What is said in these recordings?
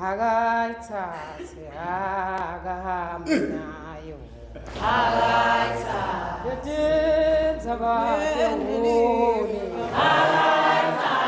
Akayithathe akahambe nayo akayithathe yotinza bakewoni akayithathe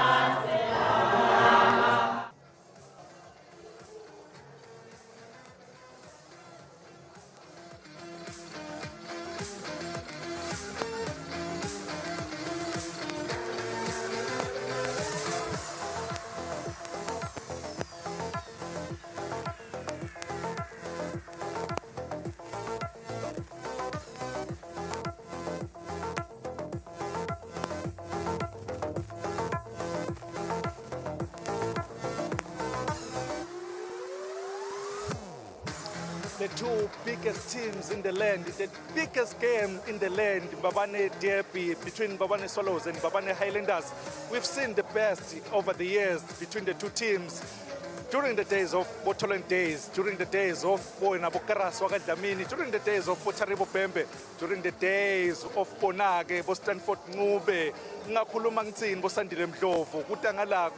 The two biggest teams in the land, the biggest game in the land, Mbabane Derby between Mbabane Swallows and Mbabane Highlanders. We've seen the best over the years between the two teams. During the days of Botolan days, during the days of Boenabokaras Wagadamini, during the days of Botaribo Pembe, during the days of Bonage, Bostanford Ngube, Ngakuluma Ngitsin, Bosandile Mdlovu, Kutangala,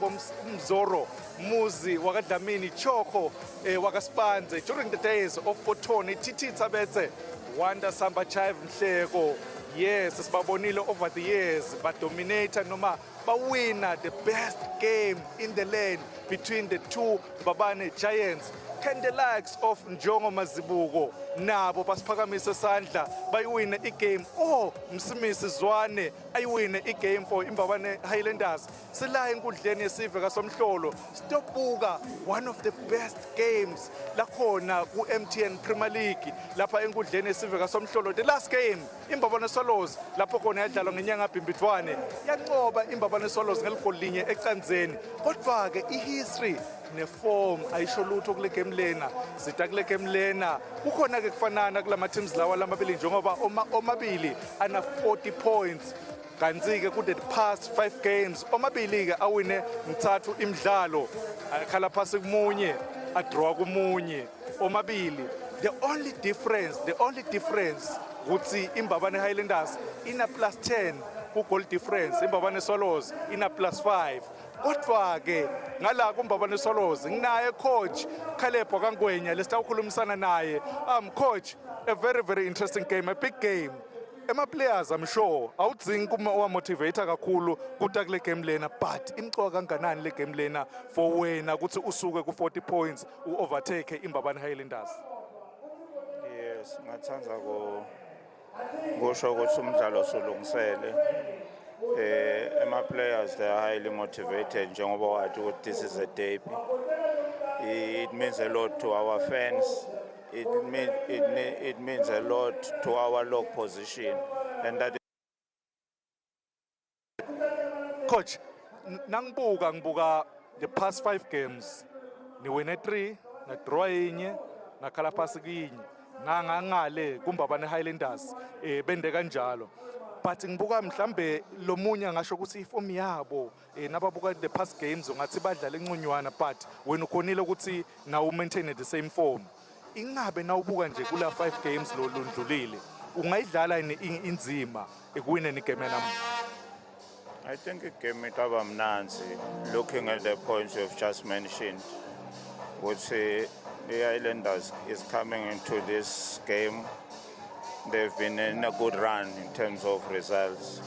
Mzoro, Muzi, Wagadamini, Choko, Wagaspanze, during the days of Botoni, Titi Tabete, Wanda Samba Chive Mhleko. Yes, it's Babonilo over the years, but dominator Noma, but winner, the best game in the land between the two Mbabane giants. Can the likes of Njongo Mazibuko, Nabo Paspakamise Sandla, by win a game, or Msimisi Zwane, I win a game for Mbabane Highlanders. Sila Ngudleni Sivega Somhlolo, Stop Buga, one of the best games, Lakona, MTN Premier League, Lapa Ngudleni Sivega Somhlolo. The last game, Mbabane Swallows, Lapokone Jalong Nyanga Pimbitwane, Yangoba Mbabane Swallows, Nelkolinye, Exanzen, Potwage, history. Neform ayisho lutho kule game lena sita kule game lena kukhona ke kufanana kulama teams lawa lamabili njengoba omabili ana 40 points kanti ke ku the past 5 games omabili ke awine mthathu imidlalo akhala phasi kumunye a draw kumunye omabili. The only difference ukuthi iMbabane Highlanders ina +10 ku goal difference, iMbabane Swallows ina +5. Kodwa ke ngala kuMbabane Swallows nginaye coach Khalebho Kangwenya lesitawukhulumisana naye. Coach, a very interesting game, a big game. Ema players I'm sure awudzingi kuma motivator kakhulu kuta kule game lena, but imcoka kanganani le game lena for wena ukuthi usuke ku 40 points overtake iMbabane Highlanders? Yes, ngathanda kusho ukuthi umdlalo solungisele. My players, they are highly motivated. This is a derby. It means a lot to our fans. It means a lot to our log position, and that. Coach, ngibuka the past 5 games. Ni win 3, na draw inye, na khala phasi kinye. Ngangale kuMbabane Highlanders bende kanjalo. But ngibuka mhlambe lomunye ngasho ukuthi iform yabo nababuka the past games ngathi badlala encunywana, but wena ukhonile ukuthi now maintain the same form. Ingabe nawubuka nje kula 5 games lo ndlulile ungayidlala inzima ekuwina ni game namu? I think it came itaba mnanzi looking at the points you've just mentioned. Would say the Highlanders is coming into this game. They've been in a good run in terms of results.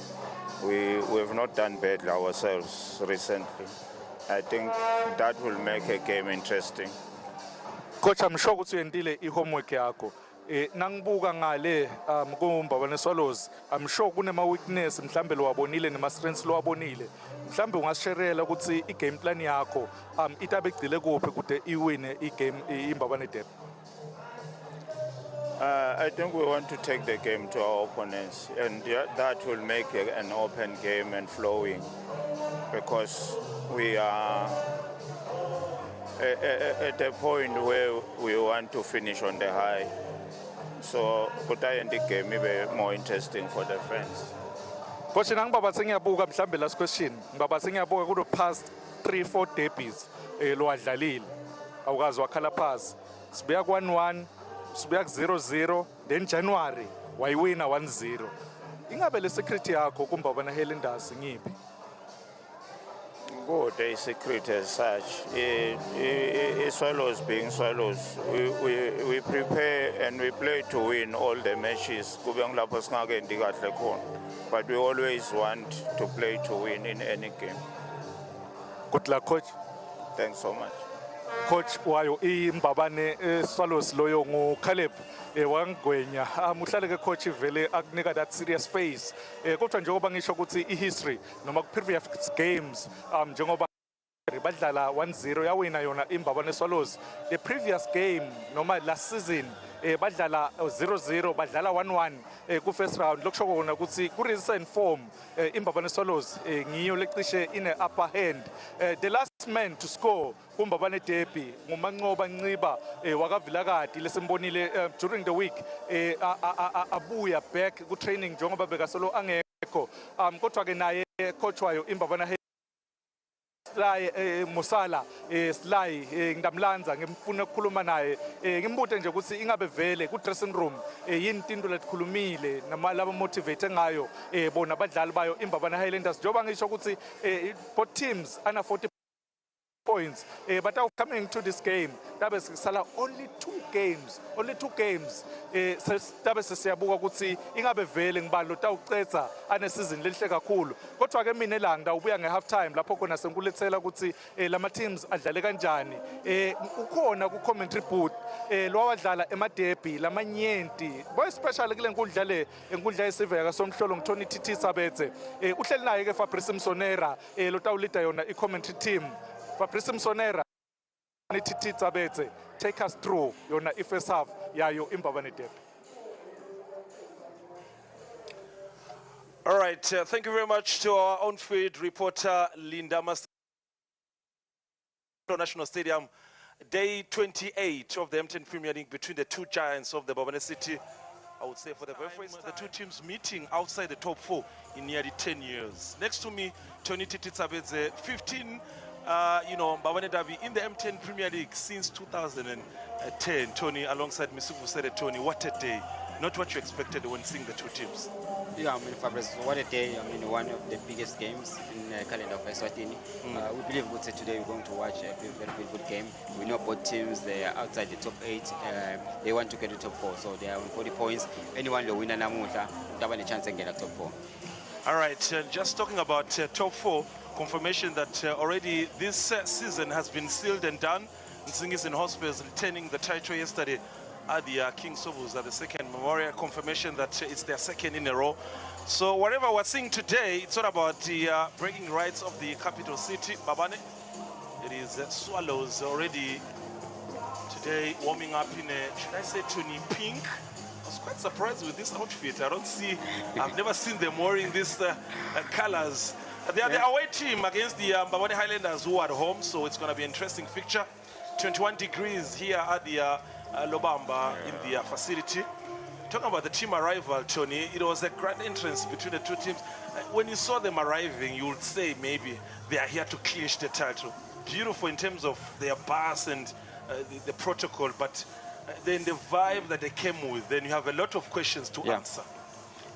We have not done badly ourselves recently. I think that will make a game interesting. Coach, I'm sure ukuthi uyendile ihomework yakho. Nangibuka ngale kuMbabane Swallows, I'm sure kunema weakness mhlambe lo wabonile nema strengths lo wabonile. Mhlambe ungasherela ukuthi igame plan yakho itabe igcile kuphi kude iwine igame iMbabane Derby. I think we want to take the game to our opponents, and that will make an open game and flowing, because we are at a point where we want to finish on the high. So, could I end the game maybe more interesting for the fans? Coach, Mbabane ngiyabuka mhlambe last question. Mbabane ngiyabuka ku past 3-4 derbies lo wadlalile. Awukazi wakhala phasi. Sibuya ku 1-1. Sibuya 0-0, then January wayewina 1-0. ingabe le security yakho kuMbabane Highlanders ngiphi? Good, a secret as such. Swallows being swallows, we prepare and we play to win all the matches. But we always want to play to win in any game. Good luck, coach. Thanks so much. Coach wayo iMbabane Swallows loyo nguCaleb wangwenya uhlale ke coach vele akunika that serious face kodwa njengoba ngisho ukuthi ihistory noma previous games njengoba badlala 1-0 yawina yona iMbabane Swallows. The previous game noma last season badlala 0-0 badlala 1-1 ku first round lokusho kona ukuthi ku recent form iMbabane Swallows ngiyo lecishe ine upper hand. The last man to score kuMbabane derby nguManqoba Nciba wakaVilakati lesimbonile during the week abuya back ku training njengoba bekasolo angekho kodwa ke naye coach wayo iMbabane Musala Sly ngidamlanza ngimfuna ukukhuluma naye ngimbuze nje ukuthi ingabe vele ku dressing room yini into letikhulumile namalabo motivate ngayo bona abadlali bayo iMbabane Highlanders njoba ngisho ukuthi both teams ana 40 points but are coming to this game dabe sala only two games dabe siyabuka ukuthi ingabe vele ngibalo tawucetha ane season lelihle kakhulu kodwa ke mina elanga ubuya nge half time lapho khona senkulethela ukuthi lama teams adlale kanjani ukhona ku commentary booth lo wadlala emaderby lamanyenti boy especially kule enkundla yesiveka somhlolo ngithoni TT Sabethe uhleli naye ke Fabrice Msonera lo tawulida yona I commentary team. Fabrice Msonera TT Sabethe, take us through yona first half yayo iMbabane derby. All right, thank you very much to our on-field reporter Linda Mas National Stadium. Day 28 of the M10 Premier League between the two giants of the Mbabane City. I would say for the very first time, the two teams meeting outside the top four in nearly 10 years. Next to me, Tony TT Sabethe, 15 Mbabane derby in the M10 Premier League since 2010. Tony, alongside Misuku said, Tony, what a day. Not what you expected when seeing the two teams. Yeah, I mean, Fabrice, what a day. I mean, one of the biggest games in the calendar of Eswatini. We believe today we're going to watch a very good game. We know both teams, they are outside the top 8. They want to get to top 4, so they are on 40 points. Anyone will win a namuta, they have a chance to get a top 4. All right, just talking about top 4, confirmation that already this season has been sealed and done. Nsingis in Hospitals retaining the title yesterday at the King Sobus at the second memorial, confirmation that it's their second in a row. So whatever we're seeing today, it's all about the bragging rights of the capital city, Mbabane. It is Swallows already today warming up in a, should I say, Tony pink? I was quite surprised with this outfit. I've never seen them wearing these colors. They are the away team against the Mbabane Highlanders who are at home, so it's going to be an interesting fixture. 21 degrees here at the Lobamba in the facility. Talking about the team arrival, Tony, it was a grand entrance between the two teams. When you saw them arriving, you would say maybe they are here to clinch the title. Beautiful in terms of their bus and the protocol, but then the vibe that they came with, then you have a lot of questions to answer.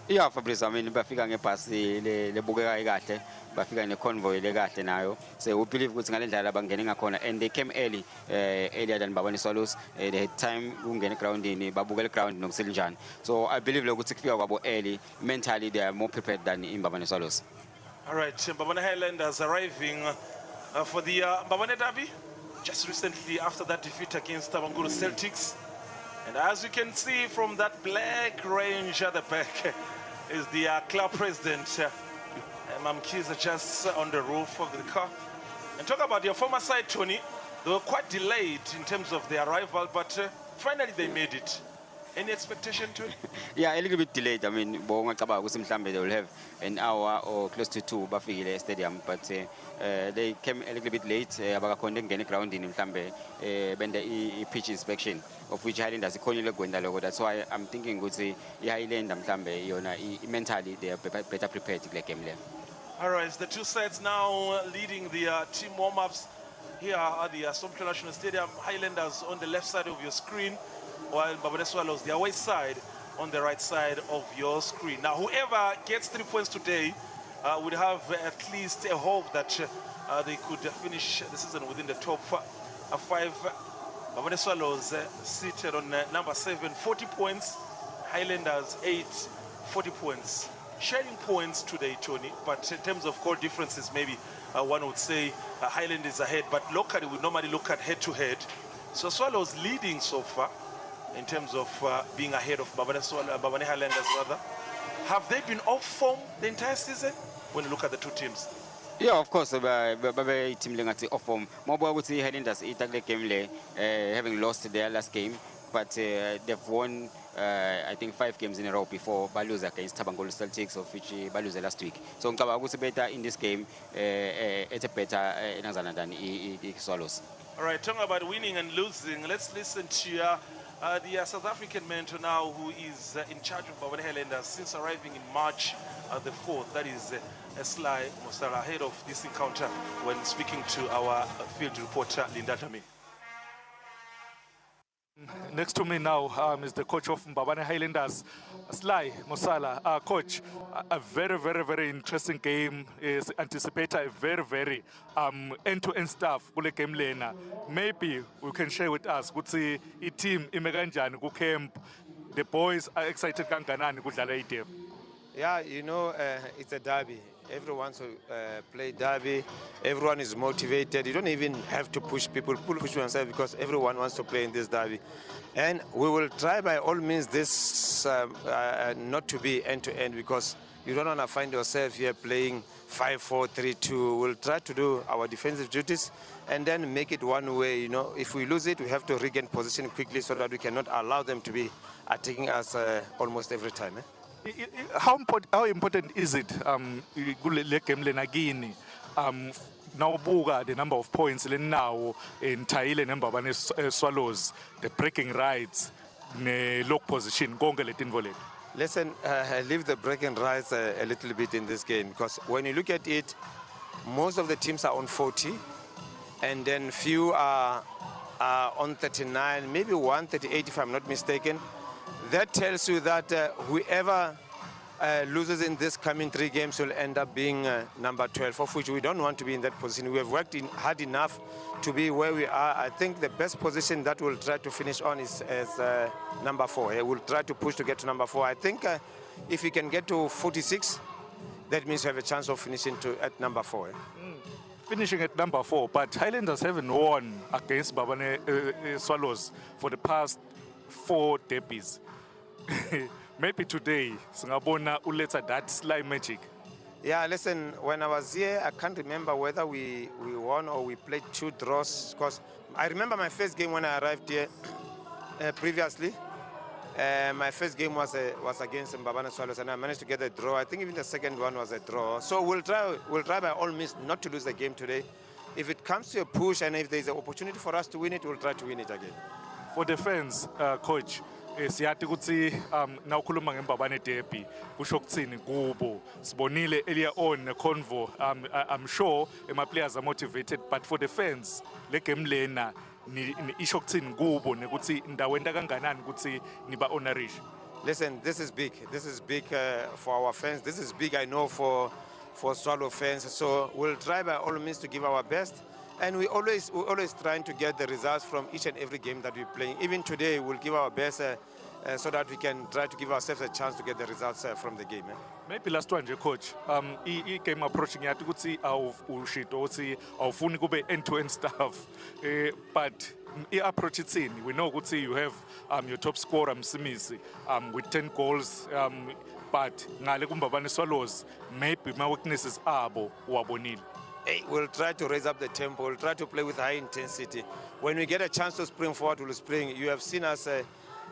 Yeah, Fabrice, I mean, bafika ngepasi le bukeka ikahle, bafika ne convoy le kahle nayo. So we believe ukuthi ngalendlela bangene ngakhona, and they came earlier than Mbabane Swallows. They had time ukungena ground ini, babukela ground nokuselinjani. So I believe ukuthi kufika kwabo early, mentally they are more prepared than Mbabane Swallows. All right, Mbabane Highlanders arriving for the Mbabane derby just recently after that defeat against Tabanguru Celtics. And as you can see from that black range at the back is the club president, Mamkiza, just on the roof of the car. And talk about your former side, Tony. They were quite delayed in terms of their arrival, but finally they made it. Any expectation to it? Yeah, a little bit delayed. I mean, they will have an hour or close to 2 Bafile Stadium, but they came a little bit late. Ground in the pitch inspection, of which Highlanders that's why I'm thinking good say Highland mentally they are better prepared to play game there. All right, the two sides now leading the team warm-ups here at the Assumption National Stadium. Highlanders on the left side of your screen, while Mbabane Swallows, the away side, on the right side of your screen. Now, whoever gets 3 points today would have at least a hope that they could finish the season within the top 5. Mbabane Swallows seated on number 7, 40 points. Highlanders 8, 40 points. Sharing points today, Tony, but in terms of goal differences, maybe one would say Highlanders ahead, but locally we normally look at head-to-head. So Swallows leading so far in terms of being ahead of Mbabane Highlanders rather. Have they been off form the entire season when you look at the two teams? Yeah, of course. Babe team lengathi off form. Mobo ukuthi Highlanders itakle game le having lost their last game, but they've won I think 5 games in a row before lose against Tabangolo Celtics, of which lose last week. So ngicabanga ukuthi better in this game it's a better nazana than Swallows. All right, talking about winning and losing, let's listen to the South African mentor now who is in charge of Mbabane Highlanders since arriving in March the 4th. That is Sly Mosala, ahead of this encounter when speaking to our field reporter Linda Dami. Next to me now is the coach of Mbabane Highlanders, Sly Mosala. Coach, a very, very, very interesting game is anticipated, a very, very end-to-end stuff kule game lena. Maybe we can share with us ukuthi team ime kanjani ku camp. The boys are excited kanganani kudlala i-derby. Yeah, you know, it's a derby. Everyone wants to play derby. Everyone is motivated. You don't even have to push people, push yourself, because everyone wants to play in this derby. And we will try by all means this not to be end-to-end, because you don't want to find yourself here playing 5-4-3-2. We'll try to do our defensive duties and then make it one way. You know, if we lose it, we have to regain position quickly so that we cannot allow them to be attacking us almost every time. How important is it kule game lena kini nawubuka the number of points lenawo in Thailand Mbabane Swallows, the breaking rights ne lock position konke letinvolved? Listen, leave the breaking rights a little bit in this game, because when you look at it, most of the teams are on 40 and then few are on 39, maybe 138 if I'm not mistaken. That tells you that whoever loses in this coming 3 games will end up being number 12, of which we don't want to be in that position. We have worked hard enough to be where we are. I think the best position that we'll try to finish on is number 4. We'll try to push to get to number 4. I think if we can get to 46, that means we have a chance of finishing at number 4. Finishing at number 4, but Highlanders haven't won against Mbabane Swallows for the past 4 derbies. Maybe today, singabona uletha that Sly magic. Yeah, listen, when I was here, I can't remember whether we won or we played 2 draws, because I remember my first game when I arrived here previously. My first game was against Mbabane Swallows, and I managed to get a draw. I think even the second one was a draw. So we'll try by all means not to lose the game today. If it comes to a push and if there's an opportunity for us to win it, we'll try to win it again. For the fans, coach, siyathi ukuthi nawukhuluma ngeMbabane derby kusho ukuthini kubo. Sibonile earlier on convo. I'm sure my players are motivated, but for the fans, le game lena isho ukuthini kubo nekuthi ndawenda kanganani ukuthi niba honorish. Listen, this is big. This is big for our fans. This is big, I know, for Swallow fans. So we'll try by all means to give our best. And we're always trying to get the results from each and every game that we're playing. Even today, we'll give our best so that we can try to give ourselves a chance to get the results from the game. Maybe last one, coach. Game approaching yathi ukuthi awushito ukuthi awufuni kube end-to-end stuff. But approach itsini. We know ukuthi you have your top scorer Msimisi with 10 goals. But ngale kuMbabane Swallows, maybe my weaknesses abo uwabonile. We'll try to raise up the tempo. We'll try to play with high intensity. When we get a chance to spring forward, we'll spring. You have seen us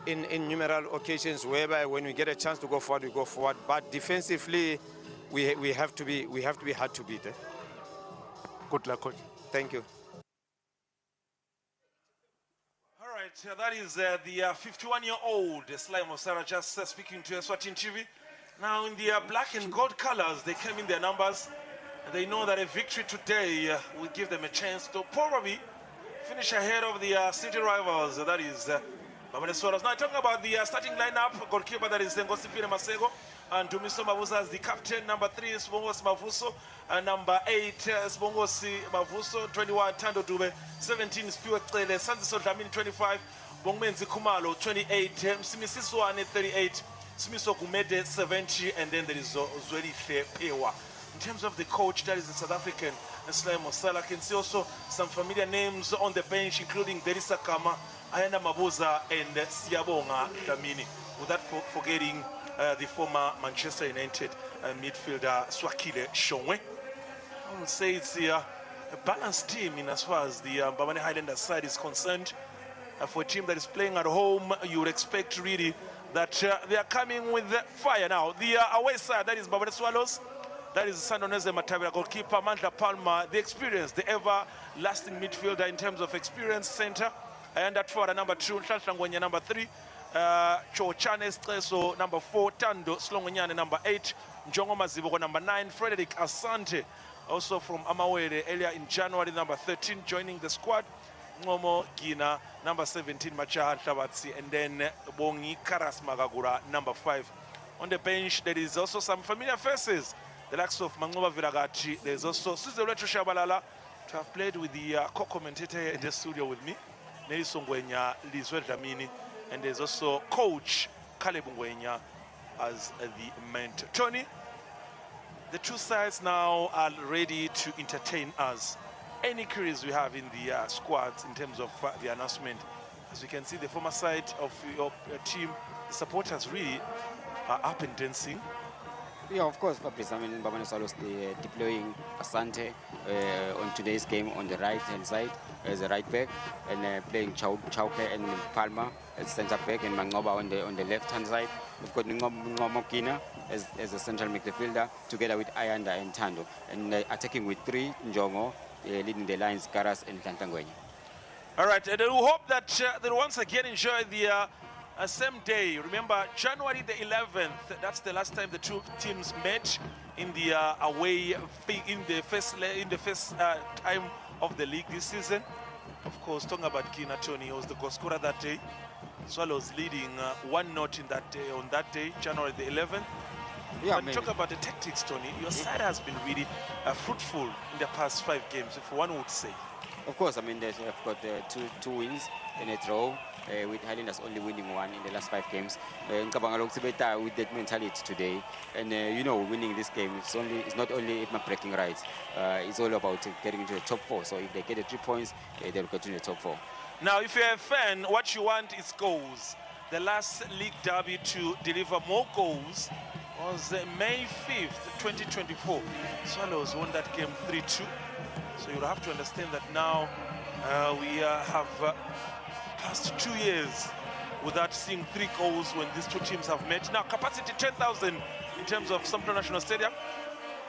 in numerous occasions whereby when we get a chance to go forward, we go forward. But defensively, we have to be hard to beat. Good luck, coach. Thank you. All right, that is the 51-year-old Sly Mosara just speaking to Eswatini TV. Now, in the black and gold colors, they came in their numbers. They know that a victory today will give them a chance to probably finish ahead of the city rivals, that is Mbabane Swallows. Now talking about the starting lineup, goalkeeper that is Ngosipile Masego, and Dumiso Mavuso as the captain. Number 3 is Sibongosi Mavuso, and number 8 Sibongosi Mavuso, 21 Tando Dube, 17 Spiwe Cele, Sanziso Dlamini 25, Bongmenzi Kumalo 28, Msimisiswane 38, Simiso Kumede 70, and then there is Zwelihle Pewa. In terms of the coach, that is the South African Slime Mosala. I can see also some familiar names on the bench, including Derisa Kama, Ayana Mabuza, and Siyabonga Dlamini. Without forgetting the former Manchester United midfielder Swakile Shongwe. I would say it's a balanced team in as far as the Mbabane Highlanders side is concerned. For a team that is playing at home, you would expect really that they are coming with fire. Now, the away side, that is Mbabane Swallows, that is Sandoneze Matavira, goalkeeper Mandla Palmer, the experience, the everlasting midfielder in terms of experience, center, and that for number 2, Tlangwenya number 3, Chochane Streso number 4, Tando Slongonyane number 8, Njongo Mazibo number 9, Frederick Asante, also from Amawere earlier in January, number 13, joining the squad. Ngomo Gina, number 17, Machahan Tabatsi, and then Bongi Karas Magagura, number 5. On the bench, there is also some familiar faces, the likes of Mangoba Viragachi. There's also Suzeretu Shabalala, to have played with the co-commentator in the studio with me, Nelson Ngwenya, Lizwel Dlamini, and there's also coach Caleb Ngwenya as the mentor. Tony, the two sides now are ready to entertain us. Any queries we have in the squads in terms of the announcement? As you can see, the former side of your team, the supporters really are up and dancing. Yeah, of course, Fabrice. I mean, Mbabane Swallows deploying Asante on today's game on the right-hand side as a right back, and playing Chauke and Palmer as centre back, and Mangoba on the left-hand side. We've got Ngomo Kina as a central midfielder, together with Ayanda and Tando, and attacking with 3, Njongo, leading the lines, Karas and Tantangwenya. All right, and we hope that they'll once again enjoy the same day. Remember, January the 11th, that's the last time the two teams met in the away, in the first time of the league this season. Of course, talking about Kina Tony, he was the goal scorer that day. Swallows leading 1-0 in that day, on that day, January the 11th. Yeah, when you talk about the tactics, Tony, your side has been really fruitful in the past 5 games, if one would say. Of course, I mean, they've got two wins in a draw, with Highlanders only winning 1 in the last 5 games. With that mentality today, and you know, winning this game, it's not only breaking rights. It's all about getting into the top 4. So if they get the 3 points, they'll continue the top 4. Now, if you're a fan, what you want is goals. The last league derby to deliver more goals was May 5th, 2024. Swallows won that game 3-2. So you'll have to understand that now we have passed 2 years without seeing 3 goals when these two teams have met. Now, capacity 10,000 in terms of Sumter National Stadium.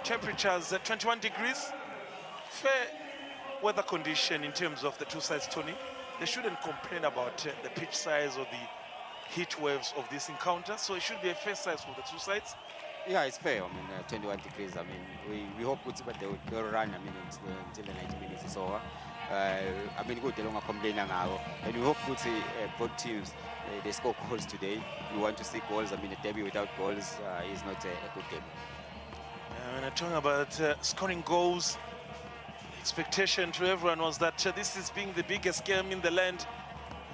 Temperatures 21 degrees. Fair weather condition in terms of the two sides, Tony. They shouldn't complain about the pitch size or the heat waves of this encounter. So it should be a fair size for the two sides. Yeah, it's fair. I mean, 21 degrees. I mean, we hope they'll run. I mean, until the 90 minutes is over. I mean, good. They don't complain now, and we hope both teams they score goals today. We want to see goals. I mean, a derby without goals is not a good game. When I'm talking about scoring goals, expectation to everyone was that this is being the biggest game in the land.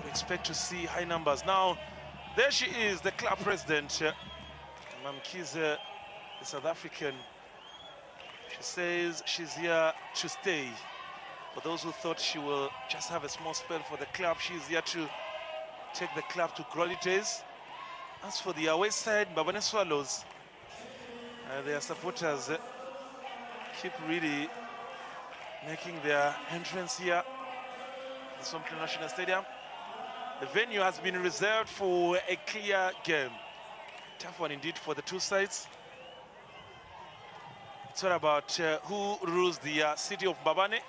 We expect to see high numbers. Now, there she is, the club president. Mamkize, the South African. She says she's here to stay. For those who thought she will just have a small spell for the club, she's here to take the club to glory days. As for the away side, Mbabane Swallows, their supporters keep really making their entrance here at the Sumter National Stadium. The venue has been reserved for a clear game. Tough one indeed for the two sides. It's all about who rules the city of Mbabane. In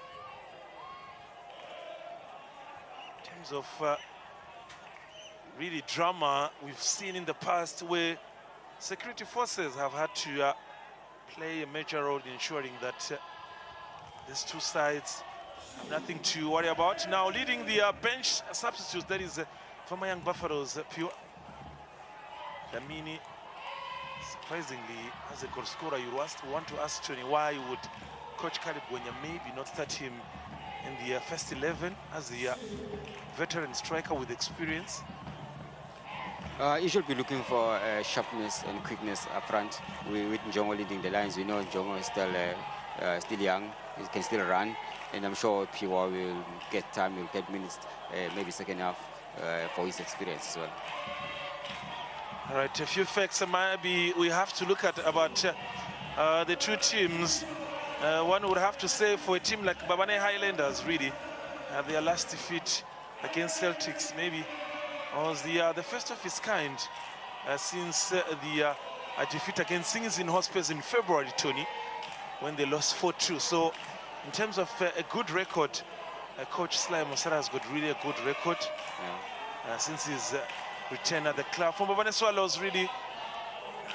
terms of really drama we've seen in the past, where security forces have had to play a major role in ensuring that these two sides have nothing to worry about. Now, leading the bench substitutes, that is Former Young Buffaloes, Pure Damini, surprisingly, as a goal scorer, you want to ask Tony why would Coach Caleb Gwenya maybe not start him in the first 11 as the veteran striker with experience? You should be looking for sharpness and quickness up front. With Njongo leading the lines, we know Njongo is still young, he can still run, and I'm sure Piwa will get time, will get minutes, maybe second half for his experience as well. All right, a few facts maybe we have to look at about the two teams. One would have to say for a team like Mbabane Highlanders, really, their last defeat against Celtics maybe was the first of its kind since the defeat against Singers in Hospitals in February, Tony, when they lost 4-2. So in terms of a good record, Coach Sly Mosara has got really a good record since his return at the club. For Mbabane Swallows, really,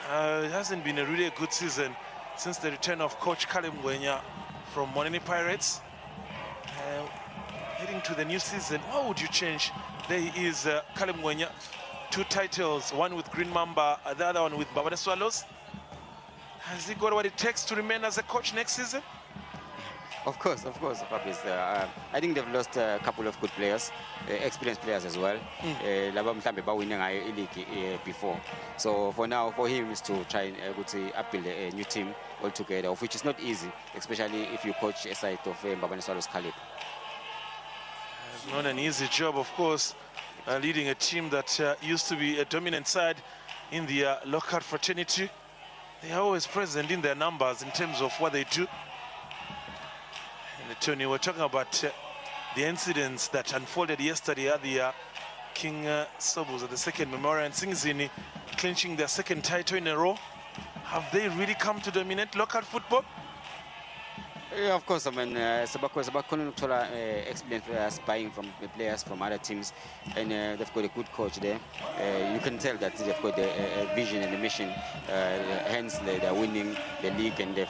it hasn't been a really good season since the return of Coach Caleb Gwenya from Monini Pirates. Heading to the new season, what would you change? There he is, Caleb Gwenya, 2 titles, one with Green Mamba, the other one with Mbabane Swallows. Has he got what it takes to remain as a coach next season? Of course, Fabrice. I think they've lost a couple of good players, experienced players as well. Before. So for now, for him is to try and upbuild a new team altogether, of which is not easy, especially if you coach a side of Mbabane Swallows Caleb. It's not an easy job, of course, leading a team that used to be a dominant side in the local fraternity. They are always present in their numbers in terms of what they do. And Tony, we're talking about the incidents that unfolded yesterday at the King Sobus at the second memorial, and Singizini clinching their second title in a row. Have they really come to dominate local football? Yeah, of course. I mean, Sabako experienced players buying from the players from other teams, and they've got a good coach there. You can tell that they've got a vision and a mission. Hence, they're winning the league, and they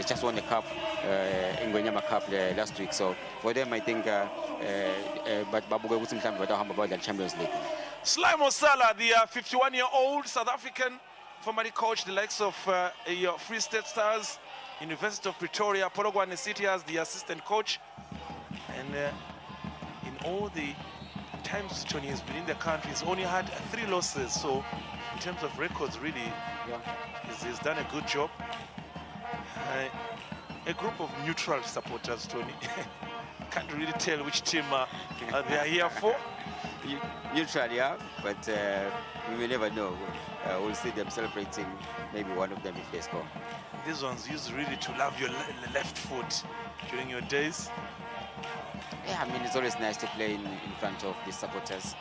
just won the cup, Ingwenyama Cup last week. So for them, I think, but Babuga was about the Champions League. Sly Mosala, the 51-year-old South African, formerly coached the likes of your Free State Stars, University of Pretoria, Pologwane City as the assistant coach. And in all the times Tony has been in the country, he's only had 3 losses. So in terms of records, really, he's done a good job. A group of neutral supporters, Tony. Can't really tell which team they are here for. Neutral, yeah, but we will never know. We'll see them celebrating maybe one of them if they score. These ones used really to love your left foot during your days. Yeah, I mean, it's always nice to play in front of the supporters.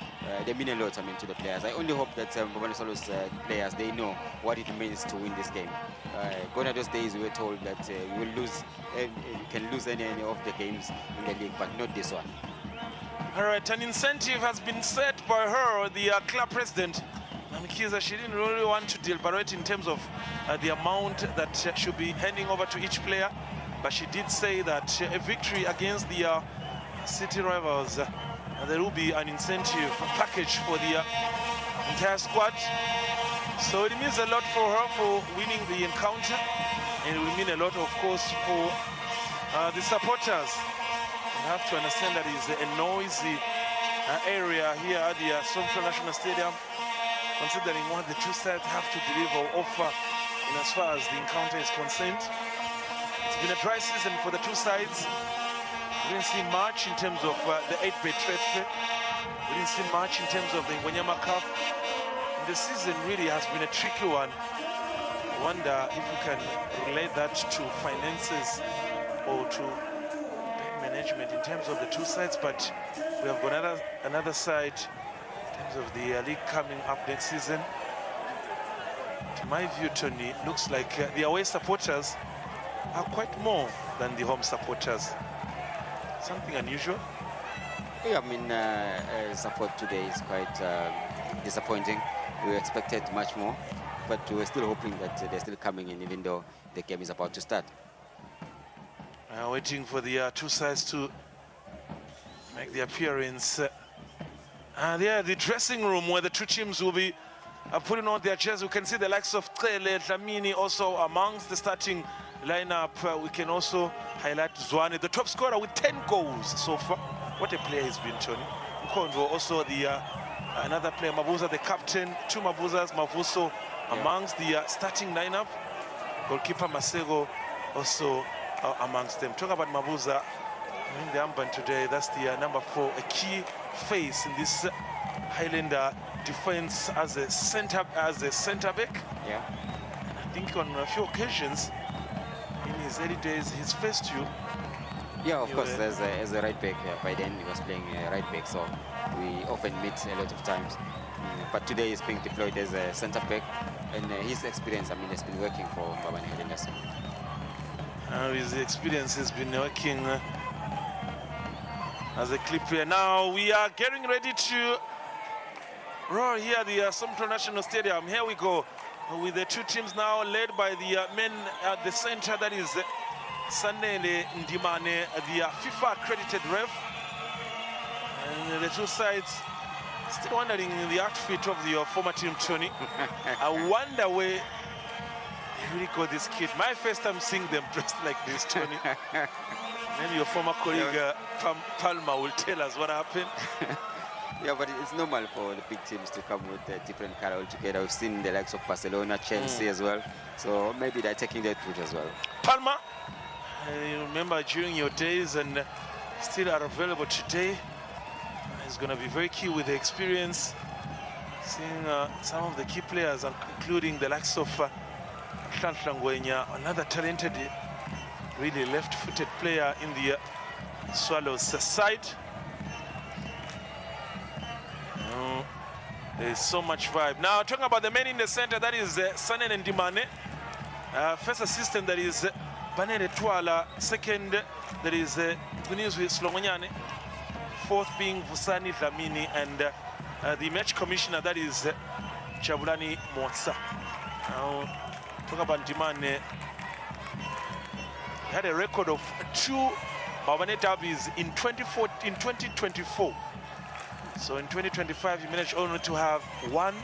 They mean a lot, I mean, to the players. I only hope that Mbabane Swallows players, they know what it means to win this game. Gone are those days we were told that you will lose, you can lose any of the games in the league, but not this one. All right, an incentive has been set by her, the club president. Mkiza, she didn't really want to deliberate in terms of the amount that should be handing over to each player, but she did say that a victory against the city rivals, there will be an incentive package for the entire squad. So it means a lot for her for winning the encounter, and it will mean a lot, of course, for the supporters. You have to understand that it's a noisy area here at the Central National Stadium, considering what the two sides have to deliver or offer in as far as the encounter is concerned. It's been a dry season for the two sides. We didn't see much in terms of the 8-bay trade fair. We didn't see much in terms of the Ngwenyama Cup. And the season really has been a tricky one. I wonder if we can relate that to finances or to management in terms of the two sides, but we have got another side in terms of the league coming up next season. To my view, Tony, looks like the away supporters are quite more than the home supporters. Something unusual? Yeah, I mean, support today is quite disappointing. We expected much more, but we're still hoping that they're still coming in, even though the game is about to start. Waiting for the two sides to make the appearance There, the dressing room where the two teams will be putting on their jerseys. We can see the likes of Cele, Dlamini also amongst the starting lineup. We can also highlight Zwane, the top scorer with 10 goals so far. What a player he's been, Tony. Mkonvo also the another player, Mabuza, the captain. Two Mabuzas, Mavuso amongst the starting lineup. Goalkeeper Masego also amongst them. Talk about Mabuza in the armband today. That's the number 4, a key face in this Highlander defense as a center back. Yeah. I think on a few occasions in his early days he's faced you. Yeah, of course, as a right back. By then he was playing right back, so we often meet a lot of times. But today he's being deployed as a center back, and his experience, I mean, has been working for Mbabane Highlanders. His experience has been working as a clip here. Now we are getting ready to roar here at the Somto National Stadium. Here we go with the two teams now led by the men at the center, that is Sanele Ndimane, the FIFA accredited ref. And the two sides still wondering in the outfit of the former team, Tony. I wonder where they really got this kid. My first time seeing them dressed like this, Tony. Maybe your former colleague Palma will tell us what happened. Yeah, but it's normal for the big teams to come with a different color altogether. We've seen the likes of Barcelona, Chelsea as well. So maybe they're taking that route as well. Palma, I remember during your days and still are available today. It's going to be very key with the experience. Seeing some of the key players, including the likes of Tlangwenya, another talented, really left-footed player in the Swallows side. There's so much vibe. Now, talking about the men in the center, that is Sanen and Dimane. First assistant, that is Banere Twala. Second, that is Kunizwi Slongonyane. Fourth being Vusani Dlamini. And the match commissioner, that is Chabulani Motsa. Now, talking about Dimane, he had a record of 2 Mbabane derbies in 2024. So in 2025, he managed only to have 1,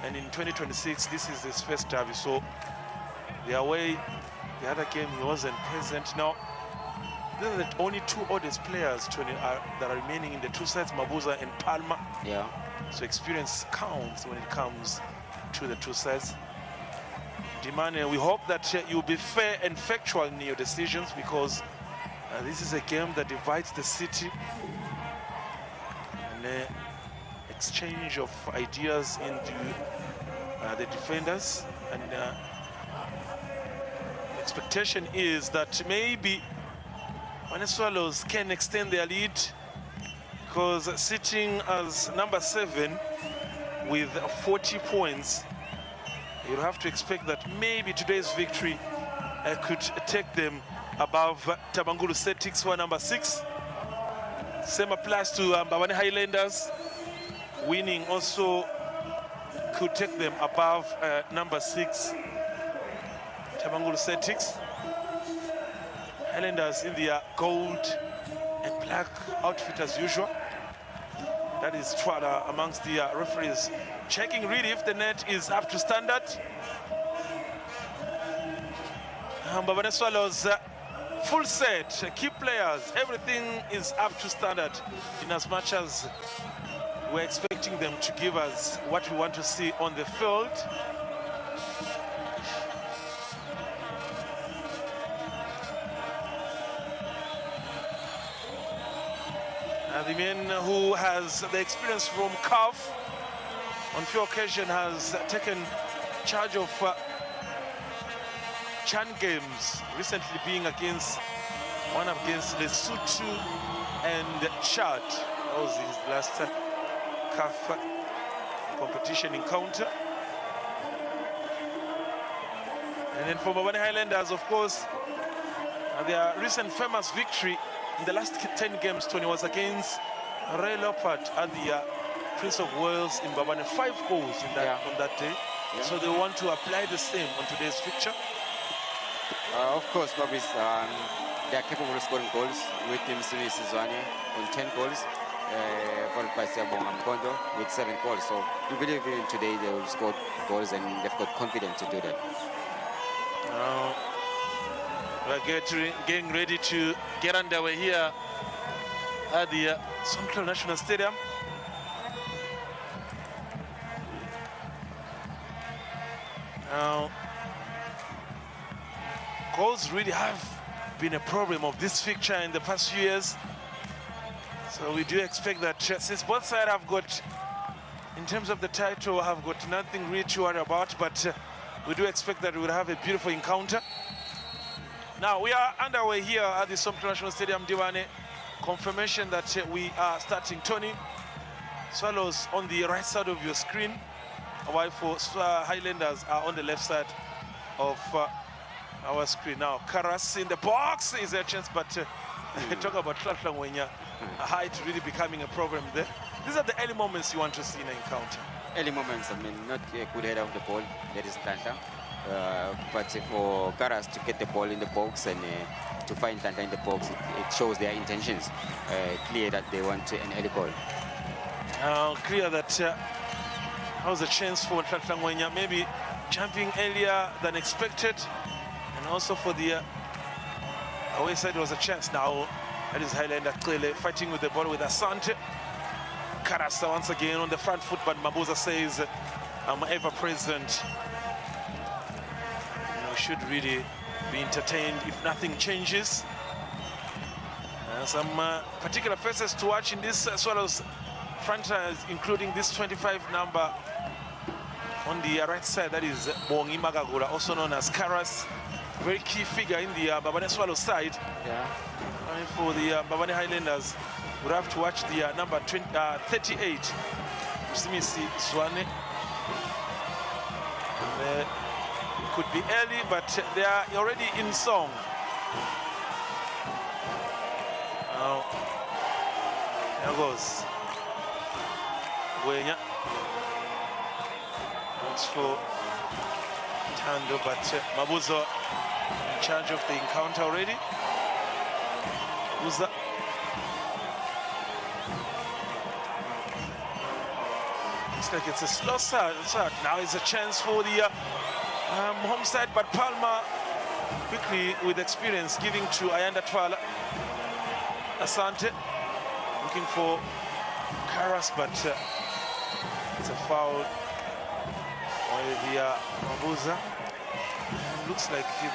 and in 2026, this is his first derby. So the away, the other game, he wasn't present. Now, these are the only 2 oldest players, Tony, that are remaining in the two sides, Mabuza and Palma. Yeah. So experience counts when it comes to the two sides. Dimane, we hope that you'll be fair and factual in your decisions, because this is a game that divides the city. Exchange of ideas into the defenders, and expectation is that maybe Mbabane Swallows can extend their lead, because sitting as number 7 with 40 points, you'll have to expect that maybe today's victory could take them above Tabangulu Celtics, who are number 6. Same applies to Mbabane Highlanders. Winning also could take them above number 6, Tabangulu Celtics. Highlanders in their gold and black outfit as usual. That is Twala amongst the referees, checking really if the net is up to standard. Mbabane Swallows, full set, key players, everything is up to standard, in as much as we're expecting them to give us what we want to see on the field. The man who has the experience from CAF on few occasions has taken charge of Chan games, recently being against Lesotho and Chad. That was his last CAF competition encounter. And then for Mbabane Highlanders, of course, their recent famous victory in the last 10 games, Tony, was against Ray Leopard at the Prince of Wales in Mbabane. 5 goals in that, on that day. Yeah. So they want to apply the same on today's fixture. Of course, Bobby's, they are capable of scoring goals. With him, Zwane on 10 goals. followed by Siyabonga Mkondo with 7 goals. So we believe today they will score goals and they've got confidence to do that. We're getting ready to get underway here at the Central National Stadium. Now, goals really have been a problem of this fixture in the past few years. So we do expect that since both sides have got, in terms of the title, have got nothing really to worry about, but we do expect that we will have a beautiful encounter. Now we are underway here at the Central National Stadium, Mbabane. Confirmation that we are starting. Tony, Swallows on the right side of your screen, while for Highlanders are on the left side of our screen. Now Karas in the box is a chance, but talk about Tlhatlhangwenya, height really becoming a problem there. These are the early moments you want to see in an encounter. Early moments, I mean, not a good header of the ball, that is Tlantla. But for Karas to get the ball in the box and to find Tlantla in the box, it shows their intentions. Clear that they want an early goal. Clear that that was a chance for Tlhatlhangwenya, maybe jumping earlier than expected. And also for the away side was a chance. Now that is Highlander clearly fighting with the ball with Asante. Karasa once again on the front foot, but Mabuza says, I'm ever present. Should really be entertained if nothing changes. Some particular faces to watch in this Swallows franchise, including this 25 number on the right side, that is Bongi Magagula, also known as Karas. Very key figure in the Mbabane Swallows side. Yeah. And for the Mbabane Highlanders, we'll have to watch the number 38, Msimisi Zwane. Could be early, but they are already in song. Now, there goes Gwenya. Looks for Tando, but Mabuzo in charge of the encounter already. Uza. Looks like it's a slow start. Now it's a chance for the home side, but Palmer quickly with experience giving to Ayanda Twala. Asante looking for Karas, but it's a foul by the Mabuza. Looks like the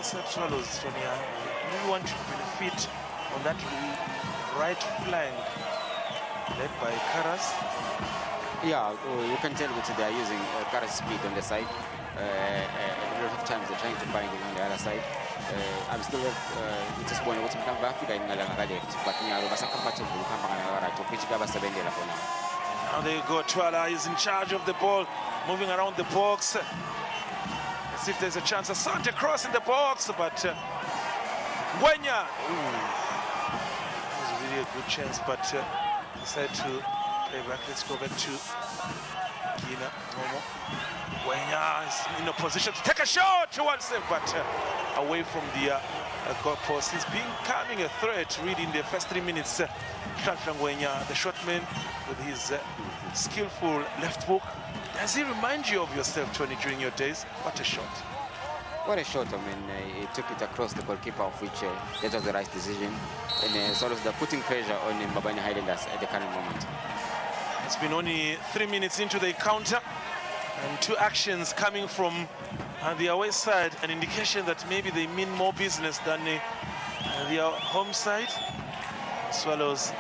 Swallows really want to benefit on that right flank led by Karas. Yeah, you can tell that they are using Karas' speed on the side. A lot of times they're trying to find it on the other side. I'm still just wondering what's going to happen left, but now they go. Twala is in charge of the ball, moving around the box. Let's see if there's a chance. Asante cross in the box, but Gwenya. That was really a good chance, but decided to play back. Let's go back to Gina Momo. Gwenya is in a position to take a shot towards him, but away from the goal post. He's becoming a threat really in the first 3 minutes. Gwenya, the short man with his skillful left hook. Does he remind you of yourself, Tony, during your days? What a shot. What a shot. I mean, he took it across the goalkeeper, of which that was the right decision. And sort of the putting pressure on Mbabane Highlanders at the current moment. It's been only 3 minutes into the encounter, and 2 actions coming from the away side, an indication that maybe they mean more business than the home side. Swallows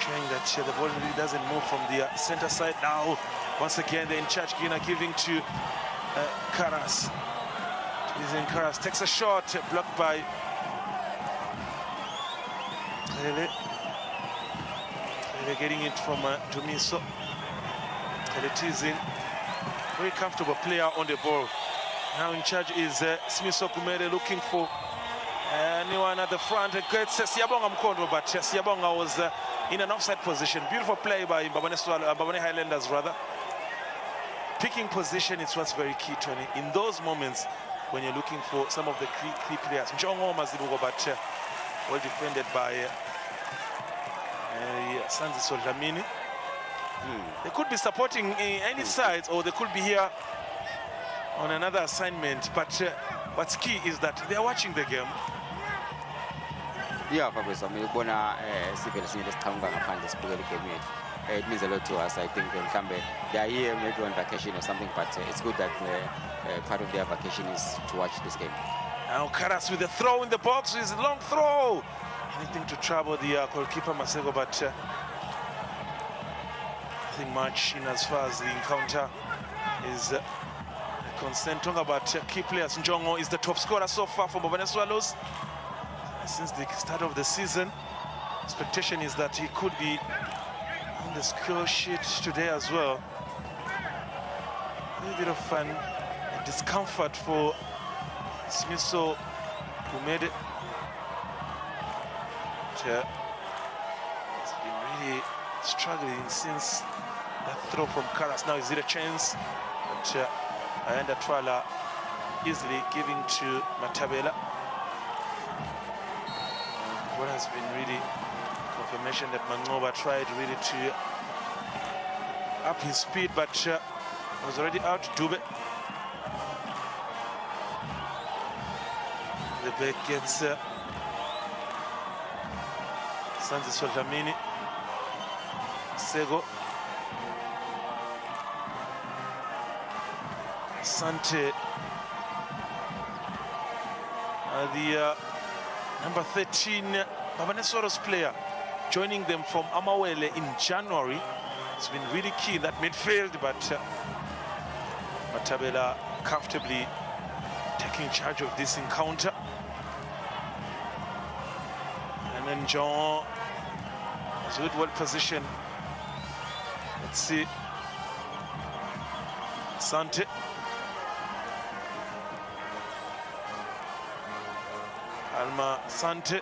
showing that the ball really doesn't move from the center side. Now, once again, they're in charge. Gina giving to Karas. Karas takes a shot, blocked by Tele. They're getting it from Tumiso. Teletizin, very comfortable player on the ball. Now in charge is Simiso Kumere, looking for anyone at the front. Gets Siyabonga Mkondo, but Siyabonga was in an offside position. Beautiful play by Mbabane Highlanders, rather. Picking position is what's very key, Tony. In those moments when you're looking for some of the key players. But well defended by Sanzi Soldamini. They could be supporting any sides, or they could be here on another assignment, but what's key is that they are watching the game. Yeah, Fabrice, I mean, it means a lot to us. I think they are here maybe on vacation or something, but it's good that part of their vacation is to watch this game. Now Karas with a throw in the box, is a long throw. Anything to trouble the goalkeeper Masego, but nothing much in as far as the encounter is concerned. Talking about key players, Njongo is the top scorer so far for Mbabane Swallows. Since the start of the season, expectation is that he could be on the score sheet today as well. A little bit of fun and discomfort for Smiso, who made it. But, he's been really struggling since that throw from Karas. Now is it a chance? But Ayanda Twala easily giving to Matabela. What has been really confirmation that Mangoba tried really to up his speed, but was already out. Dube. The back gets Sanzi Soldamini. Sego. Sante. The number 13 Mbabane Swallows player joining them from Amawele in January. It's been really key in that midfield, but Matabela comfortably taking charge of this encounter. And then John is good, well positioned. Let's see. Sante. Alma Sante.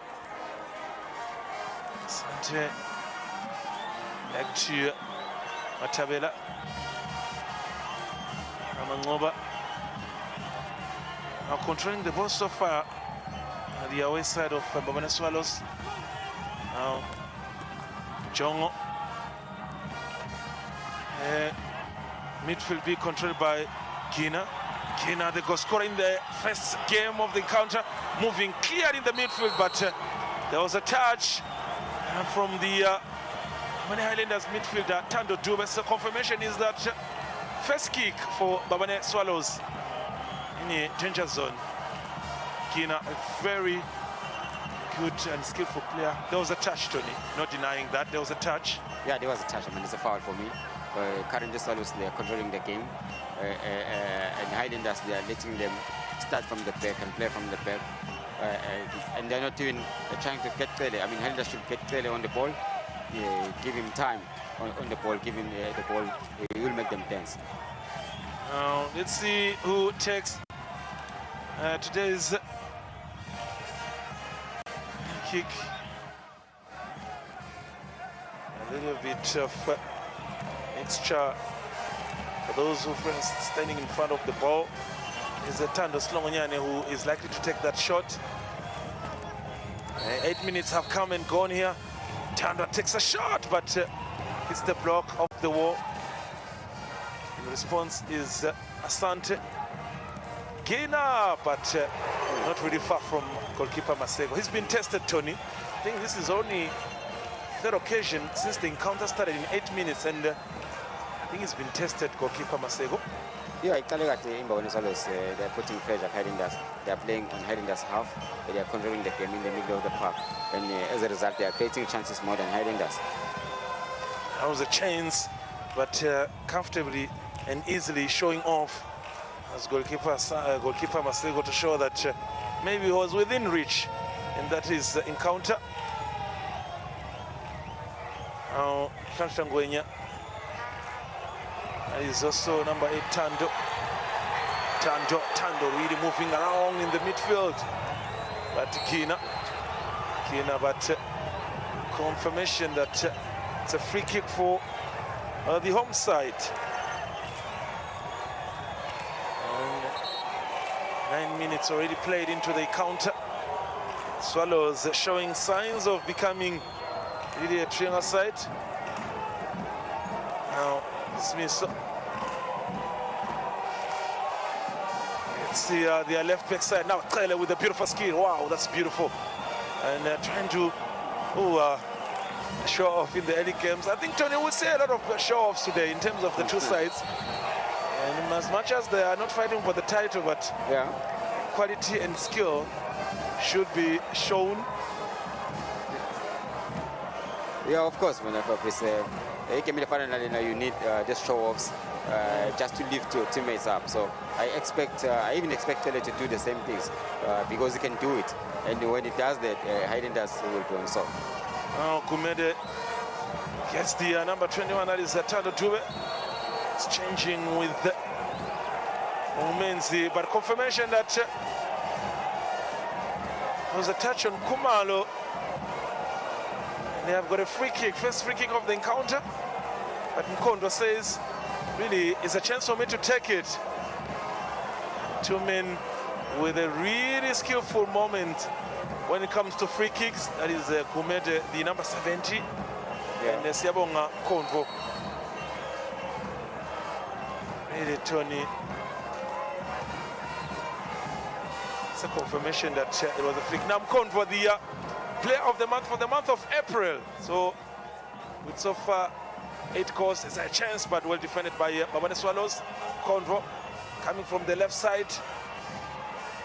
Sante back to Matabela. Amangoba now controlling the ball so far at the away side of Mbabane Swallows. Now Jongo. Midfield be controlled by Kina. Kina, the goal scorer in the first game of the encounter, moving clear in the midfield, but there was a touch from the Highlanders midfielder Tando Dube. So confirmation is that first kick for Mbabane Swallows in the danger zone. Kina, a very good and skillful player. There was a touch, Tony. Not denying that there was a touch. Yeah, there was a touch. I mean, it's a foul for me. Currently, Swallows, they are controlling the game, and Highlanders, they are letting them start from the back and play from the back, and they're not even trying to get Tele. I mean, Highlanders should get Tele on the ball, give him time on the ball, give him the ball. He will make them dance. Now let's see who takes today's kick. A little bit of extra for those who are standing in front of the ball. Is Tando Slongonyane who is likely to take that shot. 8 minutes have come and gone here. Tando takes a shot, but hits the block of the wall. The response is Asante. Gina, but not really far from goalkeeper Masego. He's been tested, Tony. I think this is only third occasion since the encounter started in 8 minutes, and I think he's been tested, goalkeeper Masego. Yeah, I tell you that Mbabane Swallows, they're putting pressure at Highlanders. They're playing on Highlanders half. They are controlling the game in the middle of the park, and as a result, they are creating chances more than Highlanders. That was a chance, but comfortably and easily showing off as goalkeeper Masego to show that maybe he was within reach, and that is the encounter. Now, Shangwenya. Is also number 8, Tando. Tando really moving around in the midfield. But Kina, but confirmation that it's a free kick for the home side. 9 minutes already played into the counter. Swallows showing signs of becoming really a triangle side. Now, Smith. It's their left back side. Now, Tyler with a beautiful skill. Wow, that's beautiful. And trying to show off in the early games. I think Tony would say a lot of show-offs today in terms of the two sides. And as much as they are not fighting for the title, but quality and skill should be shown. Yeah, of course, when you came in the final, you need just show-offs just to lift your teammates up. So I even expect Tele to do the same things because he can do it. And when he does that, Highlanders will go on. So. Now Kumede gets the number 21, that is Tando Dube. It's changing with Umenzi, but confirmation that there was a touch on Kumalo. They have got a free kick, first free kick of the encounter. But Nkondo says, really, it's a chance for me to take it. Two men with a really skillful moment when it comes to free kicks. That is Kumede, the number 70, and Siabonga Konvo. Really, Tony. It's a confirmation that it was a free kick. Now Konvo, the player of the month for the month of April. So, with so far 8 goals, it's a chance, but well defended by Mbabane Swallows. Konvo coming from the left side.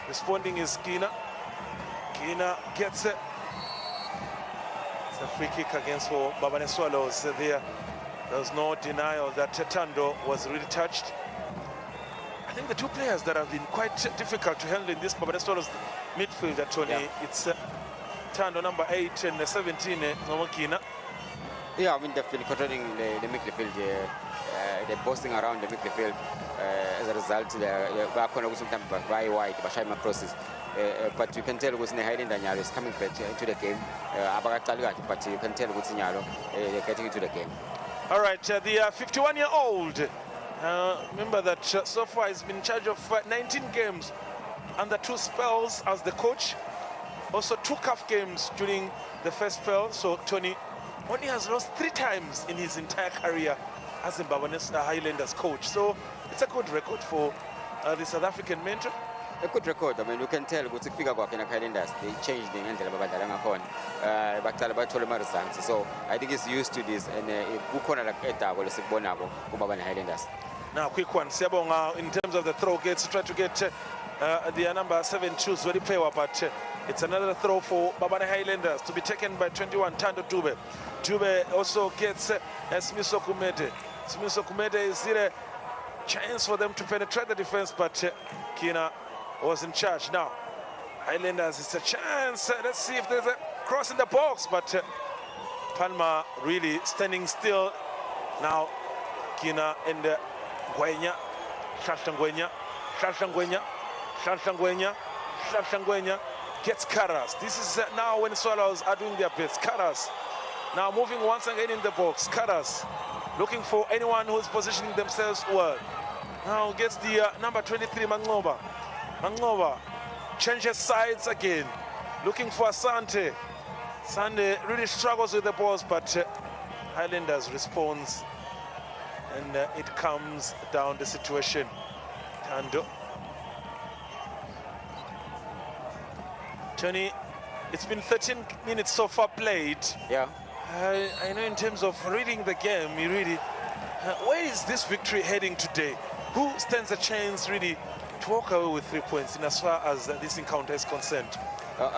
Responding is Kina. Kina gets it. It's a free kick against for Mbabane Swallows. There was no denial that Tando was really touched. I think the two players that have been quite difficult to handle in this Mbabane Swallows midfield, Tony, it's Tando number 8 and 17, Kina. Yeah, I mean, they've been controlling the midfield. They're boasting around the midfield. As a result, they're back on sometimes very wide, but crosses. But you can tell what's in the Highland Nyalo is coming back into the game. But you can tell what's in Nyalo, they're getting into the game. All right, the 51-year-old. Remember that so far he's been in charge of 19 games under 2 spells as the coach. Also 2 CAF games during the first spell. So Tony only has lost 3 times in his entire career as a Mbabane Highlanders coach. So it's a good record for the South African mentor. A good record. I mean, you can tell what's figure about in the Highlanders. They changed the handle about the so I think he's used to this. And Highlanders. Now, quick one. Siabonga, in terms of the throw, gets try to get the number 7 choose very power, but it's another throw for Mbabane Highlanders to be taken by 21 Tando Dube. Dube also gets Smiso Kumede. Smiso Kumede is there a chance for them to penetrate the defense, but Kina was in charge. Now, Highlanders, it's a chance. Let's see if there's a cross in the box, but Palma really standing still. Now, Kina and Gwenya, Shashtangwenya gets Karas. This is now when Swallows are doing their best. Karas now moving once again in the box. Karas looking for anyone who is positioning themselves well. Now gets the number 23, Mangoba. Mangoba changes sides again, looking for Asante. Sande really struggles with the balls, but Highlanders responds, and it comes down the situation. Tando. Tony, it's been 13 minutes so far played. Yeah. I know in terms of reading the game, you really, where is this victory heading today? Who stands a chance really to walk away with 3 points in as far as this encounter is concerned?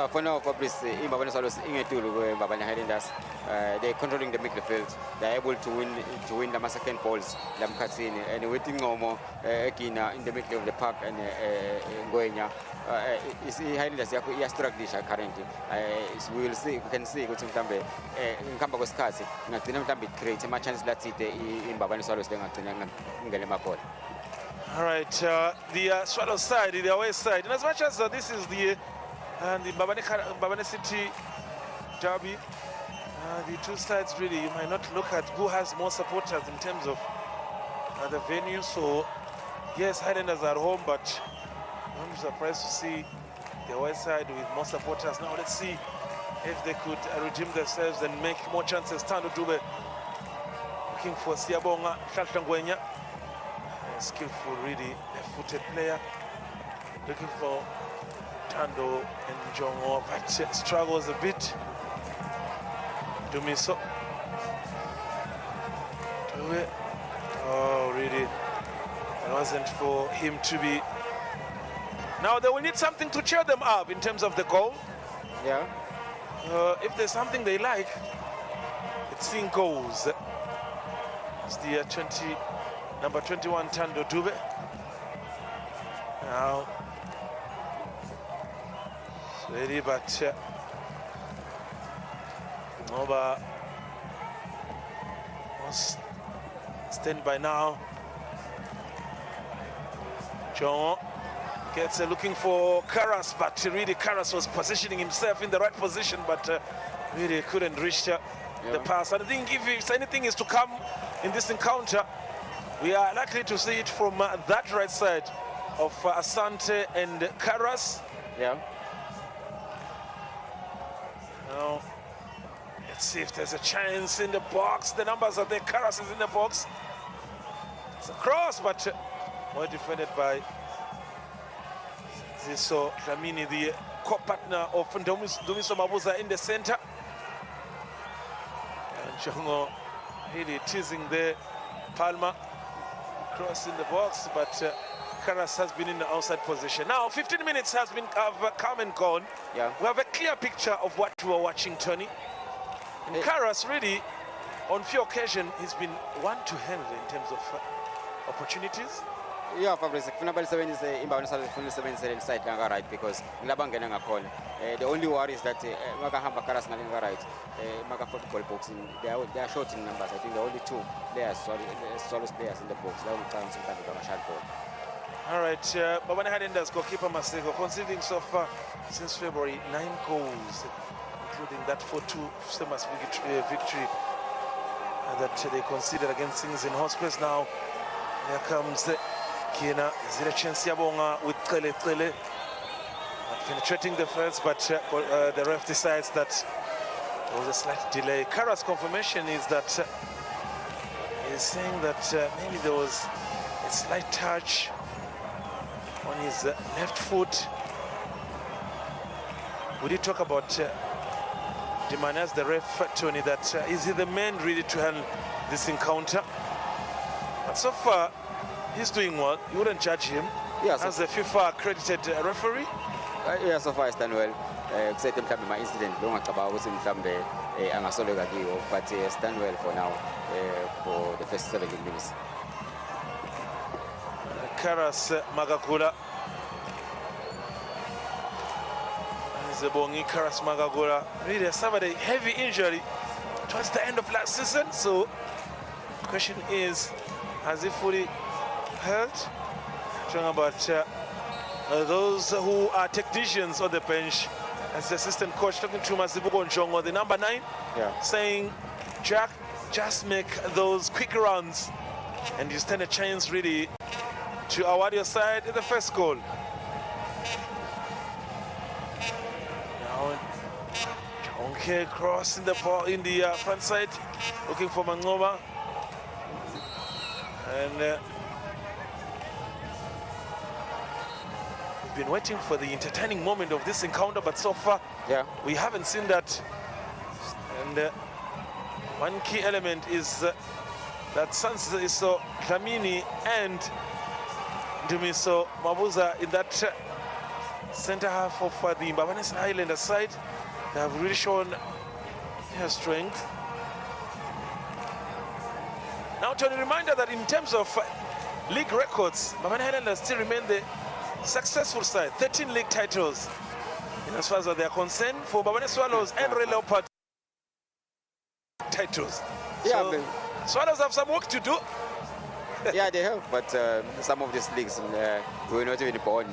For now, Fabrice, Mbabane Swallows Mbabane Highlanders, they're controlling the midfield. They're able to win the second balls, and waiting more in the middle of the park and Ngoenya. Highlanders are struggling currently. We will see. We can see. Good sometimes in Kambago Skasi. Natinam create a chance that it in Mbabane Swallows they are All right, the Swallows side, the away side, and as much as this is the Mbabane City derby, the two sides really, you might not look at who has more supporters in terms of the venue. So yes, Highlanders are home, but I'm surprised to see the away side with more supporters. Now let's see if they could redeem themselves and make more chances. Tando Dube looking for Siabonga Shatlangwenya, a skillful, really left-footed player. Looking for Tando and Jongo, but struggles a bit. Dumiso. Dube. Oh, really? It wasn't for him to be. Now they will need something to cheer them up in terms of the goal. Yeah. If there's something they like, it's seeing goals. It's the number 21 Tando Dube. Now, ready, but Nova was stand by now. John gets looking for Karas, but really Karas was positioning himself in the right position, but really couldn't reach the pass. And I think if anything is to come in this encounter, we are likely to see it from that right side of Asante and Karas. Yeah. Now, let's see if there's a chance in the box. The numbers are there. Karas is in the box. It's a cross, but well defended by Ziso Dlamini, the co-partner of Dumiso Mabuza in the center. And Jongo really teasing there. Palma cross in the box, but Karas has been in the outside position. Now 15 minutes has been come and gone. Yeah. We have a clear picture of what we are watching, Tony. And Karas really, on few occasions, he's been one to handle in terms of opportunities. Yeah, Fabrice, Mbabane inside right because Labangana call. The only worry is that Magahamba Karas Nalinga right, Maga football box. They are short in numbers. I think the only two players, solo players in the box. That will come sometimes with a shot ball. All right, Mbabane Highlanders goalkeeper Masego conceding so far since February 9 goals, including that 4-2 Semas victory that they conceded against Singers in Hospice. Now here comes Kina Zirachensiabonga with Tele penetrating the first, but the ref decides that there was a slight delay. Kara's confirmation is that he's saying that maybe there was a slight touch on his left foot. We did talk about Dimanas, the ref, Tony, that is he the man really to handle this encounter? But so far, he's doing well. You wouldn't judge him as a FIFA accredited referee. Yeah, so far it's done well. Except my incident, but it's done well for now for the first 17 minutes. Karas Magagula. Zebongi Karas Magagula really suffered a heavy injury towards the end of last season. So the question is, has he fully held? Talking about those who are technicians on the bench, as the assistant coach talking to Masibuko Njongo, the number 9, saying, Jack, just make those quick runs and you stand a chance really to award your side in the first goal. Now, Jonke cross in the front side, looking for Mangoma. And we've been waiting for the entertaining moment of this encounter, but so far we haven't seen that. And one key element is that Sansiso Dlamini and Dumiso Mabuza in that center half of the Mbabane Highlanders side. They have really shown their strength. Now, to a reminder that in terms of league records, Mbabane Highlanders still remain the successful side, 13 league titles. And as far as they are concerned, for Mbabane Swallows and Red Leopard titles. Yeah, so Swallows have some work to do. Yeah, they have, but some of these leagues we were not even born.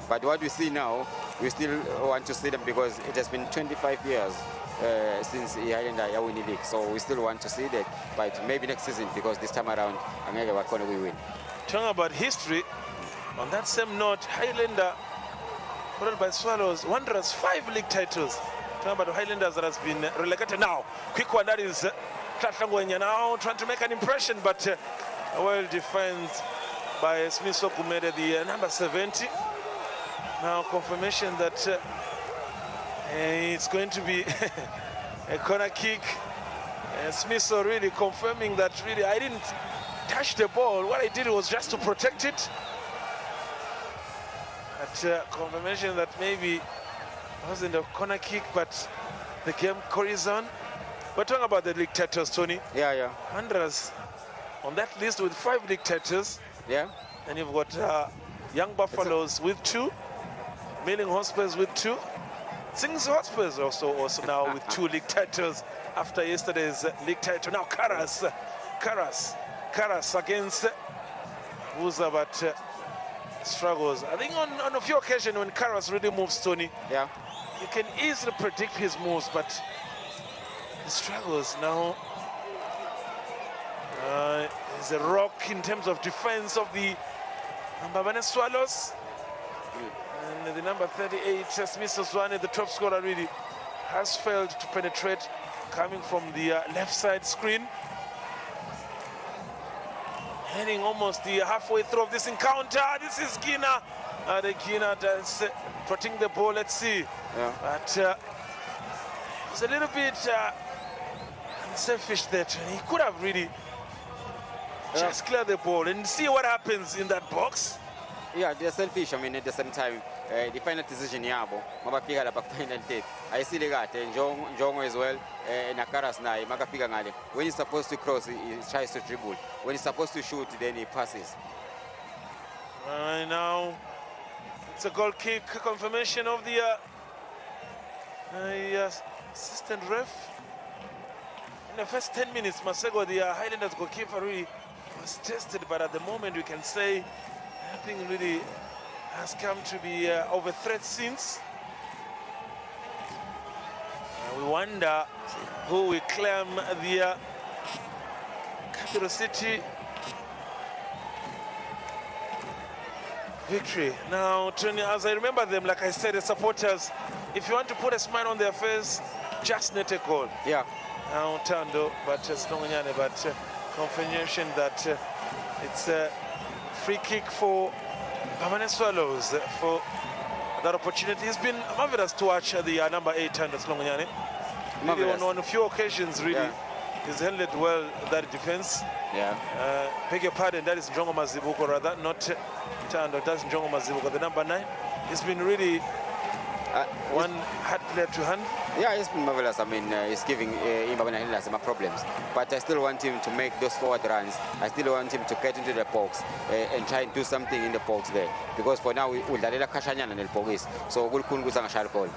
But what we see now, we still want to see them because it has been 25 years since the Highlanders are winning league. So we still want to see that, but maybe next season because this time around, we win. Talking about history, On that same note, Highlander, followed by Swallows, Wanderers 5 league titles. Talking about the Highlanders that has been relegated now. Quick one, that is Tlatangwenya now trying to make an impression, but well defended by Smith Okumede, the number 70. Now confirmation that it's going to be a corner kick. Smith really confirming that really I didn't touch the ball. What I did was just to protect it. But confirmation that maybe it wasn't a corner kick, but the game carries on. We're talking about the league titles, Tony. Yeah. Wanderers on that list with 5 league titles. Yeah. And you've got Young Buffaloes with 2, Milling Hospitals with 2, Sings Hospitals also now with 2 league titles after yesterday's league title. Now Karas against Wuza, but struggles. I think on a few occasions when Karas really moves, Tony, Yeah. you can easily predict his moves, but he struggles now. There's a rock in terms of defense of the Mbabane Swallows. And the number 38, Smith Oswane, the top scorer, really has failed to penetrate, coming from the left side screen. Heading almost the halfway through of this encounter. This is Gina. The Gina that's protecting the ball. Let's see. Yeah. But it's a little bit unselfish that he could have really just cleared the ball and see what happens in that box. Yeah, they're selfish. I mean, at the same time, the final decision yabo, mabafika la final date. I see the guy, Njongo as well, Nakaras na, magafika ngale. When he's supposed to cross, he tries to dribble. When he's supposed to shoot, then he passes. Now it's a goal kick. Confirmation of the assistant ref. In the first 10 minutes, Masego, the Highlanders goalkeeper, really was tested, but at the moment we can say nothing really has come to be over threat since. We wonder who will claim the capital city victory. Now, Tony, as I remember them, like I said, the supporters, if you want to put a smile on their face, just net a goal. Yeah. Now, Tando, but Snonganyane, but confirmation that it's a free kick for Mbabane Swallows for that opportunity. It's been marvelous to watch the number 8 Tando Snonganyane. Really on a few occasions, really, he's handled well that defense. Yeah. Beg your pardon, that is Njongo Mazibuko, rather, not Tando, that's Njongo Mazibuko, the number 9. He's been really one hard player to hand. Yeah, it's been marvelous. I mean, it's giving Mbabane Highlanders some problems. But I still want him to make those forward runs. I still want him to get into the box and try and do something in the box there. Because for now, we'll kashanyana nel box. So we'll kungusa ngashal call.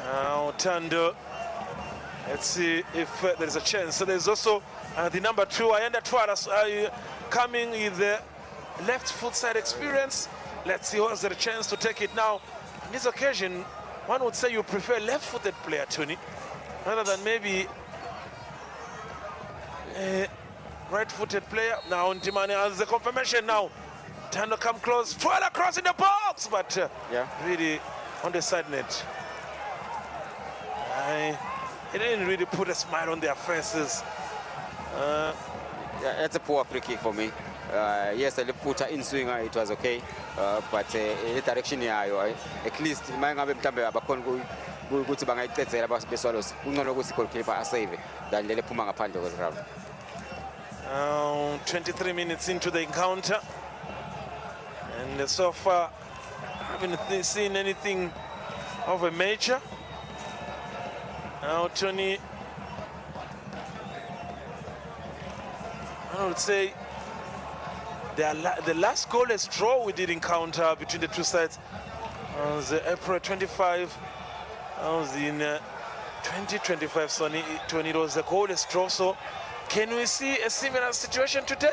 Now, Tando, let's see if there's a chance. So there's also the number 2, Ayanda Twaras, coming with the left foot side experience. Let's see what's the chance to take it now. On this occasion, one would say you prefer left-footed player, Tony, rather than maybe a right-footed player. Now, Ntimane has the confirmation now. Tando come close, twirl across in the box, but really on the side net. It didn't really put a smile on their faces. Yeah, that's a poor free kick for me. Yes, I put her in swinger, it was okay. But the direction here, at least my Mtambe Abakon go to Bangay Tetzer about Beswalos, who no longer goalkeeper a save than the Pumanga Pando was around. 23 minutes into the encounter. And so far, I haven't seen anything of a major. Now, Tony, I would say the last goalless draw we did encounter between the two sides was April 25. I was in 2025, so it was a goalless draw. So, can we see a similar situation today?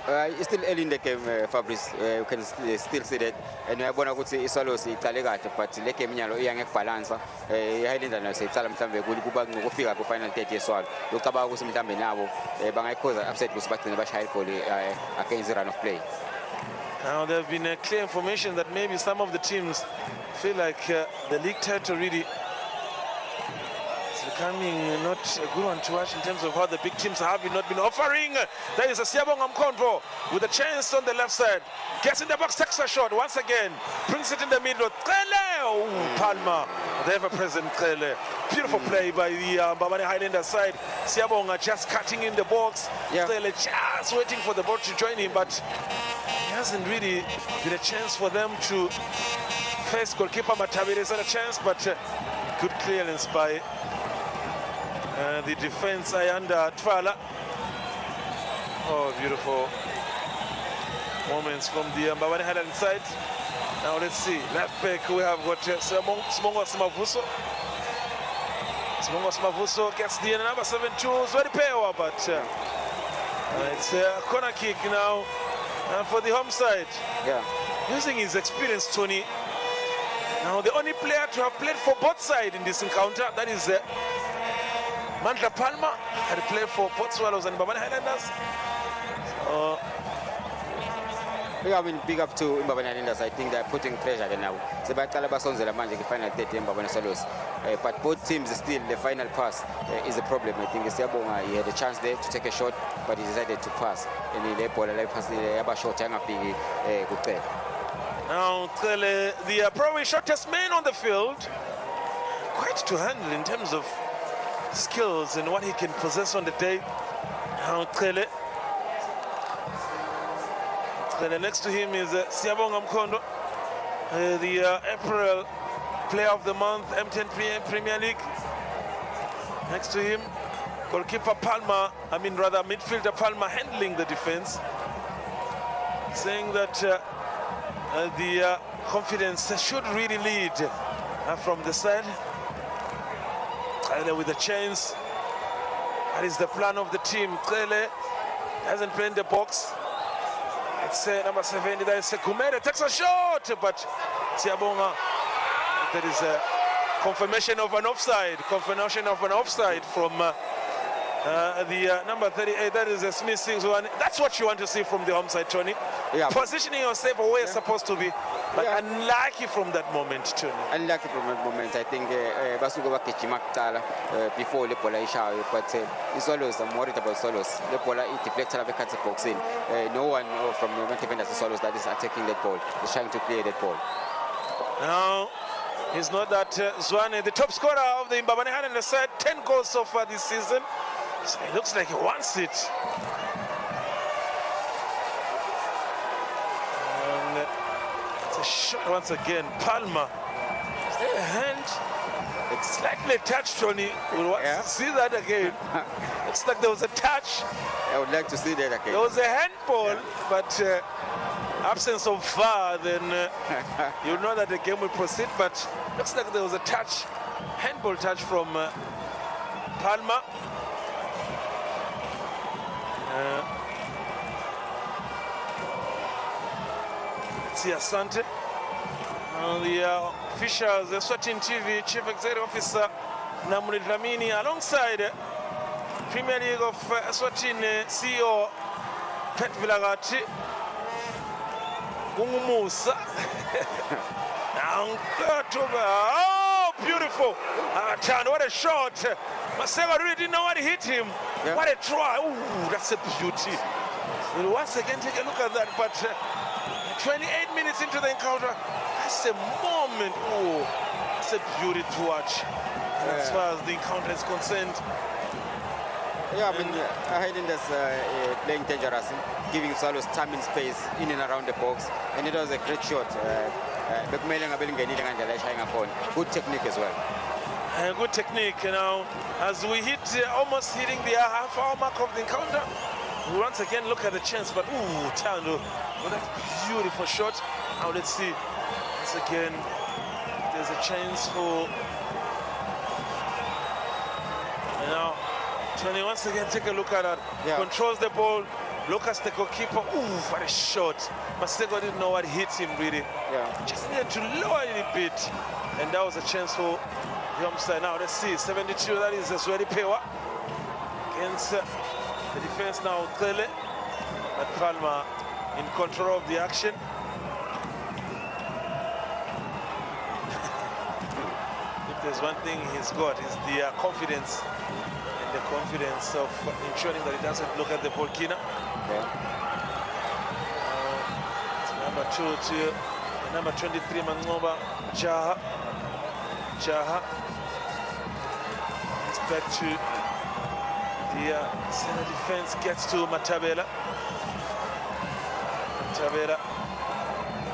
It's still early in the game, Fabrice. You can still see that. And I want to say it's always Italian, but like a young balance. Highlanders say Salam Tambe, good go back no figure for final 30 years old. Look about some Tambe now. Bangay cause upset was back in the Bash High School against the run of play. Now there have been clear information that maybe some of the teams feel like the league title really is becoming not a good one to watch in terms of how the big teams have not been offering. There is a Siyabonga Mkhondvo with a chance on the left side. Gets in the box, takes a shot once again, brings it in the middle. Palma, the ever-present Krele. Beautiful play by the Mbabane Highlanders side. Siyabonga just cutting in the box. Krele just waiting for the ball to join him, but it hasn't really been a chance for them to face goalkeeper Matabire. It's not a chance, but good clearance by the defense under Twala. Oh, beautiful moments from the Mbabane Highlanders side. Now let's see, left back we have got Smongo Smavuso. Smongo Smavuso gets the number 7-2, very power, but it's a corner kick now for the home side. Using his experience, Tony. Now the only player to have played for both sides in this encounter, that is Mandla Palma, had played for both Swallows and Mbabane Highlanders. I mean, big up to Mbabane Highlanders. I think they're putting pressure there now. Sebastian Labasonze Lamanje, the final 30 Mbabane Swallows. But both teams still, the final pass is the problem. I think Siyabonga, he had a chance there to take a shot, but he decided to pass. And he passed the short time after he Now, the probably shortest man on the field, quite to handle in terms of skills and what he can possess on the day. Now, next to him is Siyabonga Mkhondvo, the April Player of the Month, M10 Premier League. Next to him, goalkeeper Palma, midfielder Palma handling the defense, saying that the confidence should really lead from the side. With a chance, that is the plan of the team. Krele hasn't played in the box. It's number 70, that is Kumere, takes a shot, but Siyabonga, there is a confirmation of an offside from the number 38, that is a Smith one. That's what you want to see from the home side, Tony. Positioning yourself where you're supposed to be, but unlucky from that moment, Tony. Unlucky from that moment, I think Basugo Bakichimakala before Lepola Isha, but it's always I'm worried about Solos. Lepola it deflected a cut box in. No one from the defenders of Solos that is attacking that ball, is trying to clear that ball. Now, it's not that Zwane, the top scorer of the Mbabane Highlanders side, 10 goals so far this season. So it looks like he wants it. And it's a shot once again. Palma. Is there a hand? It's slightly touched on it. We'll want to see that again. Looks like there was a touch. I would like to see that again. There was a handball, but absence of VAR, then you know that the game will proceed. But looks like there was a touch, handball touch from Palma. It's Asante. The officials, the Eswatini TV Chief Executive Officer Namuni Dlamini, alongside Premier League of Eswatini CEO Pet Vilagati, Musa. Oh, beautiful! Turn, what a shot! Masego really didn't know what hit him. What a try! Ooh, that's a beauty. We'll once again take a look at that, but 28 minutes into the encounter, that's a moment. Oh, that's a beauty to watch as far as the encounter is concerned. Highlanders playing dangerous, giving Swallows time and space in and around the box, and it was a great shot. Good technique as well. Good technique. Now, as we hit almost hitting the half-hour mark of the encounter, we once again look at the chance, but ooh, Tando, what a beautiful shot. Now let's see. Once again, there's a chance for. Now, Tony, once again, take a look at that. Controls the ball. Look at the goalkeeper. Ooh, what a shot. Masego didn't know what hit him, really. Just needed to lower a little bit. And that was a chance for the home side. Now, let's see. 72, that is Eswatini Pewa against the defense now, Krele. But Palma in control of the action. If there's one thing he's got, is the confidence, and the confidence of ensuring that he doesn't look at the ball keener. Number 2 to number 23, Mangoba Jaha. It's back to the center defense, gets to Matabela.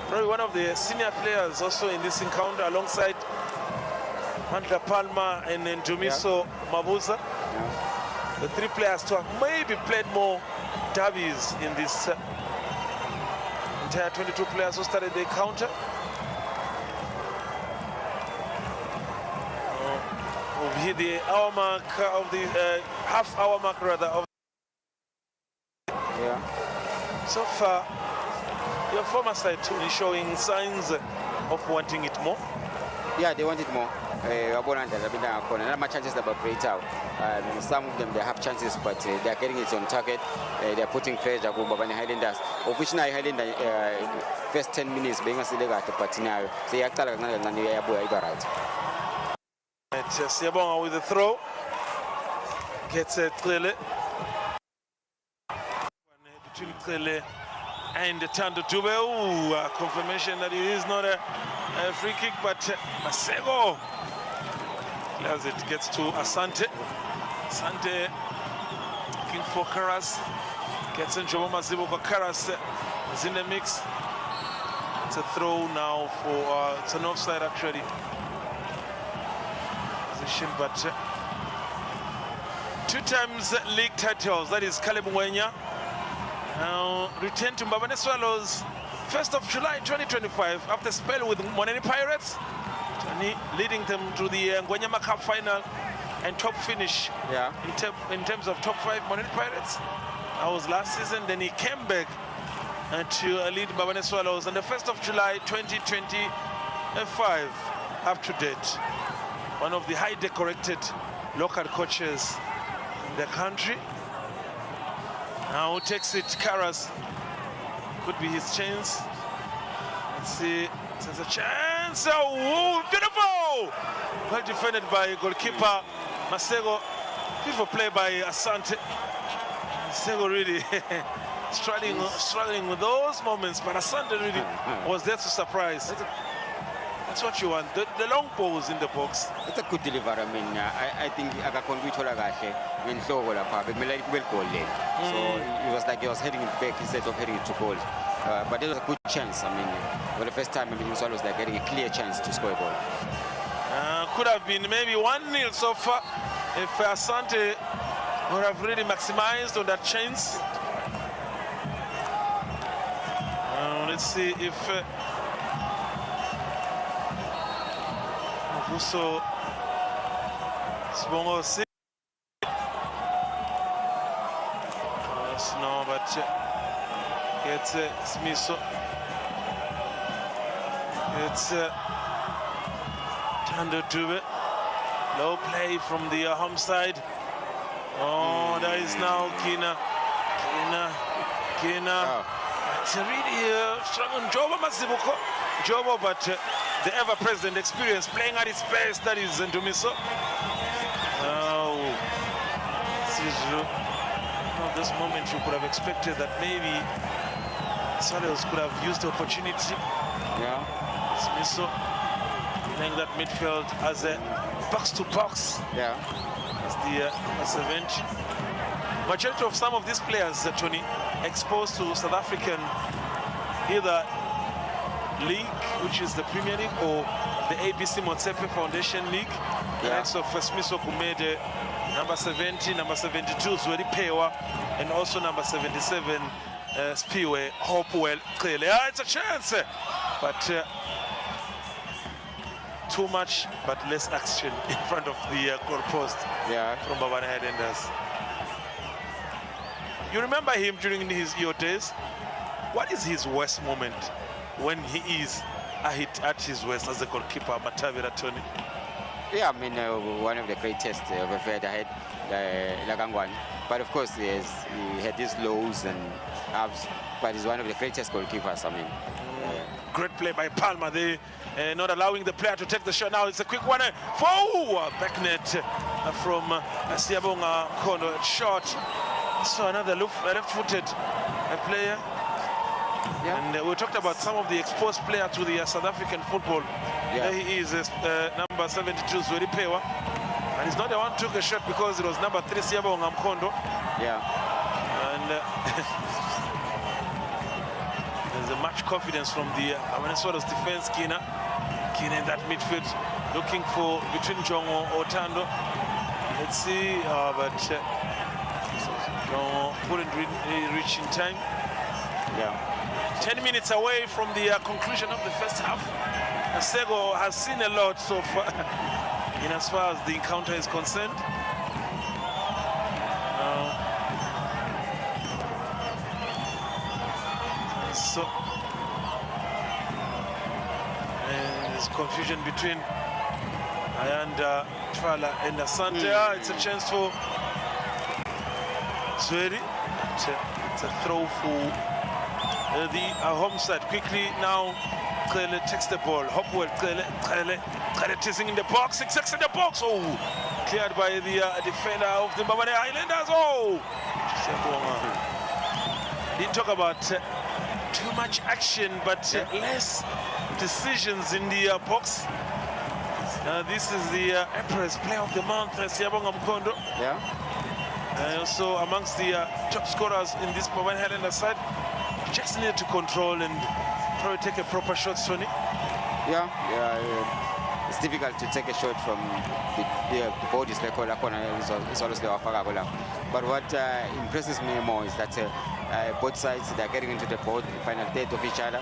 Probably one of the senior players also in this encounter, alongside Mandla Palma and Ndumiso Mabuza. The 3 players to have maybe played more derbies in this entire 22 players who started the encounter. We've hit the hour mark of the half-hour mark rather of. So far, your former side is showing signs of wanting it more. Yeah, they want it more. Not much chances about play out. Some of them they have chances, but they are getting it on target. They are putting pressure on Mbabane Highlanders. Officially, Highlanders first 10 minutes being a select but now they are right. Siabonga with the throw. Gets it clearly. Between clearly and Tando Dube. Confirmation that it is not a free kick, but Masego clears it, gets to Asante. Asante looking for Karas. Gets in Jomo Mazibo, but Karas is in the mix. It's a throw now for, it's an offside actually. Position, but 2 times league titles, that is Caleb Mwenya. Now returned to Mbabane Swallows 1st of July 2025 after a spell with Moneni Pirates, leading them to the Ngwenyama Cup final and top finish in terms of top 5 Moneni Pirates. That was last season. Then he came back to lead Mbabane Swallows on the 1st of July 2025 up to date. One of the high decorated local coaches in the country. Now who takes it? Karas. Could be his chance. Let's see. There's a chance. Oh, beautiful! Well defended by goalkeeper Masego. Beautiful play by Asante. Masego really struggling with those moments, but Asante really was there to surprise. That's what you want. The long balls in the box. It's a good delivery. I mean, I think I can convey to in so it was like he was heading it back instead of heading it to goal. But it was a good chance. I mean, for the first time, I mean, Swallows they're getting a clear chance to score a goal. Could have been maybe 1-0 so far if Asante would have really maximized on that chance. Let's see if Mabuso Sibongo see. No, but gets Smiso. It's Tando Dube. Low play from the home side. Oh, that is now Kina. It's a really strong on Jobo Masibuko. Jobo, but the ever-present experience playing at its best, that is Ndumiso. Oh, Sizu. At this moment, you could have expected that maybe Swallows could have used the opportunity. Yeah. Smiso playing that midfield as a box-to-box. Yeah. As the event. Majority of some of these players, Tony, exposed to South African either league, which is the Premier League, or the ABC Motsepe Foundation League. The likes of Smiso Kumede, number 70, number 72, Zwedi Pewa, and also number 77, Spiwe Hopewell. Clearly, it's a chance, but too much, but less action in front of the goal post from Mbabane Highlanders. You remember him during your days? What is his worst moment when he is at his worst as a goalkeeper, Matavira Tony? Yeah, I mean, one of the greatest of a fed ahead, Lagangwan. But of course, he had these lows and ups, but he's one of the greatest goalkeepers. I mean, Great play by Palmer. They not allowing the player to take the shot. Now it's a quick one. For back net from Siyabonga Kondo. Shot. So another left-footed player. yeah. And we talked about some of the exposed players to the South African football. Yeah. There he is, number 72, Zweli Pewa. And he's not the one who took a shot because it was number 3, Siyabonga Kondo. Yeah. And there's much confidence from the Venezuela's defense. Kina in that midfield, looking for between Jongo or Tando. Let's see, but Jongo couldn't reach in time. Yeah. 10 minutes away from the conclusion of the first half. Sego has seen a lot so far in as far as the encounter is concerned. So and there's confusion between Ayanda, Twala and Asante. It's a chance for Zweli. It's a throw for the home side. Quickly now, Klele takes the ball. Hopewell, Klele teasing in the box. 6 in the box. Oh, cleared by the defender of the Mbabane Highlanders. Oh, didn't talk about too much action, but less decisions in the box. This is the Empress Player of the Month, Siyabonga Mkondo. Yeah. Also amongst the top scorers in this Mbabane Highlanders side. Just needed to control and probably take a proper shot, Sonny. Yeah. It's difficult to take a shot from the bodies like it's always the Wafagagola. But what impresses me more is that both sides, they're getting into the boat, the final third of each other.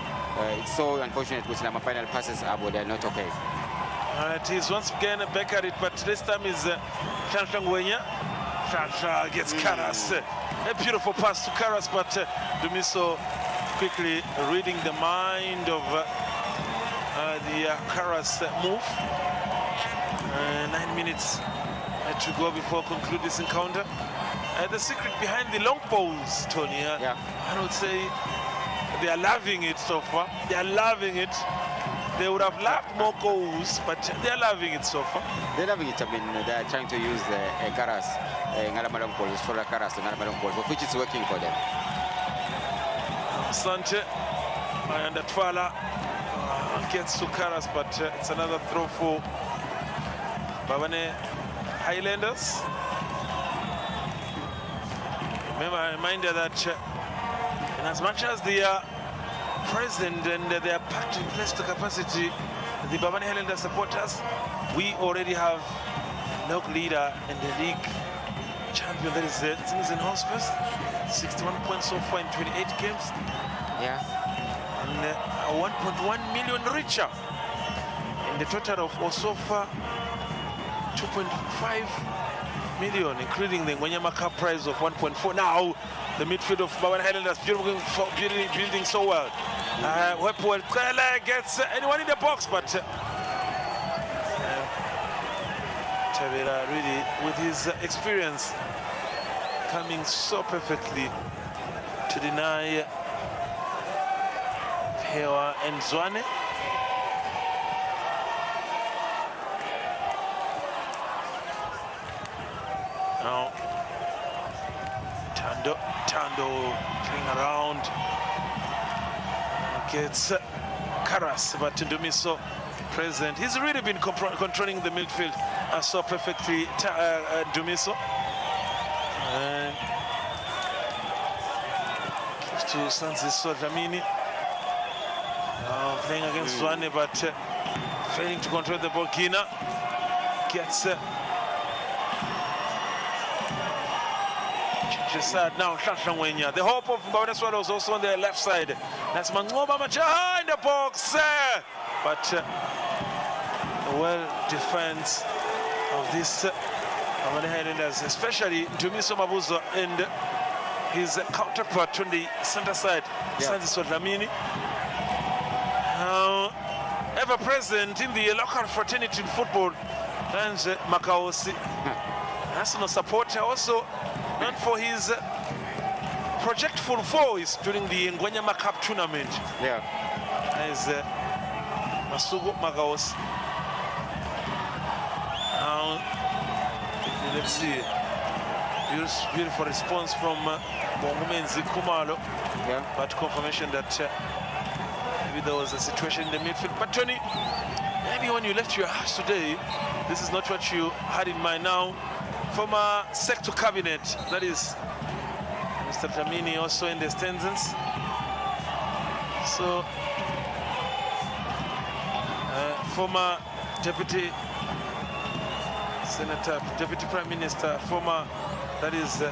It's so unfortunate with the final passes, but they're not okay. It is once again back at it, but this time is Wenya. Gets Karas. A beautiful pass to Karas, but Dumiso quickly reading the mind of the Karas move. 9 minutes to go before conclude this encounter. The secret behind the long balls, Tony, I would say they are loving it so far. They are loving it. They would have loved more goals, but they are loving it so far. They're loving it. I mean, they are trying to use the Karas, Ngalamalong balls, for the Karas, the Ngalamalong balls, which is working for them. Sante and Twala gets to Karas, but it's another throw for Mbabane Highlanders. Remember, a reminder that in as much as they are present and they are packed in place to capacity, the Mbabane Highlanders supporters, we already have local leader and the league champion, that is Citizen Hospice, 61 points so far in 28 games. Yeah. And 1.1 million richer. And the total of Osofa, 2.5 million, including the Ngwenyama Cup prize of 1.4. Now, the midfield of Mbabane Highlanders building so well. Wepwell Klele gets anyone in the box, but Tavera really, with his experience, coming so perfectly to deny Hewa and Zwane. Now, Tando playing around, gets Karas, but Ndumiso present. He's really been controlling the midfield so perfectly, Ndumiso. And to Sanziso Ramini. Playing against Zwane, but failing to control the ball. Kina gets now Shashangwenya. The hope of Mbabane Swallows also on their left side. That's Mangoba Macha in the box. But well defense of this Mbabane Highlanders, especially Ndumiso Mabuzo and his counterpart on the center side, Sanziso Dlamini. Ever present in the local fraternity in football, and Makaosi. National supporter also. known for his projectful voice during the Ngwenyama Cup tournament. Yeah. As Masugu Magaos. Now, let's see. Beautiful response from Bongumenzi Kumalo. Yeah. But confirmation that maybe there was a situation in the midfield. But Tony, maybe when you left your house today, this is not what you had in mind. Now, former sector cabinet, that is Mr. Tamini, also in the stanzas. So, former deputy senator, deputy prime minister, former, that is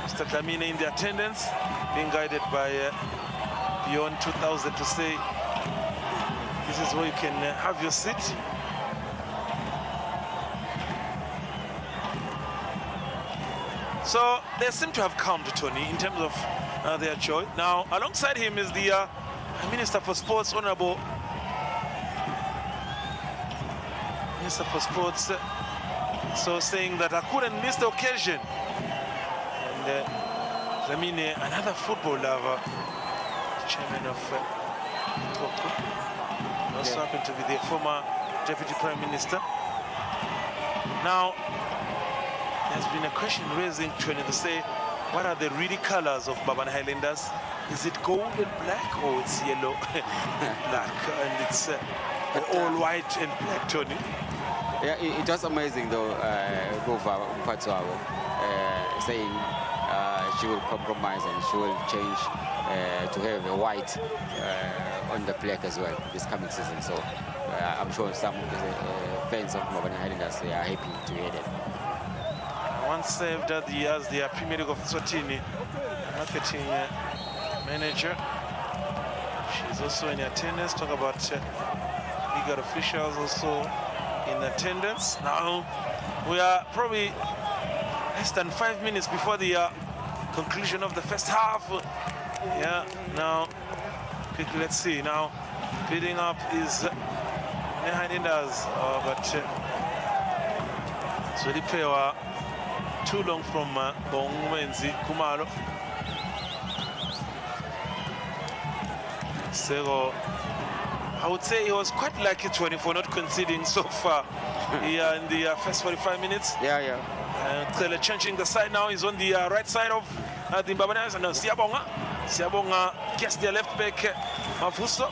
Mr. Tamini in the attendance, being guided by Beyond 2000 to say, this is where you can have your seat. So they seem to have calmed Tony in terms of their joy. Now, alongside him is the Minister for Sports, Honorable Minister for Sports, so saying that I couldn't miss the occasion. And Zamine, another football lover, chairman of Toko, also happened to be the former Deputy Prime Minister. Now, there's been a question raising Tony to say, what are the really colors of Mbabane Highlanders? Is it gold and black, or it's yellow and black? And it's all white and black, Tony. Yeah, it was amazing though, Gova Mpatsuawo, saying she will compromise and she will change to have a white on the flag as well this coming season. So I'm sure some of the fans of Mbabane Highlanders, they are happy to hear that. Once served as the Premier League of Eswatini marketing manager. She's also in attendance. Talk about legal officials also in attendance. Now we are probably less than 5 minutes before the conclusion of the first half. Yeah, now quickly, let's see. Now building up is the Highlanders, but so the pair too long from Bongumenzi Kumalo. So I would say he was quite lucky, Tony, for not conceding so far here in the first 45 minutes. Yeah. Clearly changing the side now. He's on the right side of the Mbabane. And Siabonga gets their left back. Mavuso.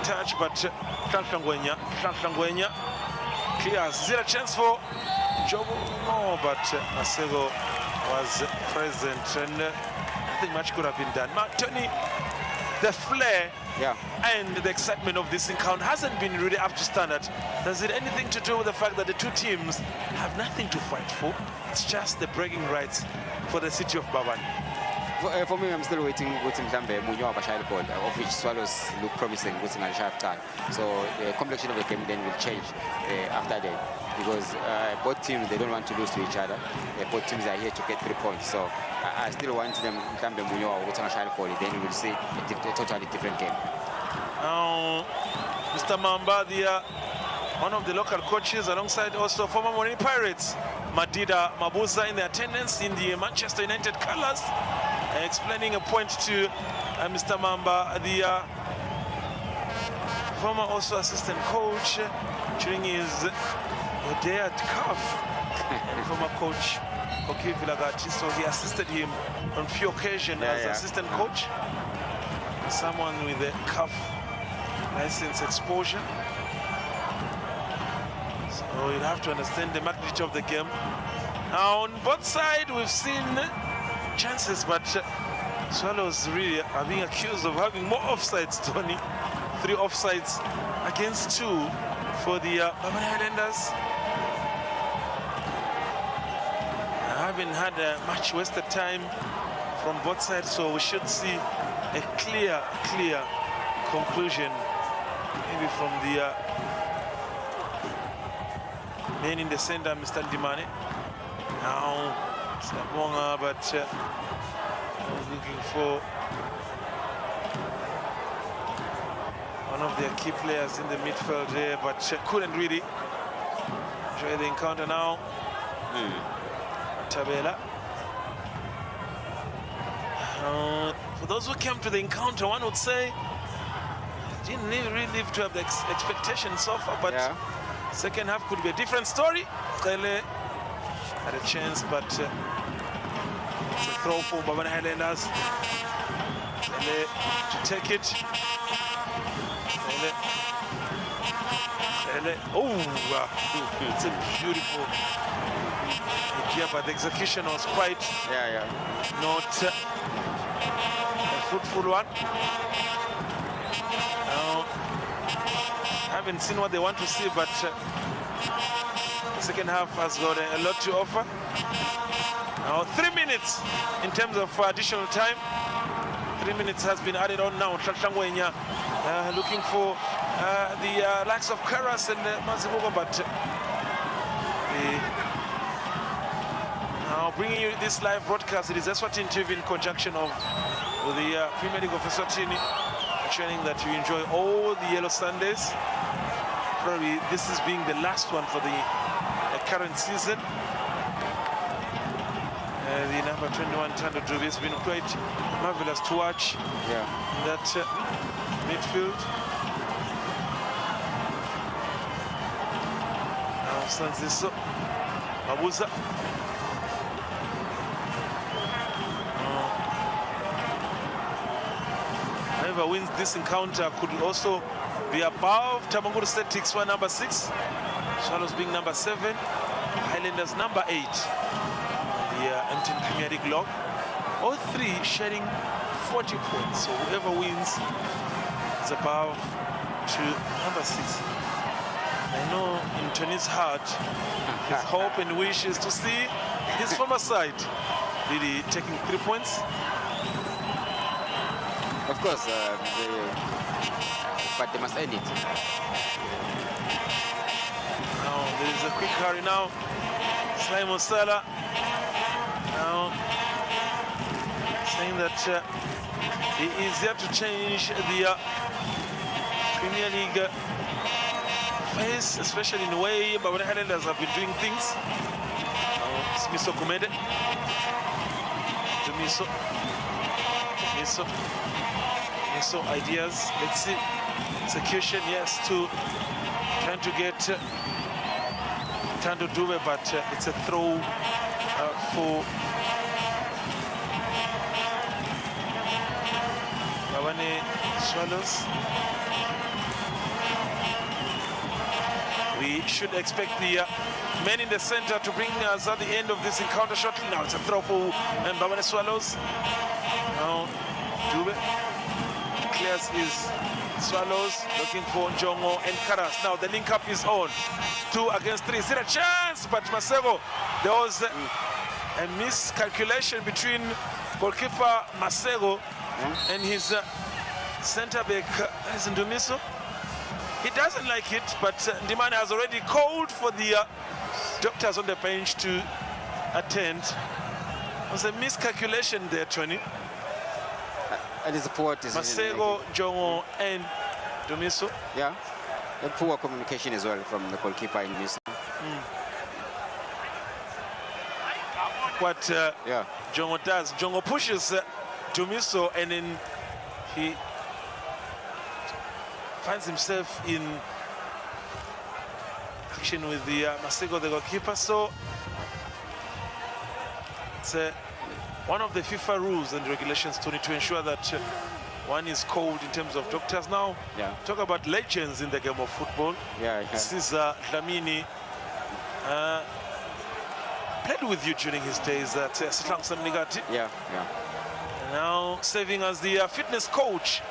Touch, but Shangwenya clears. Is there a chance for Jobo? No, but Masego was present and nothing much could have been done. But Tony, the flair and the excitement of this encounter hasn't been really up to standard. Does it anything to do with the fact that the two teams have nothing to fight for? It's just the bragging rights for the city of Mbabane. For me, I'm still waiting with Mtambe Munyo Bashai call, of which Swallows look promising with a sharp card. So the complexion of the game then will change after that, because both teams, they don't want to lose to each other. Both teams are here to get 3 points. So I still want them Mtambe Munyo with a sharp call. Then we will see a totally different game. Now, Mr. Mamba, one of the local coaches, alongside also former Morini Pirates, Madida Mabuza, in the attendance in the Manchester United colours, explaining a point to Mr. Mamba, the former also assistant coach during his day at CAF, and former coach Oki Vilagati. So he assisted him on a few occasions as assistant coach, someone with a CAF license exposure. So you'll have to understand the magnitude of the game. Now on both sides we've seen chances, but Swallows really are being accused of having more offsides, Tony. 3 offsides against 2 for the Mbabane Highlanders. I haven't had much wasted time from both sides, so we should see a clear conclusion, maybe from the man in the center, Mr. Ndimane. Now Sabonga, but looking for one of their key players in the midfield there, but couldn't really Enjoy the encounter now. Tabela. For those who came to the encounter, one would say didn't really live to have the expectations so far, but second half could be a different story. Kele had a chance, but it's a throw for Mbabane Highlanders. Kele to take it. Kele. Oh, it's a beautiful idea, but the execution was quite not a fruitful one. I haven't seen what they want to see, but the second half has got a lot to offer. Now 3 minutes in terms of additional time. 3 minutes has been added on now. Tlangwenya looking for the likes of Karas and Mazimugo, but now bringing you this live broadcast, it is Eswatini TV in conjunction with the Premier League of Eswatini, ensuring that you enjoy all the Yellow Sundays. Probably this is being the last one for the current season. The number 21 Tando Drubi has been quite marvelous to watch in that midfield. Now Sanziso, Mabuza. Whoever wins this encounter could also be above Tamanguru Statics, one number 6, Swallows being number 7, Highlanders number 8. The MTN Premier League log. All three sharing 40 points. So whoever wins is above to number 6. I know in Tony's heart, his hope and wish is to see his former side really taking 3 points. Of course, but they must end it. Now there is a quick hurry now. Simon Salah now saying that he is here to change the Premier League face, especially in a way Mbabane Highlanders have been doing things. Smiso Kumede, Miso ideas. Let's see. Execution, yes, trying to get Tando Dube, but it's a throw for Mbabane Swallows. We should expect the men in the center to bring us at the end of this encounter shortly. Now it's a throw for Mbabane Swallows. Now Dube clears his Swallows, looking for Njongo and Karas. Now the link up is on. 2 against 3. Is it a chance? But Masego, there was a miscalculation between goalkeeper Masego and his center back Ndumiso. He doesn't like it, but Ndimane has already called for the doctors on the bench to attend. It was a miscalculation there, Tony. It is a poor decision. Masego, Njongo, and Ndumiso. Yeah, and poor communication as well from the goalkeeper in this. What Njongo does, Njongo pushes Ndumiso, and then he finds himself in action with the Masego, the goalkeeper. So it's one of the FIFA rules and regulations, Tony, to ensure that one is called in terms of doctors. Now, talk about legends in the game of football. This is Dlamini. Played with you during his days at Sitlang Samnigati. Now serving as the fitness coach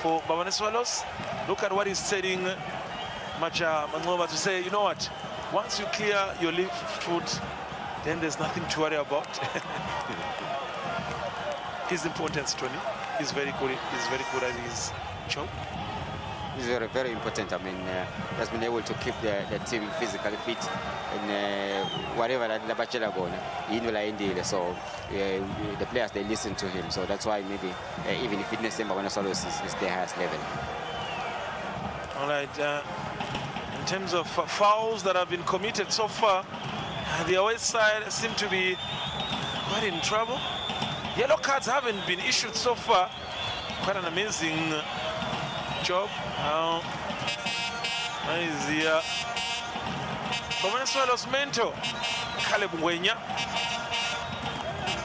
for Mbabane Swallows. Look at what he's saying, Macha Mangoma, to say, you know what, once you clear your left foot, then there's nothing to worry about. His importance, Tony, is very good. He's very good at his job. He's very, very important. I mean, he has been able to keep the team physically fit, and whatever the bachelor goal, so the players, they listen to him. So that's why maybe even the fitness in Mbabane Swallows is the highest level. All right, In terms of fouls that have been committed so far, the away side seem to be quite in trouble. Yellow cards haven't been issued so far. Quite an amazing job. Now is the Mbabane Swallows mentor, Caleb Ngwenya,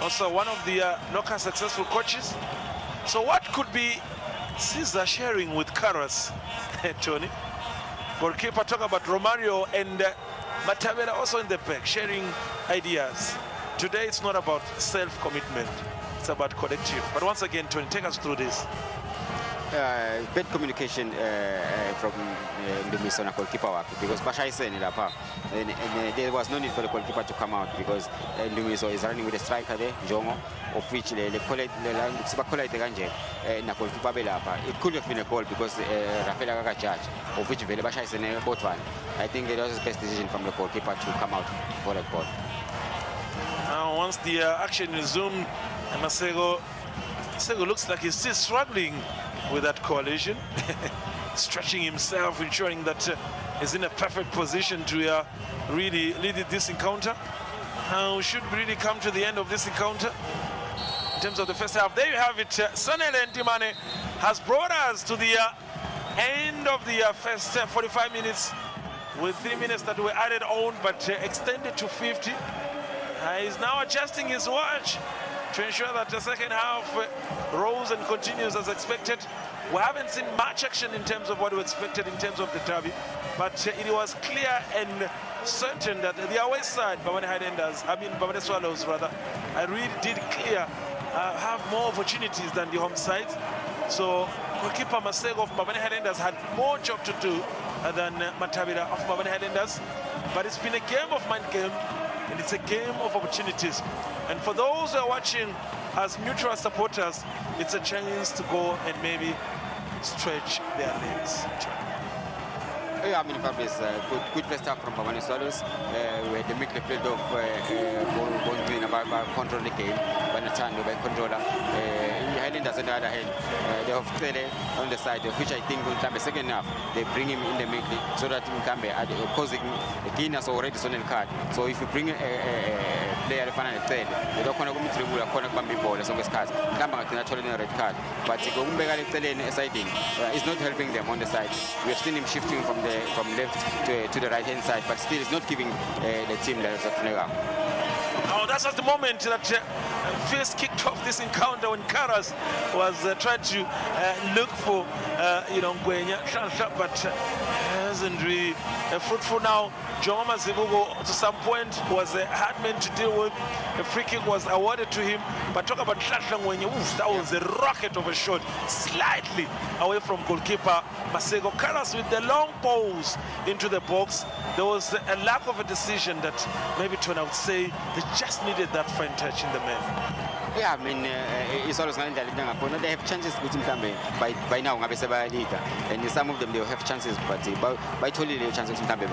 also one of the local successful coaches. So what could be Caesar sharing with Karas, Tony? Goalkeeper talk about Romario and Matabela also in the back, sharing ideas. Today it's not about self-commitment, it's about collective. But once again, Tony, take us through this. Bad communication from the Misona goalkeeper work, because Basha is saying it up, and there was no need for the goalkeeper to come out, because Ndumiso is running with a striker there, Jomo, of which the goalkeeper Belapa. It could have been a goal because Rafael got charged, of which Basha is in both one. I think it was the best decision from the goalkeeper to come out for that goal. Now, once the action resumed, Masego looks like he's still struggling with that coalition, stretching himself, ensuring that he's in a perfect position to really lead this encounter. We should really come to the end of this encounter in terms of the first half. There you have it. Sanele Ntimane has brought us to the end of the first 45 minutes, with 3 minutes that were added on but extended to 50. He's now adjusting his watch to ensure that the second half rolls and continues as expected. We haven't seen much action in terms of what we expected in terms of the derby, but it was clear and certain that the away side, Mbabane Swallows rather, really did clear, have more opportunities than the home side. So goalkeeper Masego of Mbabane Highlanders had more job to do than Matabira of Mbabane Highlanders. But it's been a game of mind game, and it's a game of opportunities. And for those who are watching as neutral supporters, it's a chance to go and maybe stretch their legs. Yeah, I mean, Fabrice, good first half from Mbabane Swallows. We had the midfield of Bonduin about control the game, Banatano by controller. Highlanders on the other hand, they have Tele on the side, which I think will come the second half. They bring him in the middle so that Mkambe are causing the Guinness already on the card. So if you bring a player the final third, they don't want to go to the corner Bambi ball as long as cards. Kamba can actually a red card. But if Umbega siding is not helping them on the side. We have seen him shifting from left to the right hand side, but still it's not giving the team that is at Fnega. Oh, that's at the moment that first kicked off this encounter when Karas was trying to look for Ngwenya, but hasn't really fruitful now. Joma Zibugo to some point was a hard man to deal with. A free kick was awarded to him, but talk about Ngwenya, that was a rocket of a shot, slightly away from goalkeeper Masego. Karas with the long balls into the box. There was a lack of a decision that maybe Tony would say they just needed that fine touch in the man. Yeah, I mean, it's always going to they have chances with Mkambe by now, and some of them they will have chances, but by totally they chances with Mkambe.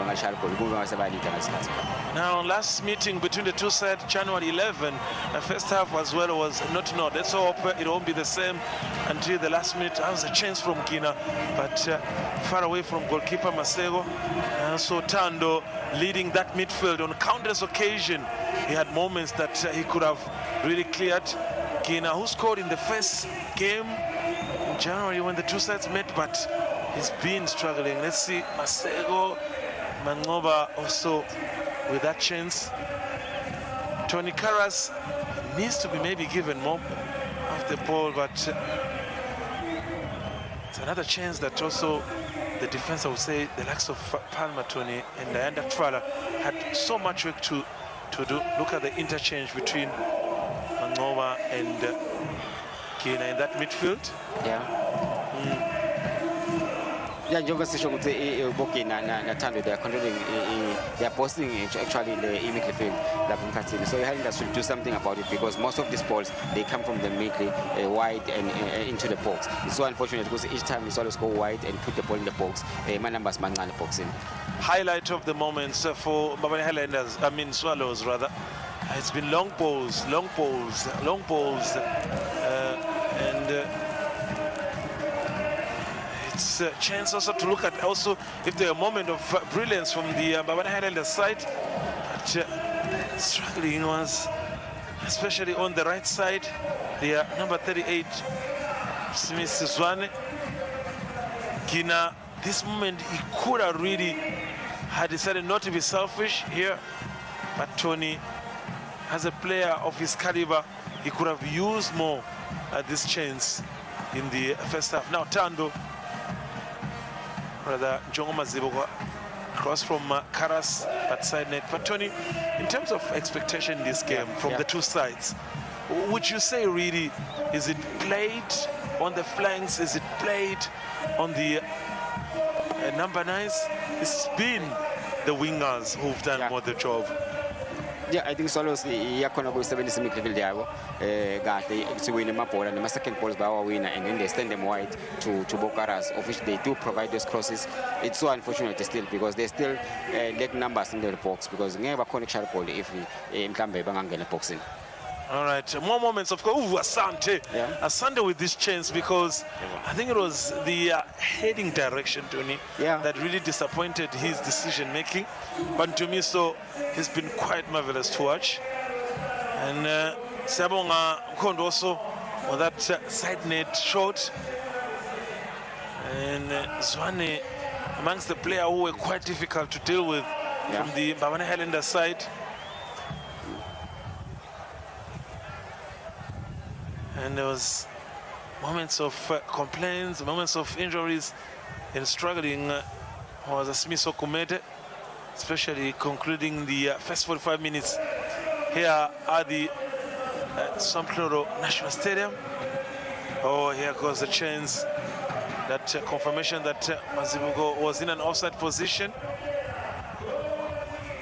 Now, last meeting between the two sides, January 11, the first half as well was not. Let's hope it won't be the same until the last minute. That was a chance from Gina, but far away from goalkeeper Masego. So Tando leading that midfield on countless occasions. He had moments that he could have really cleared. Gina, who scored in the first game in January when the two sides met, but he's been struggling. Let's see, Masego, Mangoba also with that chance. Tony Karas needs to be maybe given more of the ball, but it's another chance that also the defense, I would say, the likes of Palmer, Tony, and Diana Twala had so much work to do. Look at the interchange between Mangoba and Kina in that midfield. Yeah. Yeah, they are controlling, they are posting actually in the midfield. So Highlanders should do something about it, because most of these balls they come from the midfield wide and into the box. It's so unfortunate because each time it's always go wide and put the ball in the box. My numbers man the box in. Highlight of the moments for Mbabane Highlanders, Swallows rather. It's been long balls, and it's this chance also to look at also if there are a moment of brilliance from the Mbabane Highlanders side. But struggling was especially on the right side. The number 38, Smith Zwane. Gina, this moment he could have really had decided not to be selfish here, but Tony, as a player of his caliber, he could have used more this chance in the first half. Now Tando, rather Jongo Mazibogo, cross from Karas at side net. But Tony, in terms of expectation in this game from the two sides, would you say really, is it played on the flanks? Is it played on the number 9s? It's been the wingers who've done more the job. Yeah, I think Swallows yakhona kuyisebenzisa imidlalo yabo kahle ekuwina amabhola nema second balls bawawina, and then they stand them wide to Bokaras, of which they do provide those crosses. It's so unfortunate still because they still lack numbers in the box, because ngeke bakhona ukushaya ball if mhlambe bangangena boxing. All right, more moments of course. Asante. Asante with this chance, because I think it was the heading direction, Tony, that really disappointed his decision making. But to me, so he's been quite marvelous to watch. And Sabonga Kondo also on that side net shot. And Zwane amongst the players who were quite difficult to deal with from the Mbabane Highlanders side. And there was moments of complaints, moments of injuries, and struggling was Asmiso Kumete, especially concluding the first 45 minutes here at the Samploro National Stadium. Oh, here goes the chance, that confirmation that Mazibugo was in an offside position.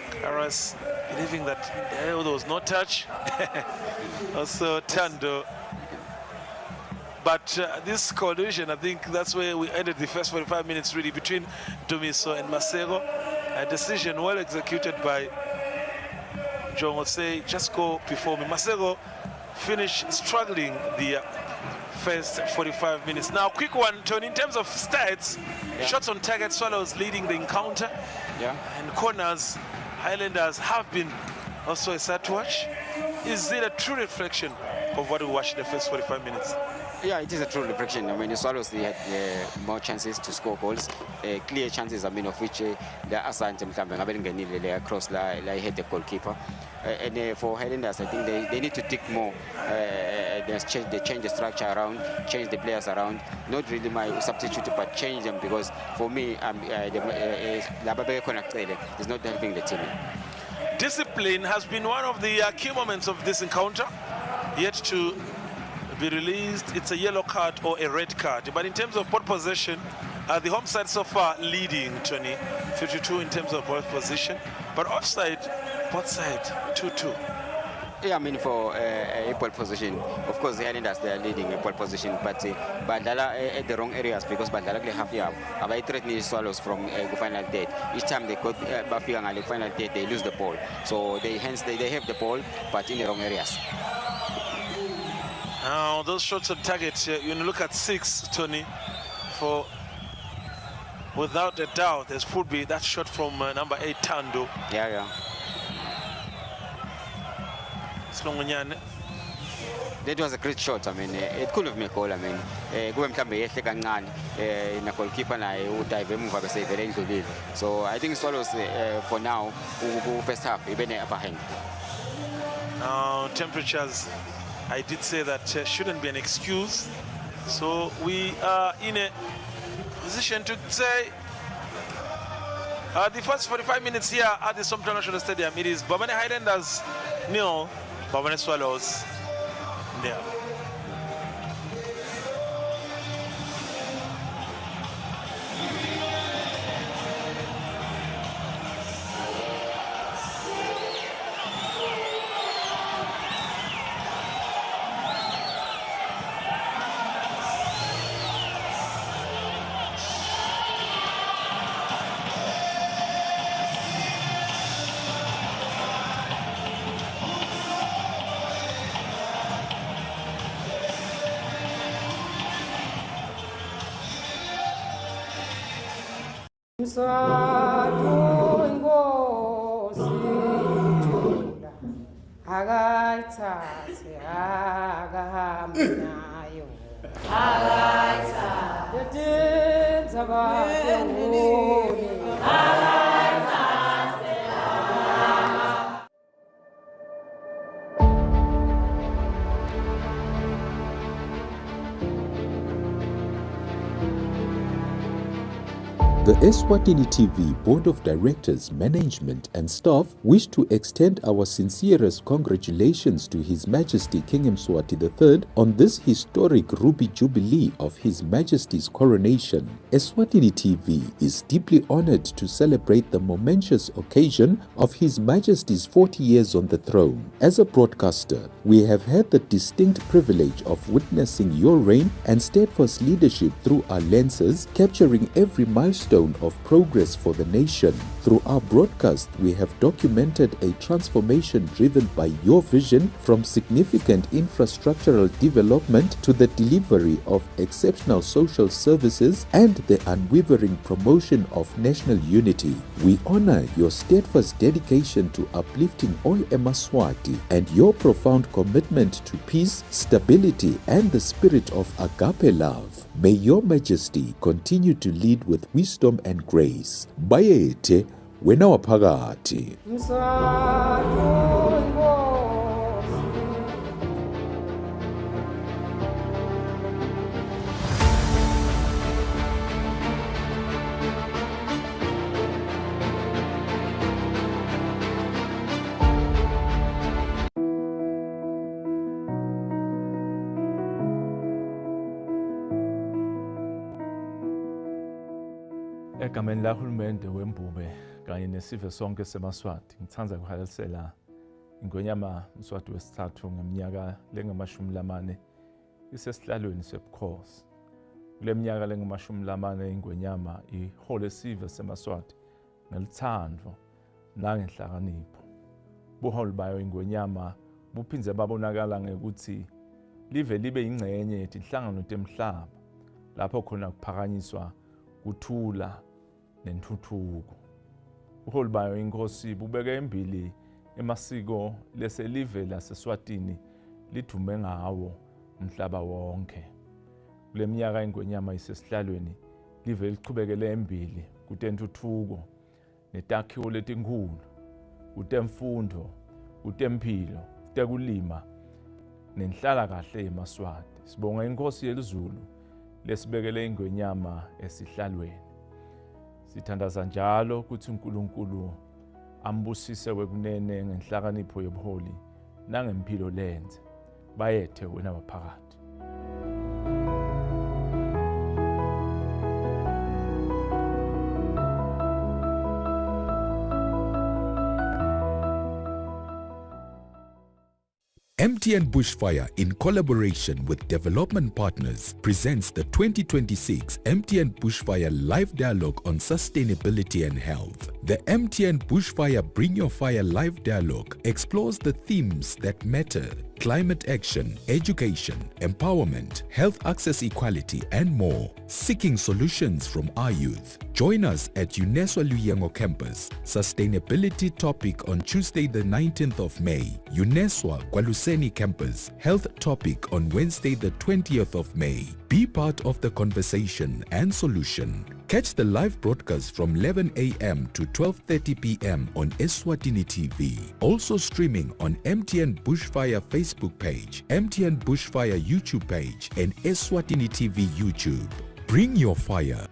Karas believing that there was no touch. Also Tando. But this collision, I think that's where we ended the first 45 minutes really, between Dumiso and Masego. A decision well executed by John say, just go before me. Masego finished struggling the first 45 minutes. Now, quick one, Tony, in terms of stats, shots on target, Swallows leading the encounter. And corners, Highlanders have been also a sad to watch. Is it a true reflection of what we watched in the first 45 minutes? Yeah, it is a true reflection. I mean, the Swallows, they had more chances to score goals, clear chances, I mean, of which they are assigned to they across, like hit the goalkeeper. And for Highlanders, I think they need to dig more. They change the structure around, change the players around. Not really my substitute, but change them, because for me, is not helping the team. Discipline has been one of the key moments of this encounter, yet to be released. It's a yellow card or a red card. But in terms of ball possession, the home side so far leading, Tony, 52 in terms of ball position. But offside, both side, 2-2. Yeah, I mean, for a ball position, of course, the Highlanders, they are leading a ball position, but Bandala at the wrong areas, because Bandala have a threatening Swallows from the final date. Each time they got Bafi and the final date, they lose the ball. So they have the ball, but in the wrong areas. Now, those shots on target, you look at 6, Tony, for without a doubt, there's would be that shot from number 8, Tando. That was a great shot. I mean, it could have made a goal. I mean, so I think Swallows for now will go first half, even upper hand. Now, temperatures, I did say that shouldn't be an excuse. So we are in a position to say the first 45 minutes here at the Somta National Stadium, it is Mbabane Highlanders 0, Mbabane Swallows 0. akayithathe akahambe nayo akayithathe yadenza bakehuni The Eswatini TV Board of Directors, Management and Staff wish to extend our sincerest congratulations to His Majesty King Mswati III on this historic Ruby Jubilee of His Majesty's coronation. Eswatini TV is deeply honored to celebrate the momentous occasion of His Majesty's 40 years on the throne. As a broadcaster, we have had the distinct privilege of witnessing your reign and steadfast leadership through our lenses, capturing every milestone of progress for the nation. Through our broadcast, we have documented a transformation driven by your vision, from significant infrastructural development to the delivery of exceptional social services and the unwavering promotion of national unity. We honor your steadfast dedication to uplifting all Emaswati and your profound commitment to peace, stability, and the spirit of agape love. May your Majesty continue to lead with wisdom and grace. Bayete wena waphakathi. Egameni lahulumende wembube kanye nesive sonke semaswati, ngithanda kuhalalisela ingonyama Mswati wesithathu ngeminyaka lengamashumi isesihlalweni sebukhosi. Kule minyaka lengamashumi ingonyama ihole isive semaswati ngelithando nangenhlakanipho. Buholi bayo ingonyama buphinze babonakala ngekuthi live libe ingcenye yetinhlangano temhlaba lapho khona kuphakanyiswa kuthula nentuthuko. Ubuholi bayo inkosi bubeke embili emasiko leselive laseSwatini lidume ngawo umhlaba wonke. Kule minyaka ingonyama isesihlalweni live lichubekele embili kutentuthuko netakhiwo letinkulu, kutemfundo, kutempilo, kutekulima nenhlala kahle eMaswati. Sibonga inkosi yelizulu lesibekele ingonyama esihlalweni. Sithandaza njalo ukuthi uNkulunkulu ambusise wekunene ngenhlakanipho yobuholi nangempilo lenze. Bayethe wena waphakathi. MTN Bushfire, in collaboration with development partners, presents the 2026 MTN Bushfire Live Dialogue on Sustainability and Health. The MTN Bushfire Bring Your Fire Live Dialogue explores the themes that matter: climate action, education, empowerment, health access equality, and more, seeking solutions from our youth. Join us at UNESCO Luyengo Campus. Sustainability topic on Tuesday the 19th of May. UNESCO Kwaluseni Campus. Health topic on Wednesday the 20th of May. Be part of the conversation and solution. Catch the live broadcast from 11 a.m. to 12:30 p.m. on Eswatini TV. Also streaming on MTN Bushfire Facebook page, MTN Bushfire YouTube page, and Eswatini TV YouTube. Bring your fire.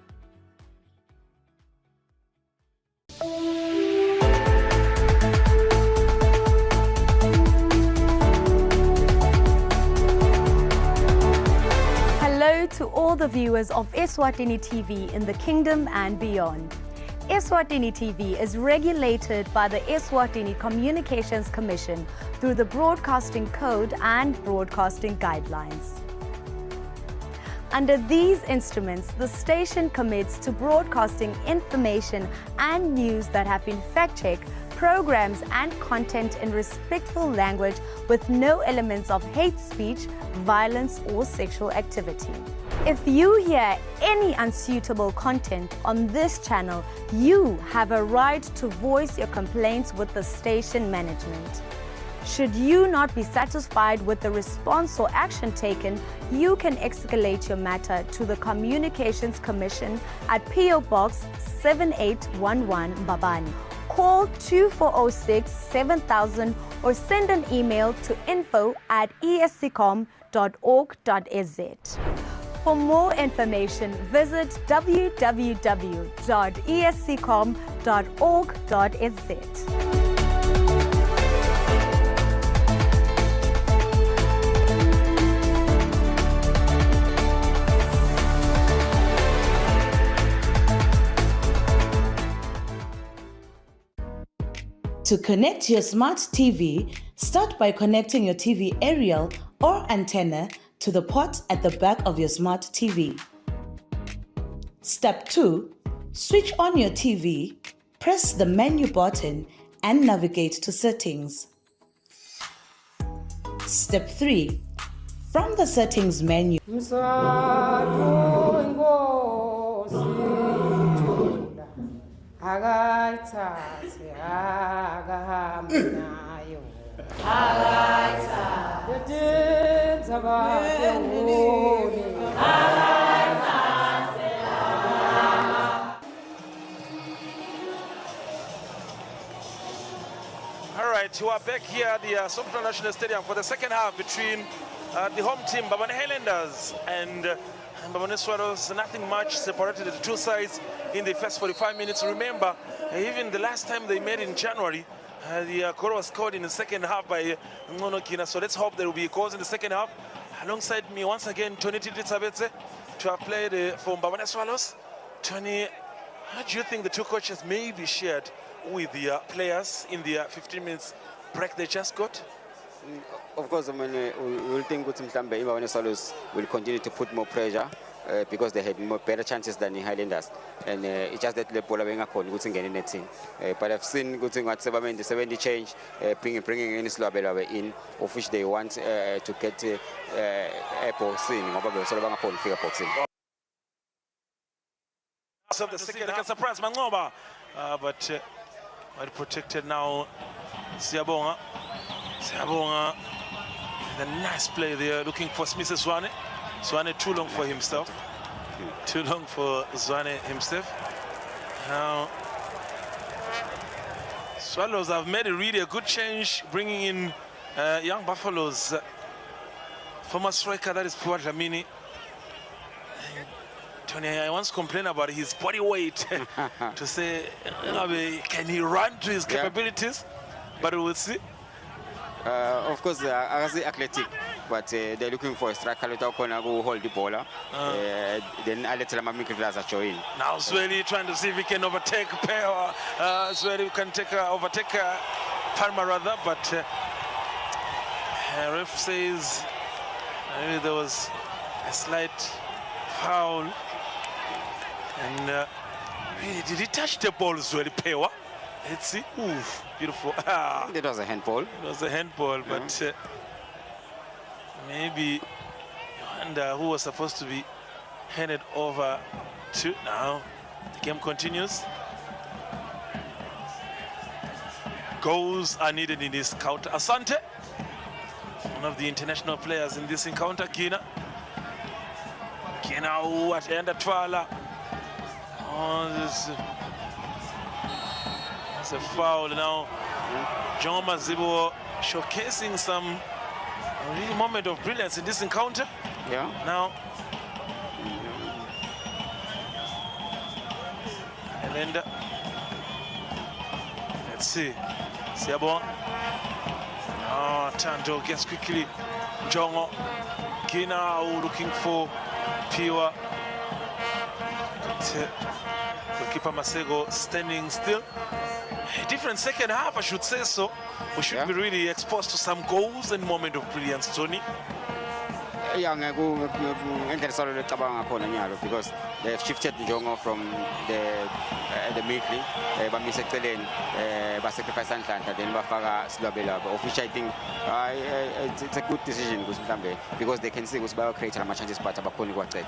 Hello to all the viewers of Eswatini TV in the kingdom and beyond. Eswatini TV is regulated by the Eswatini Communications Commission through the Broadcasting Code and Broadcasting Guidelines. Under these instruments, the station commits to broadcasting information and news that have been fact-checked, programs and content in respectful language with no elements of hate speech, violence or sexual activity. If you hear any unsuitable content on this channel, you have a right to voice your complaints with the station management. Should you not be satisfied with the response or action taken, you can escalate your matter to the Communications Commission at PO Box 7811 Mbabane. Call 2406 7000 or send an email to info@esccom.org.za. For more information, visit www.esccom.org.za. To connect your smart TV, start by connecting your TV aerial or antenna to the port at the back of your smart TV. Step 2. Switch on your TV, press the menu button and navigate to settings. Step 3. From the settings menu, All right, we are back here at the Soprano National Stadium for the second half between the home team, Mbabane Highlanders, and Mbabane Swallows. Nothing much separated the two sides in the first 45 minutes. Remember, even the last time they met in January, the goal was scored in the second half by Ngono Kina. So let's hope there will be goals in the second half. Alongside me, once again, Tony Titsabetse, to have played for Mbabane Swallows. Tony, how do you think the two coaches may be shared with the players in the 15 minutes break they just got? Of course, I mean, we will think Mbabane Swallows will continue to put more pressure because they had better chances than the Highlanders. And it's just that the ball being a call, good thing in the team. But I've seen good thing at the 70 change, bringing in Slabela in, of which they want to get Apple seen. So the second surprise, Mangoba, but well protected now. Siabonga, the nice play there, looking for Smith Zwane. Zwane too long for himself. Too long for Zwane himself. Now, Swallows have made a really good change, bringing in young Buffaloes. Former striker, that is Puat Lamini. Tony, I once complained about his body weight to say, can he run to his capabilities? But we'll see. Of course, I was athletic, but they're looking for a striker who can hold the ball. Then I let them make it as a join. Now Sweli trying to see if he can overtake Peo. Sweli can overtake Palmer rather, but ref says maybe there was a slight foul. And really, did he touch the ball, Sweli Peo? Let's see. Oof, beautiful. It was a handball. It was a handball, but maybe you wonder who was supposed to be handed over to. Now the game continues. Goals are needed in this counter. Asante, one of the international players in this encounter. Kina who at the end of Twala. Oh, this. A foul now. John Mazibo showcasing some really moment of brilliance in this encounter. Yeah. Now, Elenda. Let's see. Siabo. Oh, Tanto gets quickly. Jongo. Kina looking for Piwa. Keeper Masego standing still. A different second half, I should say so. We should be really exposed to some goals and moment of brilliance, Tony. Because they've shifted Jongo from the midfield, but Mr. Kelen, by sacrifice Atlanta, then Bafaga Slabela, of which I think it's a good decision because they can see what's about creating a match chances part of a Koni Watet.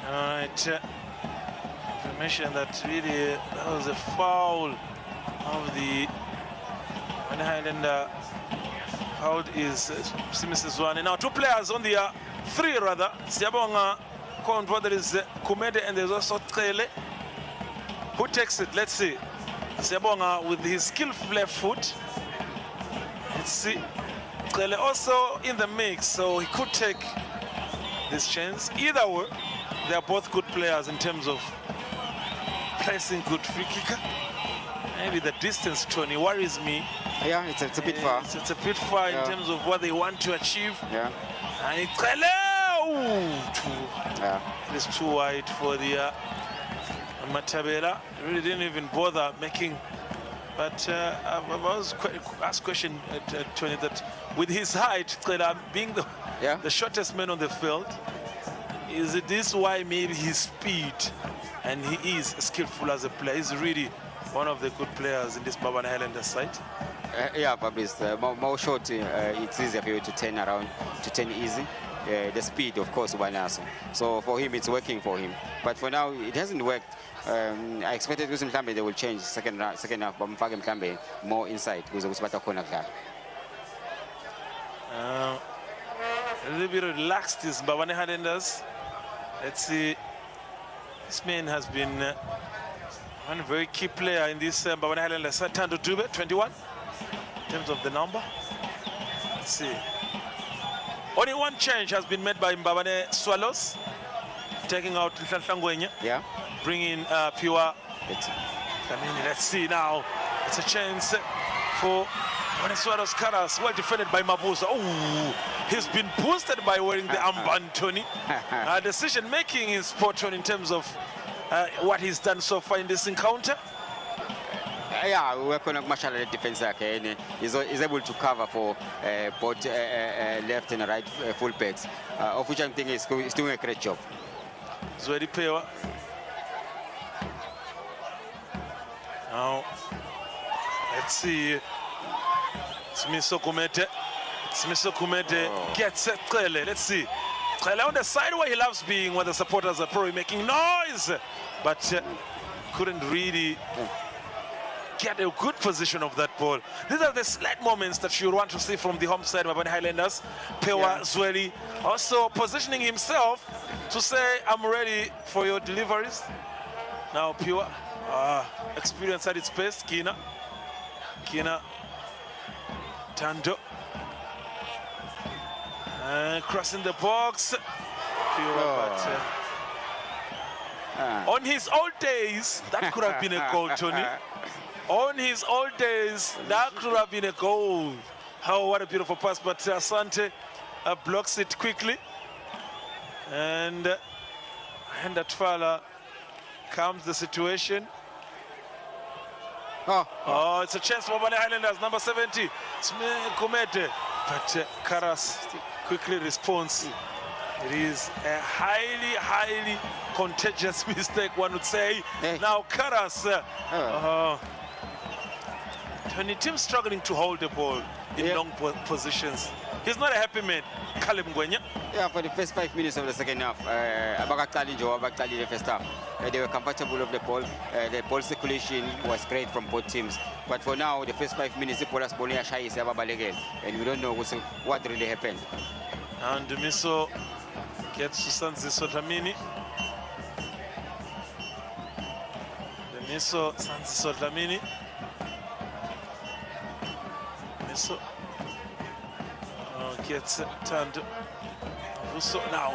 All right. Information that really that was a foul of the And Highlander hold is Mrs. One. Now 2 players on the 3 rather. Siyabonga Konvo, there is Kumede and there's also Trele. Who takes it? Let's see. Siyabonga with his skillful left foot. Let's see. Trele also in the mix, so he could take this chance. Either way, they are both good players in terms of placing good free kicker. Maybe the distance, Tony, worries me. Yeah, it's a bit far. It's a bit far in terms of what they want to achieve. Yeah. And it's too wide for the Matabela. Really didn't even bother making. But I was asked question at Tony that with his height, being the shortest man on the field, is this why maybe his speed, and he is skillful as a player. He's really one of the good players in this Mbabane Highlanders side. Yeah, Fabrice, more short, it's easier for you to turn around, to turn easy. The speed, of course, Wanaso. So for him, it's working for him. But for now, it hasn't worked. I expected Kusim Mhlambe they will change second half, but Mfake Mhlambe more inside. A little bit relaxed is Mbabane Highlanders. Let's see. This man has been one very key player in this Mbabane Highlanders. Tando Dube, 21, in terms of the number. Let's see. Only one change has been made by Mbabane Swallows, taking out Nhlanhla, bringing Pure. Let's see now. It's a chance for Mbabane Swallows. Karas, well defended by Mabuza. Oh, he's been boosted by wearing the armband, Tony. Decision making is spot on in terms of what he's done so far in this encounter. Yeah, we work on a martial defense. Okay, he's able to cover for both left and right full backs, of which I think he's doing a great job. Zwedi Pewa. Now, let's see. Smiso Kumete gets it clearly. Let's see. Clearly on the side where he loves being, where the supporters are probably making noise, but couldn't really get a good position of that ball. These are the slight moments that you want to see from the home side of Mbabane Highlanders. Pewa Zweli also positioning himself to say, I'm ready for your deliveries. Now Pewa, experience at its best. Kina Tando, crossing the box. Pewa, but on his old days, that could have been a goal, Tony. On his old days, that could have been a goal. Oh, what a beautiful pass, but Asante blocks it quickly. And at Fala comes the situation. Oh, it's a chance for Mbabane Highlanders, number 70, Kumete. But Karas quickly responds. It is a highly contagious mistake, one would say. Now Karas, when the team struggling to hold the ball in long positions, he's not a happy man. Kalim Gwenya. Yeah, for the first 5 minutes of the second half, the first half, they were comfortable with the ball. The ball circulation was great from both teams. But for now, the first 5 minutes, the ball is only shy, and we don't know what really happened. And Miso gets to Sanzi Sotlamini. The Miso Sanzi Sotlamini. Miso gets turned. So now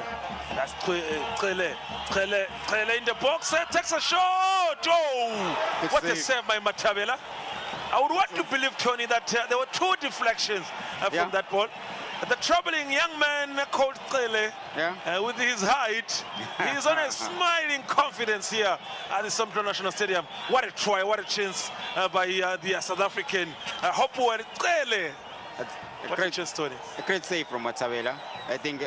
that's Trele in the box. Takes a shot. Oh, what a save by Matabela. I would want to believe, Tony, that there were 2 deflections from that ball. The troubling young man called Trele, with his height, he's on a smiling confidence here at the Somto National Stadium. What a try, what a chance by the South African Hopu and Trele. A great save from Matabela. I think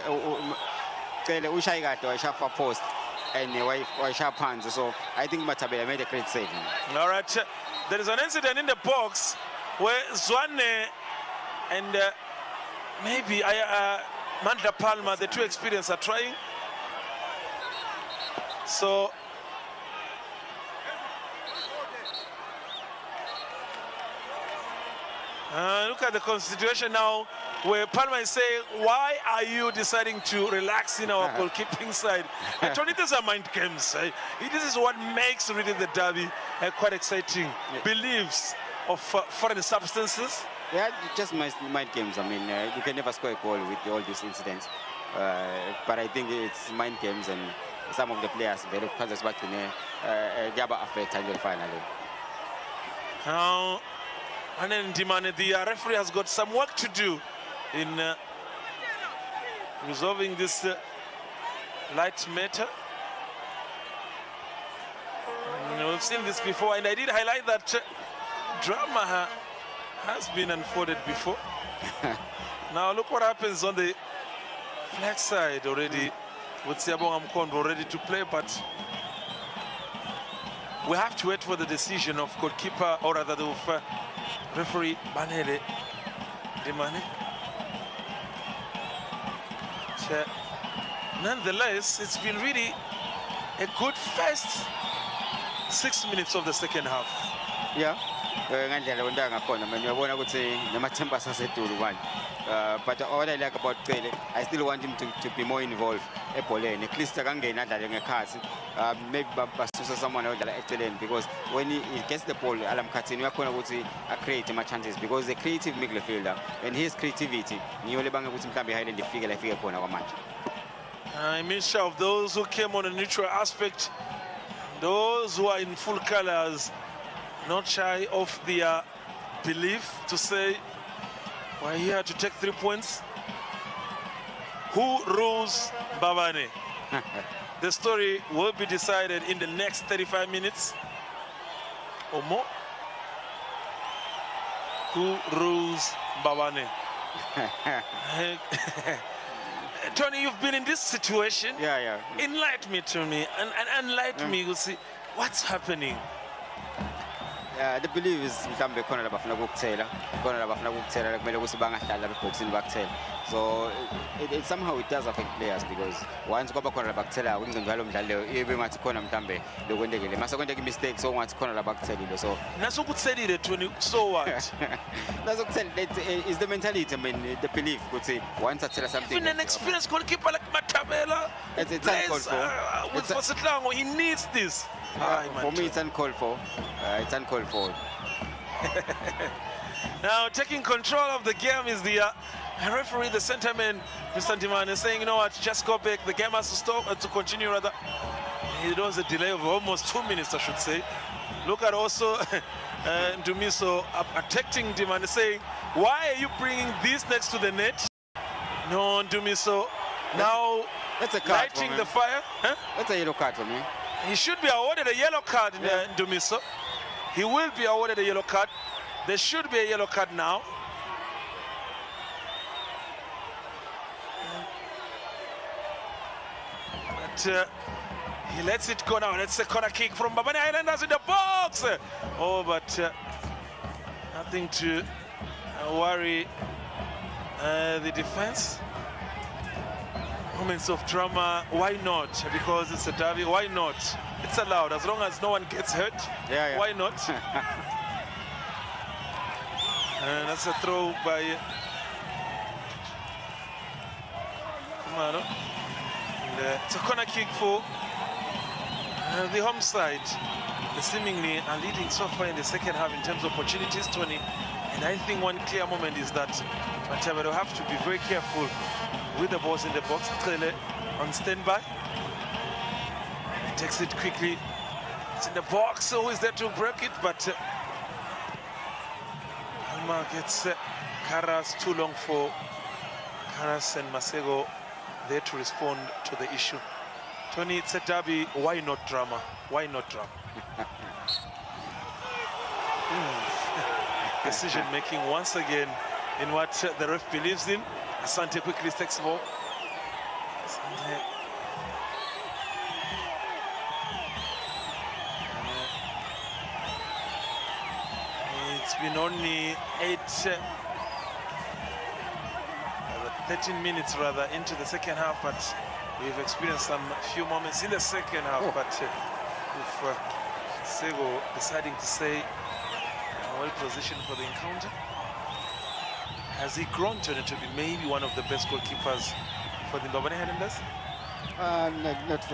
Trele Ushaigato, a sharp post and a sharp hands. So I think Matabela made a great save. All right, there is an incident in the box where Zwane and maybe Mandla Palmer, the 2 experienced, are trying. So Look at the consideration now, where Palma is saying, why are you deciding to relax in our goalkeeping side? And Tony, these are mind games. This is what makes really the derby quite exciting. Beliefs of foreign substances. Yeah, just mind games. I mean, you can never score a goal with all these incidents. But I think it's mind games, and some of the players, they look back to the affect until finally. Now, and then Dimane, the referee has got some work to do in resolving this light matter. We've seen this before, and I did highlight that drama has been unfolded before. Now look what happens on the flag side already, with Siabonga Mkondo ready to play, but we have to wait for the decision of goalkeeper, or rather the referee Banele Dimane. Nonetheless, it's been really a good first 6 minutes of the second half. Yeah. But what I like about Pele, I still want him to be more involved. At least maybe someone else excellent, because when he gets the ball, Alam Katin, you are going to create more chances, because the creative midfielder and his creativity, you only bang with him behind the figure like figure upon our match. I miss of those who came on a neutral aspect, those who are in full colors, not shy of their belief to say, we're here to take 3 points. Who rules Mbabane? The story will be decided in the next 35 minutes or more. Who rules Mbabane? Tony, you've been in this situation. Yeah. Enlighten me to me, and enlighten me. You'll see what's happening. The belief is mhlambe khona labafuna ukukuthela kumele ukuthi bangahlala beboxini bakuthela, so it somehow it does affect players, because once kwaba khona labakuthela ingqondo yalo mdlalo ibe ngathi khona mhlambe lokwendekile mase kwendeka mistake, so ngathi khona labakuthelile, so nasukuthelile Tony, so what? Nasukuthelile is the mentality. I mean, the belief ukuthi once athela something, even an experienced goalkeeper like Matabela, it's uncalled for. With Fositlango, he needs this. For me, it's uncalled for. It's uncalled for. Now, taking control of the game is the referee, the center man, Mr. Dimane, saying, you know what, just go back. The game has to stop, to continue rather. It was a delay of almost 2 minutes, I should say. Look at also Ndumiso attacking Dimane, saying, why are you bringing this next to the net? No, Ndumiso. Now, that's a card lighting the fire. Huh? That's a yellow card for me. He should be awarded a yellow card in Ndumiso. He will be awarded a yellow card. There should be a yellow card now. But he lets it go now. That's a corner kick from Mbabane Highlanders in the box. Oh, but nothing to worry the defense. Moments of drama, why not? Because it's a derby, why not? It's allowed, as long as no one gets hurt. Yeah. Why not? And that's a throw by Mano. And, it's a corner kick for the home side. They seemingly are leading so far in the second half in terms of opportunities, Tony. And I think one clear moment is that Mataba will have to be very careful with the balls in the box. Trele on standby. He takes it quickly. It's in the box, so he's there to break it, but Alma gets Karas too long for Karas and Masego there to respond to the issue. Tony, it's a derby. Why not drama? Why not drama? Decision making once again in what the ref believes in. Asante quickly takes the ball. It's been only 13 minutes rather into the second half, but we've experienced some few moments in the second half. But with Sego deciding to stay well positioned for the encounter. Has he grown to be maybe one of the best goalkeepers for the Mbabane Highlanders?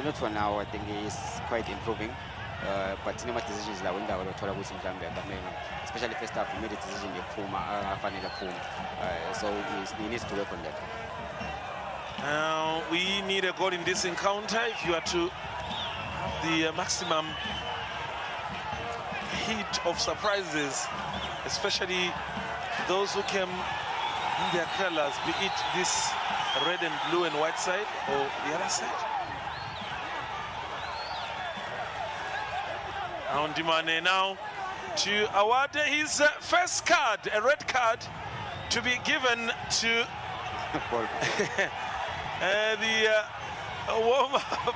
Not for now. I think he is quite improving. But no decisions la wenda walothola ukuthi mhlambe akamele, especially first half, he made a decision yokuphuma afanele aphuma. So he needs to work on that. We need a goal in this encounter if you are to have the maximum heat of surprises, especially those who came in their colors, be it this red and blue and white side or the other side. Mbabane now to award his first card, a red card, to be given to the warm-up,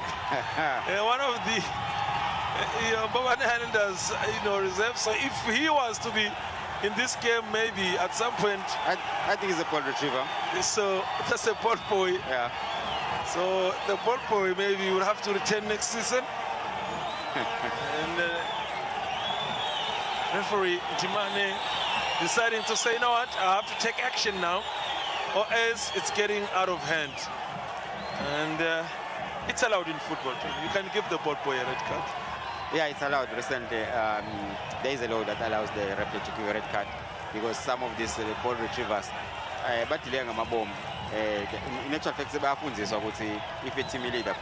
one of the Mbabane Highlanders, reserve. So if he was to be in this game, maybe at some point, I think it's a ball retriever. So that's a ball boy. Yeah. So the ball boy maybe will have to return next season. And referee Mbabane deciding to say, you know what, I have to take action now, or else it's getting out of hand. And it's allowed in football. You can give the ball boy a red card. Yeah, it's allowed. Recently, there is a law that allows the referee to give a red card because some of these ball retrievers, but in actual fact, if a team leader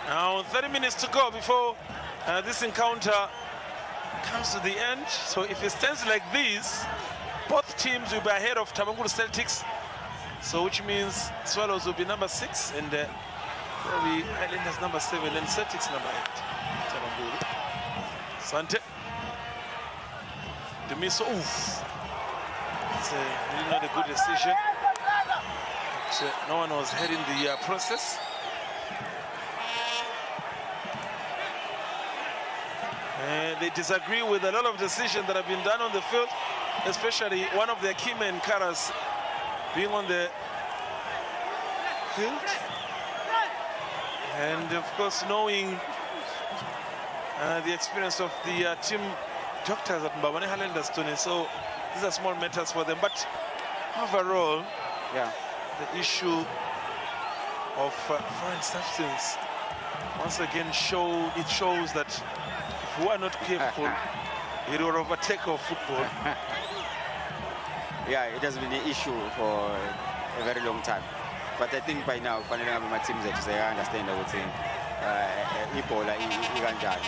now 30 minutes to go before this encounter comes to the end. So if it stands like this, both teams will be ahead of Tabangulu Celtics. So which means Swallows will be number 6 and probably Highlanders number 7 and Celtics number 8. Tabangulu. Sante. Demiso. Oof. It's really not a good decision. But, no one was heading the process. They disagree with a lot of decisions that have been done on the field, especially one of their key men, Karas, being on the field. And of course, knowing the experience of the team doctors at Mbabane Highlanders, Tony. So these are small matters for them. But overall, yeah, the issue of foreign substance once again shows that if we are not careful, it will overtake our football. Yeah, it has been an issue for a very long time. But I think by now, my teams I understand everything. Ebola,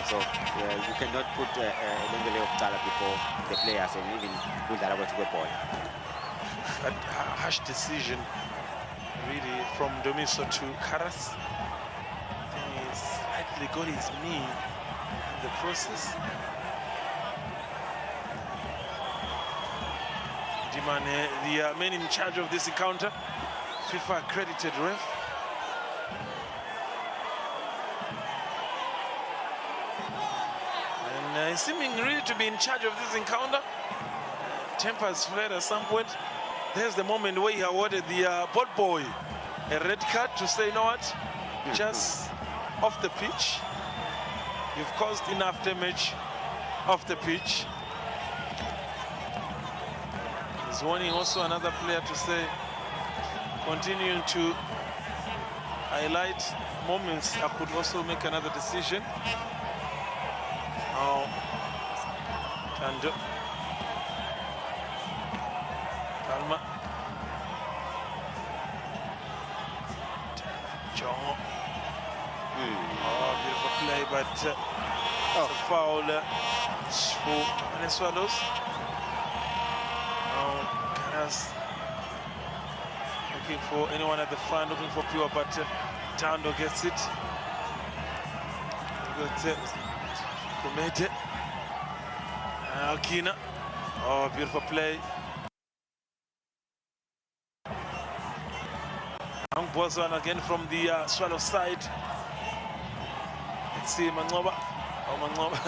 so you cannot put a level of talent before the players and even with that to go ball. A harsh decision, really, from Domiso to Karas. He slightly got his knee in the process. Mbabane, the man in charge of this encounter, FIFA accredited ref. And seeming really to be in charge of this encounter. Tempers flared at some point. There's the moment where he awarded the ball boy a red card to say, you know what, just off the pitch. You've caused enough damage off the pitch. He's warning also another player to say, continuing to highlight moments, I could also make another decision. Now, Tando. Palma. John. Oh, beautiful play, but it's a foul for Mbabane Swallows. Now, Karas looking for anyone at the front, looking for pure, but Tando gets it. Kumete. Alkina. Oh, beautiful play. Bozwan again from the Swallow side. Let's see Mangoba. Oh, Mangoba.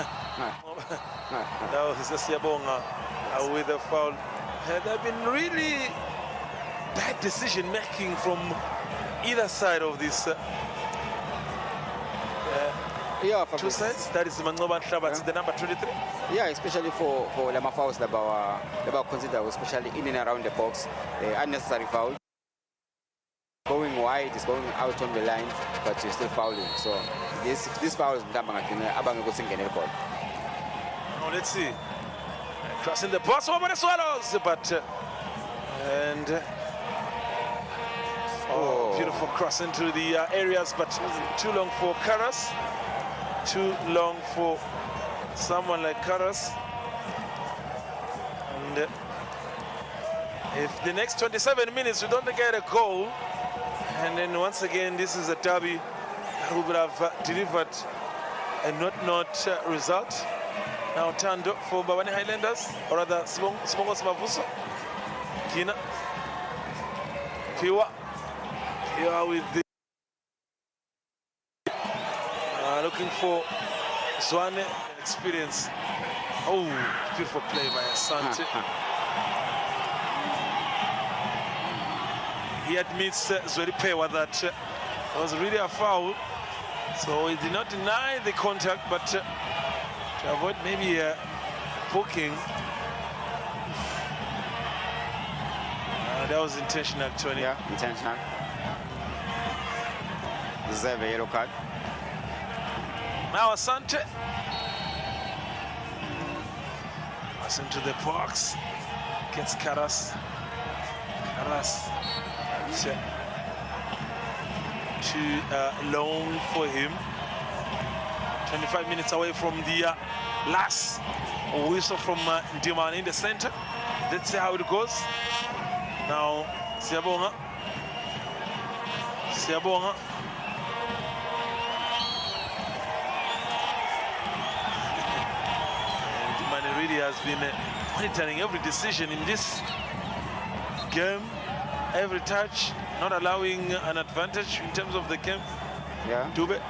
Now this is Siyabonga with a foul. There have been really bad decision making from either side of this Yeah, two sides. That is Mangoba Shabat, the number 23. Yeah, especially for Lama fouls that were considered, especially in and around the box, unnecessary foul. Going wide is going out on the line, but you're still fouling. So this foul is now let's see. Crossing the box over the Swallows, but beautiful cross into the areas, but too long for Karas. Too long for someone like Karas. And if the next 27 minutes we don't get a goal, and then once again this is a derby who would have delivered a not result. Now turned for Mbabane Highlanders, or rather Smongos Mavuso. Kina Piwa with the looking for Zwane experience. Oh, beautiful play by Asante. He admits Zweripewa that it was really a foul, so he did not deny the contact, but to avoid maybe a booking. That was intentional, Tony. Yeah, intentional. Deserve a yellow card. Now Asante. Pass into the box. Gets Karas. Karas. Too long for him. 25 minutes away from the last whistle from Mbabane in the center. Let's see how it goes. Now, Siabonga. Mbabane really has been monitoring every decision in this game, every touch, not allowing an advantage in terms of the game. Yeah. Dube.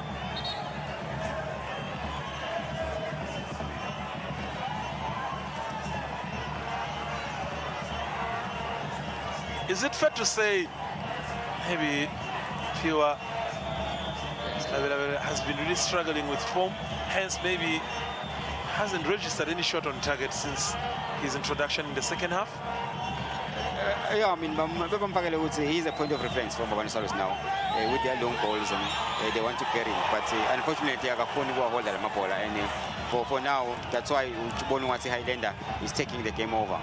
Is it fair to say maybe Piwa has been really struggling with form, hence maybe hasn't registered any shot on target since his introduction in the second half? Yeah, I mean, Mbabane would say he's a point of reference for Mbabane Swallows now with their long balls, and they want to carry. But unfortunately, Agaponi will hold Mapola, and for now, that's why Bonwasi Highlander is taking the game over.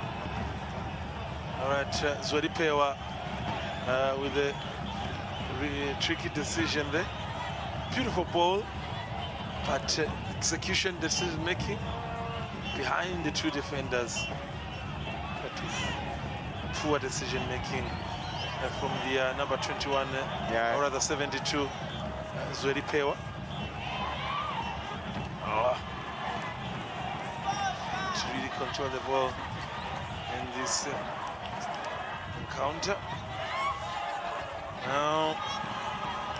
All right, Zweripewa with a really tricky decision there. Beautiful ball, but execution, decision making behind the two defenders. Poor decision making from the number 21, or rather 72, Zweripewa. To really control the ball in this encounter. Now,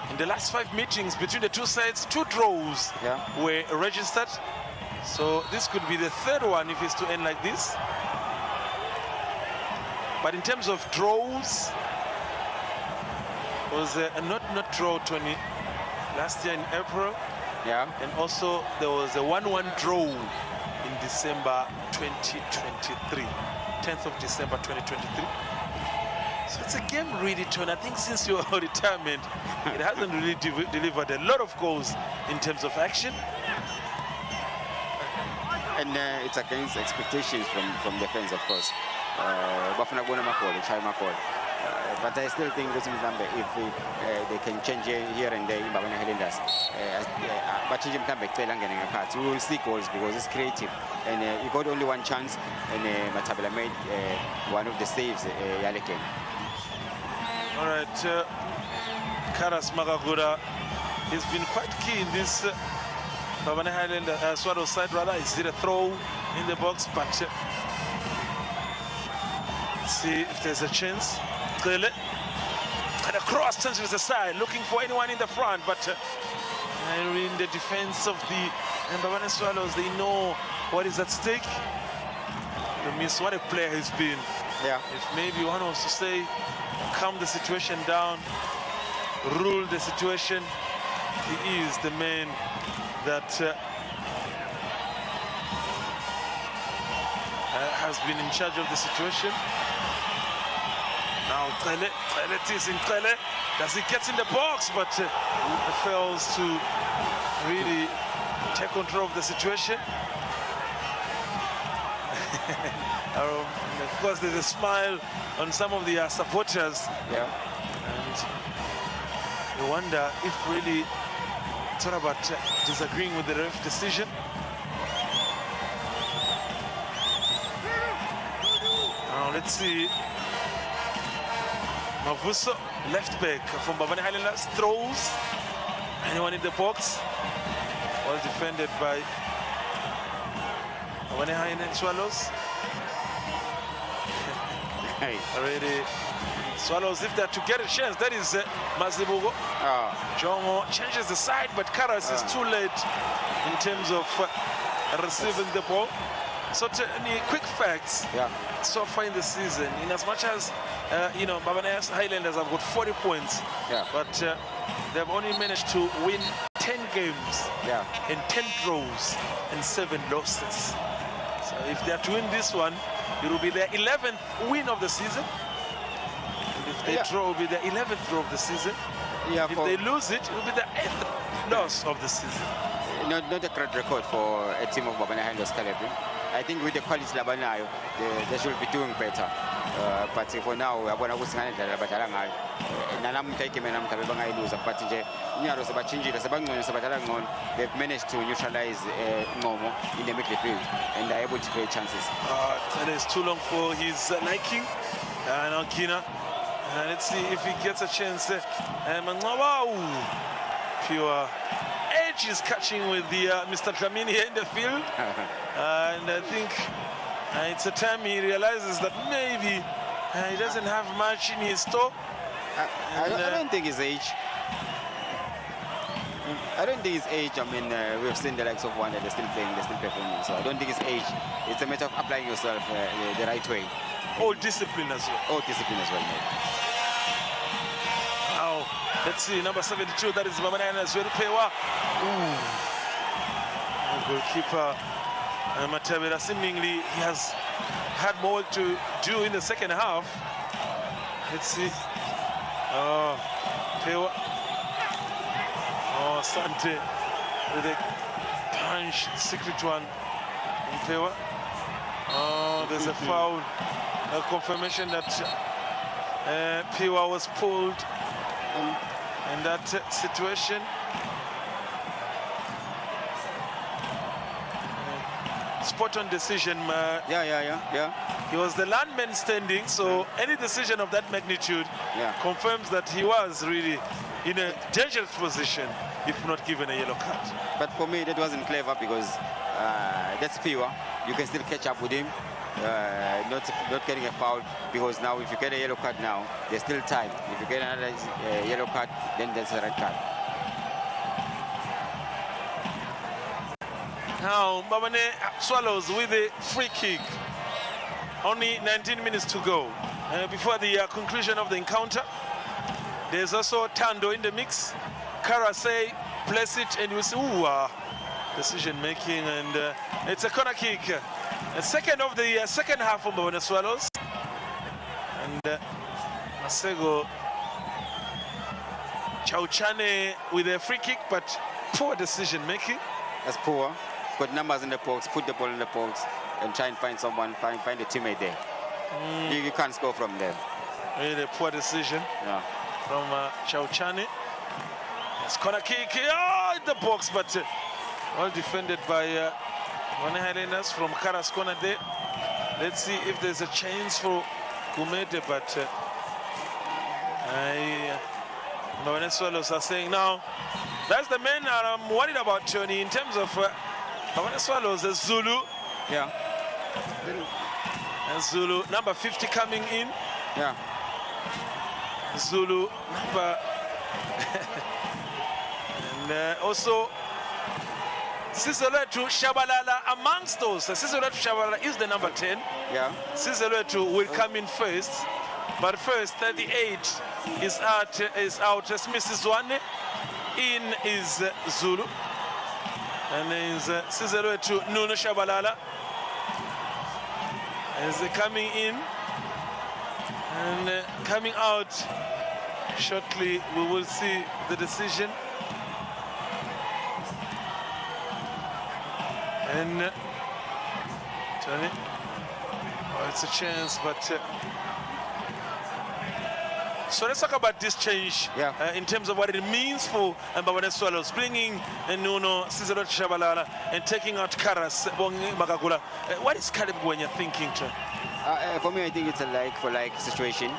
in the last 5 meetings between the two sides, 2 draws were registered. So this could be the third one if it's to end like this. But in terms of draws, was a not draw, Tony, last year in April. Yeah. And also there was a 1-1 draw in December 2023, 10th of December 2023. So it's a game really, Tony. I think since your retirement, it hasn't really delivered a lot of goals in terms of action. And it's against expectations from the fans, of course. But I still think if they can change here and there in Mbabane Highlanders, but change them we will see goals because it's creative. And he got only one chance, and Matabela made one of the saves. All right, Karas Magagura has been quite key in this Mbabane Highlanders Swallows side. Rather, is it a throw in the box? But see if there's a chance. And a cross turns to the side, looking for anyone in the front, but in the defense of the Mbabane Swallows, they know what is at stake. You miss what a player he's been. Yeah. If maybe one was to say, calm the situation down, rule the situation, he is the man that has been in charge of the situation. Now Trele is in Trele. Does he get in the box? But fails to really take control of the situation. Of course, there's a smile on some of the supporters. Yeah. And you wonder if really it's all about disagreeing with the ref decision. Now let's see. Mavuso, left back from Mbabane Highlanders, throws. Anyone in the box? Well defended by Mbabane Highlanders Swallows. Already Swallows, if they're to get a chance, that is Mazibugo. Jongo changes the side, but Karas is too late in terms of receiving the ball. So any quick facts so far in the season, in as much as Mbabane Highlanders have got 40 points, but they've only managed to win 10 games and 10 draws and 7 losses. So if they are to win this one, it will be their 11th win of the season. And if they draw, it will be their 11th draw of the season. If they lose it, it will be the 8th loss of the season. Not a great record for a team of Mbabane Highlanders caliber. I think with the quality Labanayo, they should be doing better. But for now, I want to lose. But they've managed to neutralize Momo in the midfield and are able to create chances. That is too long for his liking. Now Kina. Let's see if he gets a chance. Wow! Pure edge is catching with the Mr. Dlamini here in the field. And I think it's a time he realizes that maybe he doesn't have much in his store. I don't think his age. I don't think his age. I mean, we've seen the likes of one that they're still playing, they're still performing. So I don't think his age. It's a matter of applying yourself the right way. All discipline as well. All discipline as well, mate. Now, let's see, number 72, that is Mbabane as well. Goalkeeper Matavera, seemingly he has had more to do in the second half. Let's see. Pewa. Sante with a punch, secret one. Pewa. There's a foul. A confirmation that Pewa was pulled in that situation. Spot on decision. He was the landman standing, so any decision of that magnitude confirms that he was really in a dangerous position if not given a yellow card. But for me, that wasn't clever because that's Pewa. You can still catch up with him. Not getting a foul, because now if you get a yellow card now, there's still time. If you get another yellow card, then there's a red card. Now Mbabane Swallows with a free kick. Only 19 minutes to go before the conclusion of the encounter. There's also Tando in the mix. Karase, bless it, and you see, decision making, and it's a corner kick. The second of the second half of Mbabane Swallows. And Masego Chauchane with a free kick, but poor decision making. That's poor. Put numbers in the box, put the ball in the box, and try and find someone, find a teammate there. You can't score from there. Really poor decision from Chauchane. It's corner kick in the box, but well defended by Mbabane Highlanders from Karas corner there. Let's see if there's a chance for Kumete, but Mbabane Swallows are saying now, that's the man I'm worried about, Tony, in terms of Mbabane Swallows, there's Zulu. And Zulu, number 50 coming in. Zulu, number... and also Sisoletu Shabalala amongst those. Sisoletu Shabalala is the number 10. Sisoletu will come in first. But first, 38 is out. Smith Zwane. In is Zulu. And then it's Sizelo to Nuno Shabalala. As they're coming in and coming out shortly, we will see the decision. And Tony, it's a chance, but so let's talk about this change in terms of what it means for Mbabane Swallows, bringing Nuno Sizelo Shabalala and taking out Karas Magagula. What is Caleb Gwenya thinking, Tony? For me, I think it's a like-for-like situation.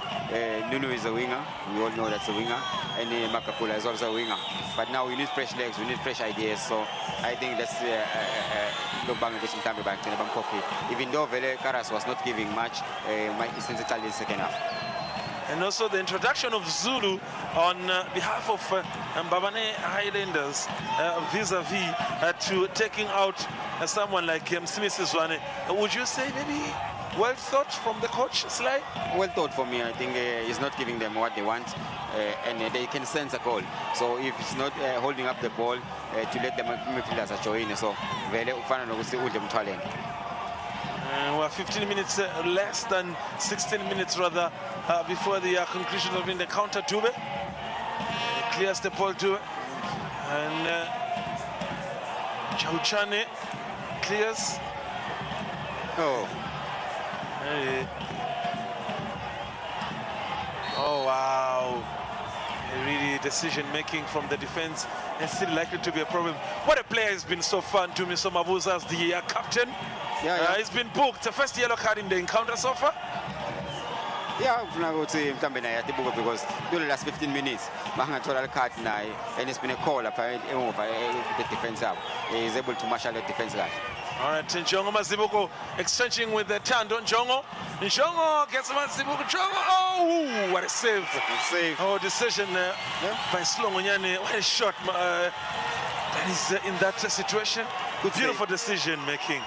Nuno is a winger. We all know that's a winger. And Makakula is also a winger. But now we need fresh legs. We need fresh ideas. So I think let's look back to Bangkok. Even though Vele Karas was not giving much, it's in the second half. And also the introduction of Zulu on behalf of Mbabane Highlanders vis-a-vis to taking out someone like Eswatini. Would you say maybe well thought from the coach, Sly? Well thought for me. I think he's not giving them what they want, and they can sense a goal. So if it's not holding up the ball to let the midfielders join, so Vele ufana nokuthi udle mthwaleni. We're 15 minutes less than 16 minutes rather before the conclusion of the counter. Dube clears the ball to and Chauchane clears. Oh. Hey. Oh wow. Really decision making from the defense is still likely to be a problem. What a player has been so far. Tumiso Mabuza as the captain. He's been booked. The first yellow card in the encounter so far. Yeah, I would say because during the last 15 minutes, card and it's been a call up the defense up. He's able to marshal the defense line. All right, Njongo Mazibuko exchanging with the Tando Njongo. Njongo gets Mazibuko. Njongo, oh, what a save. Oh, decision by Slongonyane. What a shot that is in that situation. Beautiful decision making.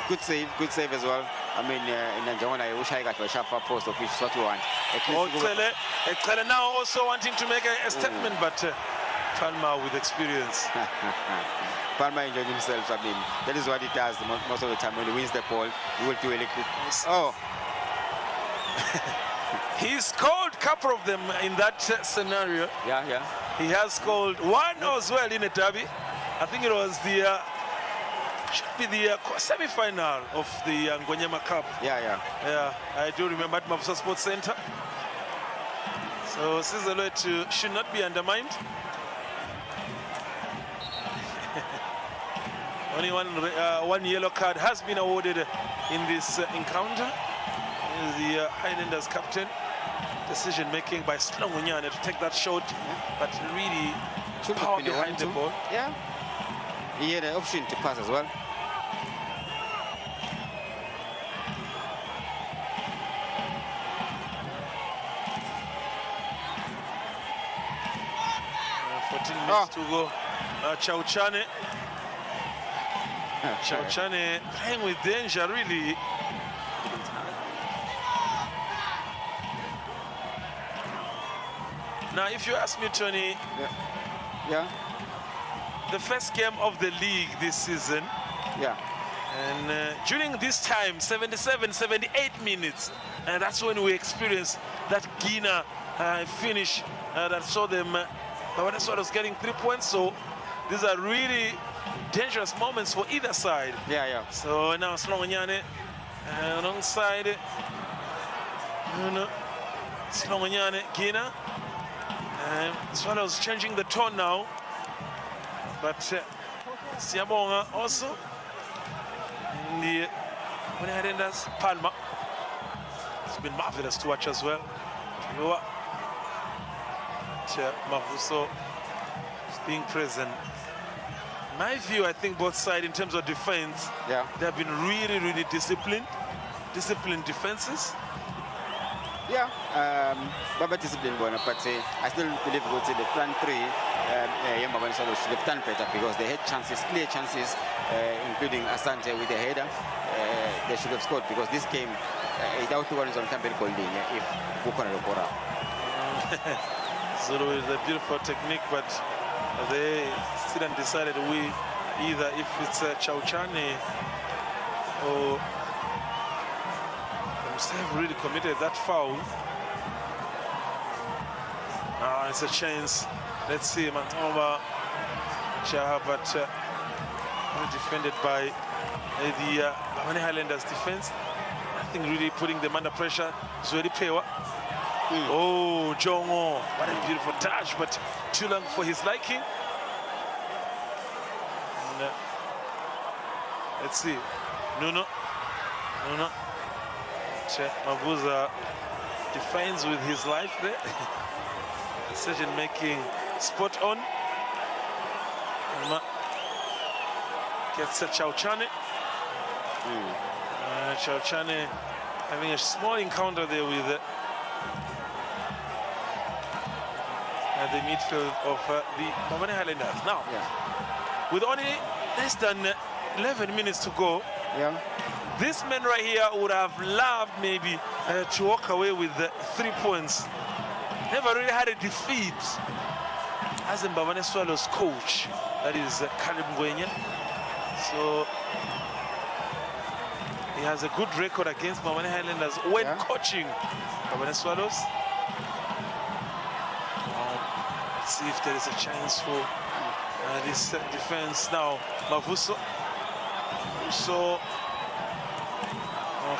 Good save as well. I mean, in Njongo, I wish I got a sharper post of which is what you want. Ekrele now also wanting to make a statement, but Palma with experience. Palma enjoyed himself. I mean, that is what he does most of the time. When he wins the ball, he will do electric. Oh. He's scored a couple of them in that scenario. Yeah. He has scored one as well in a derby. I think it was the should be the semi-final of the Ngwenyama Cup. Yeah. I do remember at Mavusa Sports Center. So Sizelo should not be undermined. Only one yellow card has been awarded in this encounter. The Highlanders captain. Decision making by Slongonyane to take that shot, but really power behind the ball. Yeah. He had an option to pass as well. To go. Chauchane. Chauchane playing with danger, really. Now, if you ask me, Tony, the first game of the league this season, and during this time, 77, 78 minutes, and that's when we experienced that Guinea finish that saw them. Mbabane Swallows getting 3 points, so these are really dangerous moments for either side. Yeah. So now Slongonyane alongside Slongonyane, Guinea. Swallows changing the tone now, but Siabonga also in the Highlanders. Palma. It's been marvelous to watch as well. Mavuso being present. My view, I think both sides in terms of defense, they have been really disciplined defenses. Yeah, Baba discipline, but I still believe the front three, Mbabane Swallows should have done better because they had chances, clear chances, including Asante with the header. They should have scored because this game, without 2 runs on Campbell Golding, if Bukana Lokora. Zulu is a beautiful technique, but they still decided we either if it's Chauchane or have really committed that foul. It's a chance. Let's see, Mantoma Chaha, but defended by the Mbabane Highlanders defense. I think really putting them under pressure. Zweli Pewa. Oh, Jongo, what a beautiful touch, but too long for his liking. And, let's see, Nuno. Mabuza defends with his life there. Decision making spot on. Gets a Chauchane. Chauchane having a small encounter there with the midfield of the Mbabane Highlanders. Now, with only less than 11 minutes to go, this man right here would have loved maybe to walk away with 3 points. Never really had a defeat as the Mbabane Swallows coach, that is Caleb Ngwenya. So he has a good record against Mbabane Highlanders when coaching Mbabane Swallows. Let's see if there is a chance for this defense now. Mavuso. So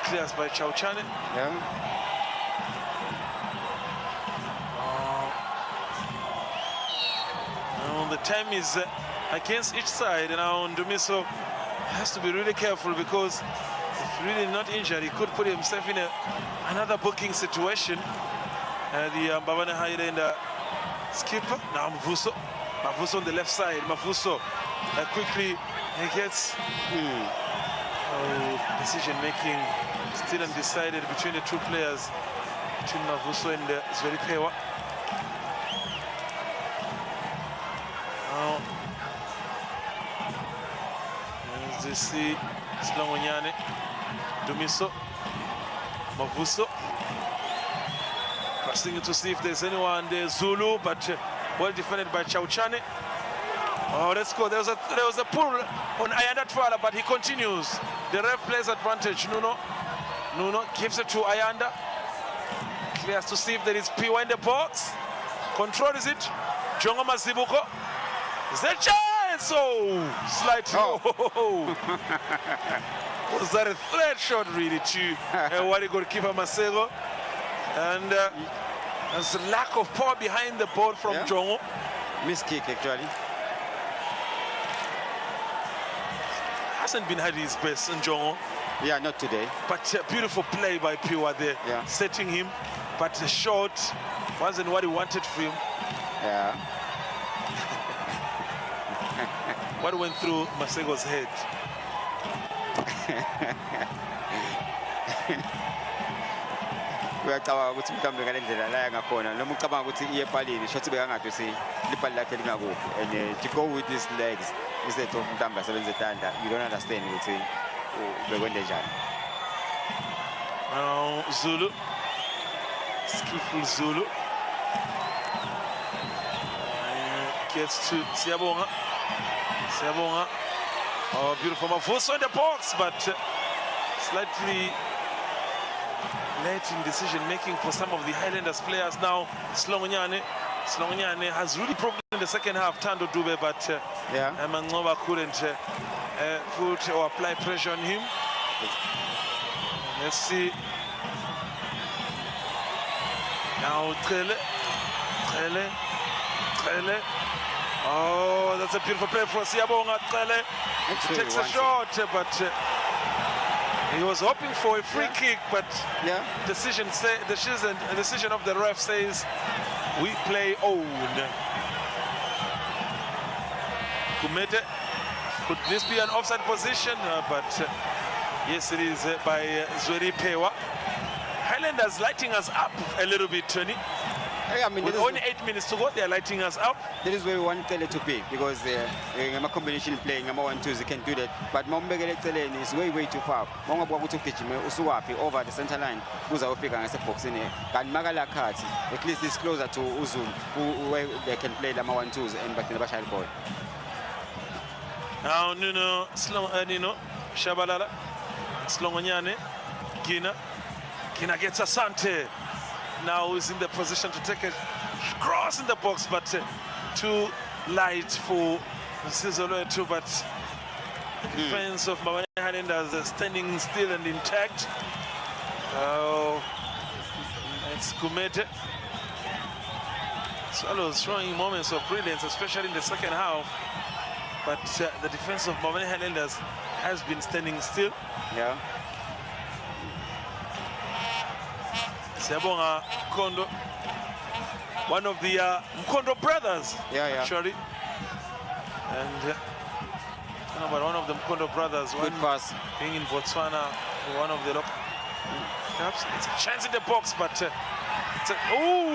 clears by Chauchane. The time is against each side, and now Ndumiso has to be really careful, because if really not injured, he could put himself in another booking situation. The Mbabane Highlander skipper, now Mavuso on the left side. Mavuso quickly he gets decision making still undecided between the two players, between Mavuso and Zweli Pewa. Now, as you see, Slongonyane, Dumiso, Mavuso, pressing to see if there's anyone there. Zulu, but well defended by Chauchane. Oh, let's go. There was a pull on Ayanda Twala, but he continues. The ref plays advantage. Nuno gives it to Ayanda. Clears to see if there is Piwa in the box. Control is it? Jongo Mazibuko. Is that chance? Oh, slight. Oh. Was that a threat shot really to Wadi goalkeeper Masego? And there's a lack of power behind the ball from Jongo. Miss kick actually. Hasn't been at his best in Jongo. Yeah, not today. But beautiful play by Piwa there, setting him. But the shot wasn't what he wanted for him. Yeah. What went through Masego's head? Uyacabanga ukuthi mhlawumbe ngale ndlela la yangakhona noma ucabanga ukuthi iye epalini shothi bekangathi si lipali lakhe lingakuphi, and to go with these legs instead of mhlawumbe asebenze tanda, you don't understand ukuthi bekwende njani. Now Zulu, skillful Zulu, gets to Siyabonga. Oh, beautiful Mavuso in the box, but slightly late in decision making for some of the Highlanders players. Now Slongonyane has really problems in the second half, Tando Dube, but Mangova couldn't put or apply pressure on him. Let's see. Now Trele. Oh, that's a beautiful play for Siyabonga. Trele takes a shot, but he was hoping for a free kick, but decision of the ref says we play own. Kumete, could this be an offside position? But yes, it is by Zweli Pewa. Highlanders lighting us up a little bit, Tony. I mean, with only 8 minutes to go, they are lighting us up. That is where we want Tele to be, because a combination playing, number 1-2, they can do that. But Mombegele Tele is way too far. Monga Bwakutu Kichime, Usuwapi, over the center line, Uza Opika and Sepox in it. And Magala Kati, at least is closer to Uzum, where they can play the 1-2s and back in the Bashal ball. Now Nino Shabalala, Slongonyane, Gina gets Asante. Now is in the position to take a cross in the box, but too light for Sizolo too. But the defense of Mbabane Highlanders is standing still and intact. It's Kumete. Swallows showing moments of brilliance, especially in the second half. But the defense of Mbabane Highlanders has been standing still. Yeah. Sebonga Mkondo, one of the Mkondo brothers, actually. And one of the Mkondo brothers, good pass, being in Botswana, one of the local. Perhaps it's a chance in the box, but oh,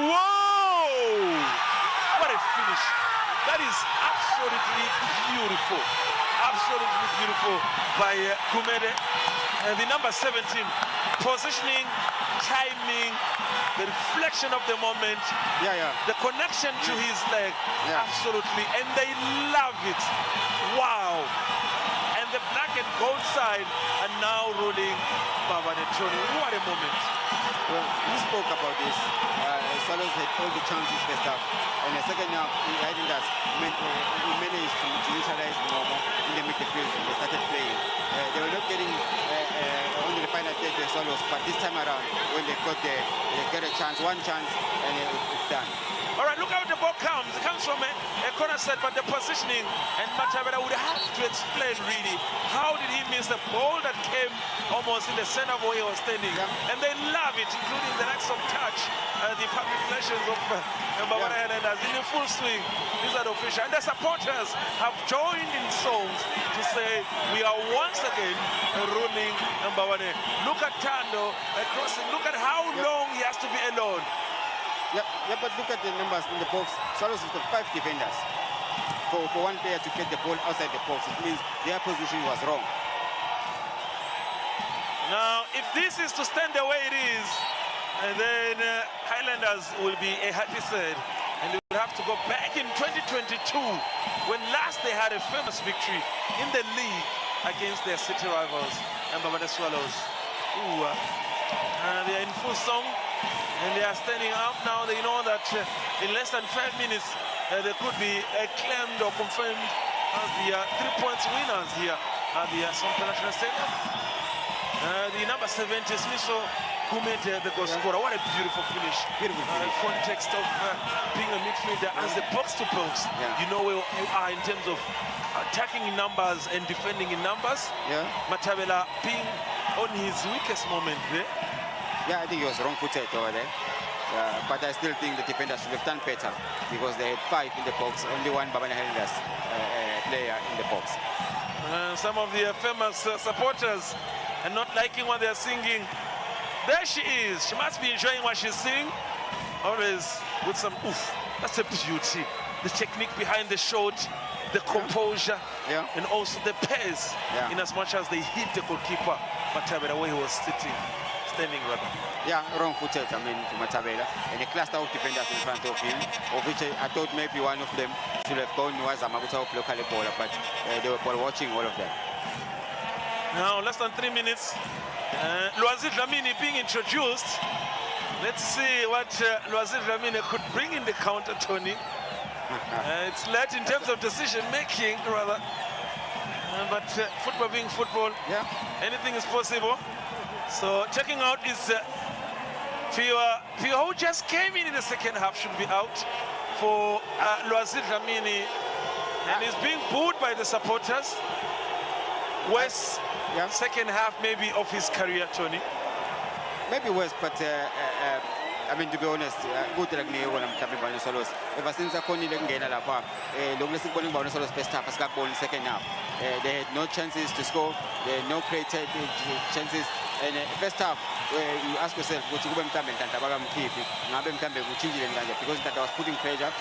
whoa! What a finish! That is absolutely beautiful. Absolutely beautiful by Kumede. And the number 17, positioning, timing, the reflection of the moment, the connection to his leg, absolutely, and they love it. Wow! And the black and gold side are now ruling Mbabane. What a moment! Well, we spoke about this. Swallows had all the chances first half. And the second half, Highlanders managed to neutralize Momo in the midfield and they started playing. They were not getting only the final third the Swallows, but this time around, when they got there, they get a chance, one chance, and it's done. All right, look how the ball comes. It comes from a corner set, but the positioning, and Matabela would have to explain really how did he miss the ball that came almost in the center of where he was standing. And they love it, including the likes of touch, the public relations of Mbabane Highlanders in the full swing. These are the officials. And the supporters have joined in songs to say, we are once again ruling Mbabane. Look at Tando crossing. Look at how long he has to be alone. Yeah, but look at the numbers in the box. Swallows has got 5 defenders. For one player to get the ball outside the box, it means their position was wrong. Now, if this is to stand the way it is, then Highlanders will be a happy side. And they will have to go back in 2022, when last they had a famous victory in the league against their city rivals, Mbabane Swallows. They are in full song. And they are standing up now. They know that in less than 5 minutes, they could be claimed or confirmed as the 3 points winners here at the Sonke National Stadium. The number 70, Smiso Kumete, the goal scorer. What a beautiful finish. Beautiful finish. Context of being a midfielder as the box to box. You know where you are in terms of attacking in numbers and defending in numbers. Matabela being on his weakest moment there. Yeah, I think he was wrong-footed over there. But I still think the defenders should have done better because they had 5 in the box, only one Mbabane Highlanders player in the box. Some of the famous supporters are not liking what they're singing. There she is. She must be enjoying what she's singing. Always with some oof. That's a beauty. The technique behind the shot, the composure, and also the pace. In as much as they hit the goalkeeper, Matabela where he was sitting. Standing rather. Yeah, wrong-footed, I mean, to Matabela. And a cluster of defenders in front of him, of which I thought maybe one of them should have gone was Amaguta of local ball, but they were ball watching all of them. Now, less than 3 minutes. Loisir Dlamini being introduced. Let's see what Loisir Dlamini could bring in the counter, Tony. It's late in terms of decision-making, rather. But football being football, anything is possible. So checking out is Pio, who just came in the second half, should be out for Loisir Dlamini, and is being booed by the supporters. West, second half maybe of his career, Tony. Maybe West, but I mean, to be honest, good like me when I'm talking about Swallows. Ever since I couldn't get a lapa, Douglas calling about Swallows first half, as ball in second half. They had no chances to score. They had no created chances. And first half, you ask yourself, because that was putting pressure,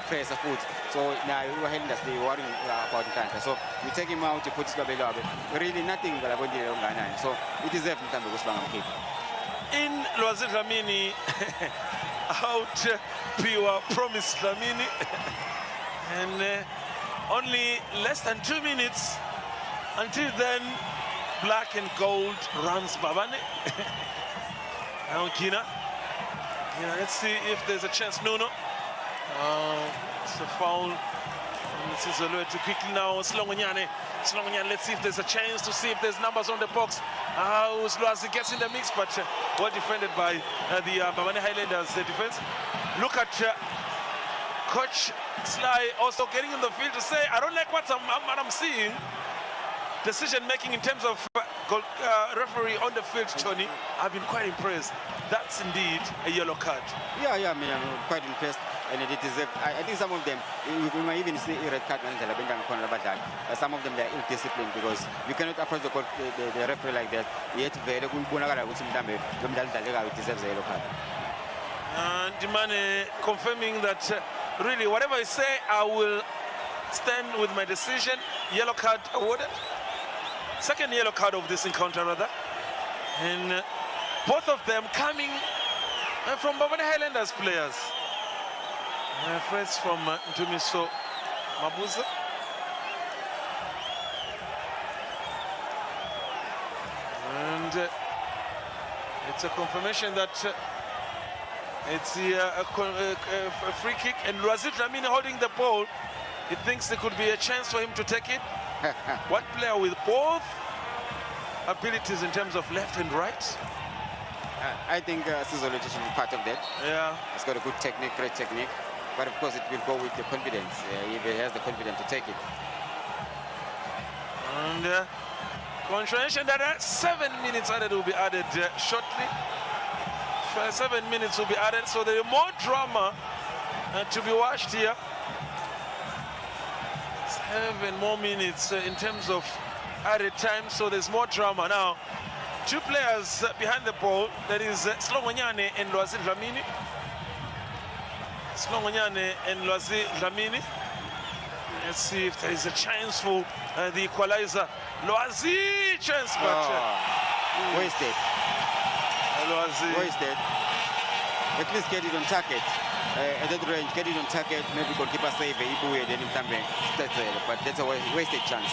press of foot. So now you are Highlanders, they worrying about the Tanta. So you take him out, you put Swabelo, really nothing but about the Ghana. So it is definitely time to go in Loisir Dlamini, out Pure promised Dlamini. And only less than 2 minutes. Until then, black and gold runs Mbabane. Now Gina. Yeah, let's see if there's a chance. No. It's a foul. This is a little too quickly now. Slongonyane, let's see if there's a chance to see if there's numbers on the box. Uzlwazi gets in the mix, but well defended by the Mbabane Highlanders defense. Look at Coach Sly also getting in the field to say, I don't like what I'm seeing. Decision making in terms of referee on the field, Tony. I've been quite impressed. That's indeed a yellow card. Yeah, I mean, I'm quite impressed. And it is, I think some of them, we might even see a red card. Some of them, they're ill-disciplined because you cannot approach the referee like that. Yet, very good. It deserves a yellow card. And Dimane confirming that really, whatever I say, I will stand with my decision. Yellow card awarded. Second yellow card of this encounter, rather. And both of them coming from Mbabane Highlanders players. First from Ntumiso Mabuza. And it's a confirmation that it's a free kick. And Razid Ramini holding the ball. He thinks there could be a chance for him to take it. One player with both abilities in terms of left and right. I think Sizolo should be part of that. Yeah. He's got a good technique, great technique. But of course, it will go with the confidence. If he has the confidence to take it. And confirmation that 7 minutes added will be added shortly. 7 minutes will be added, so there is more drama to be watched here. 7 more minutes in terms of added time, so there's more drama now. Two players behind the ball, that is Slongonyane and Lwazi Dlamini. Slongonyane and Lwazi Dlamini. Let's see if there is a chance for the equalizer. Lwazi, chance, but wasted. Lwazi. Wasted. At least get it on target. At that range, get it on target, maybe goalkeeper save Ibuye, then but that's a wasted chance.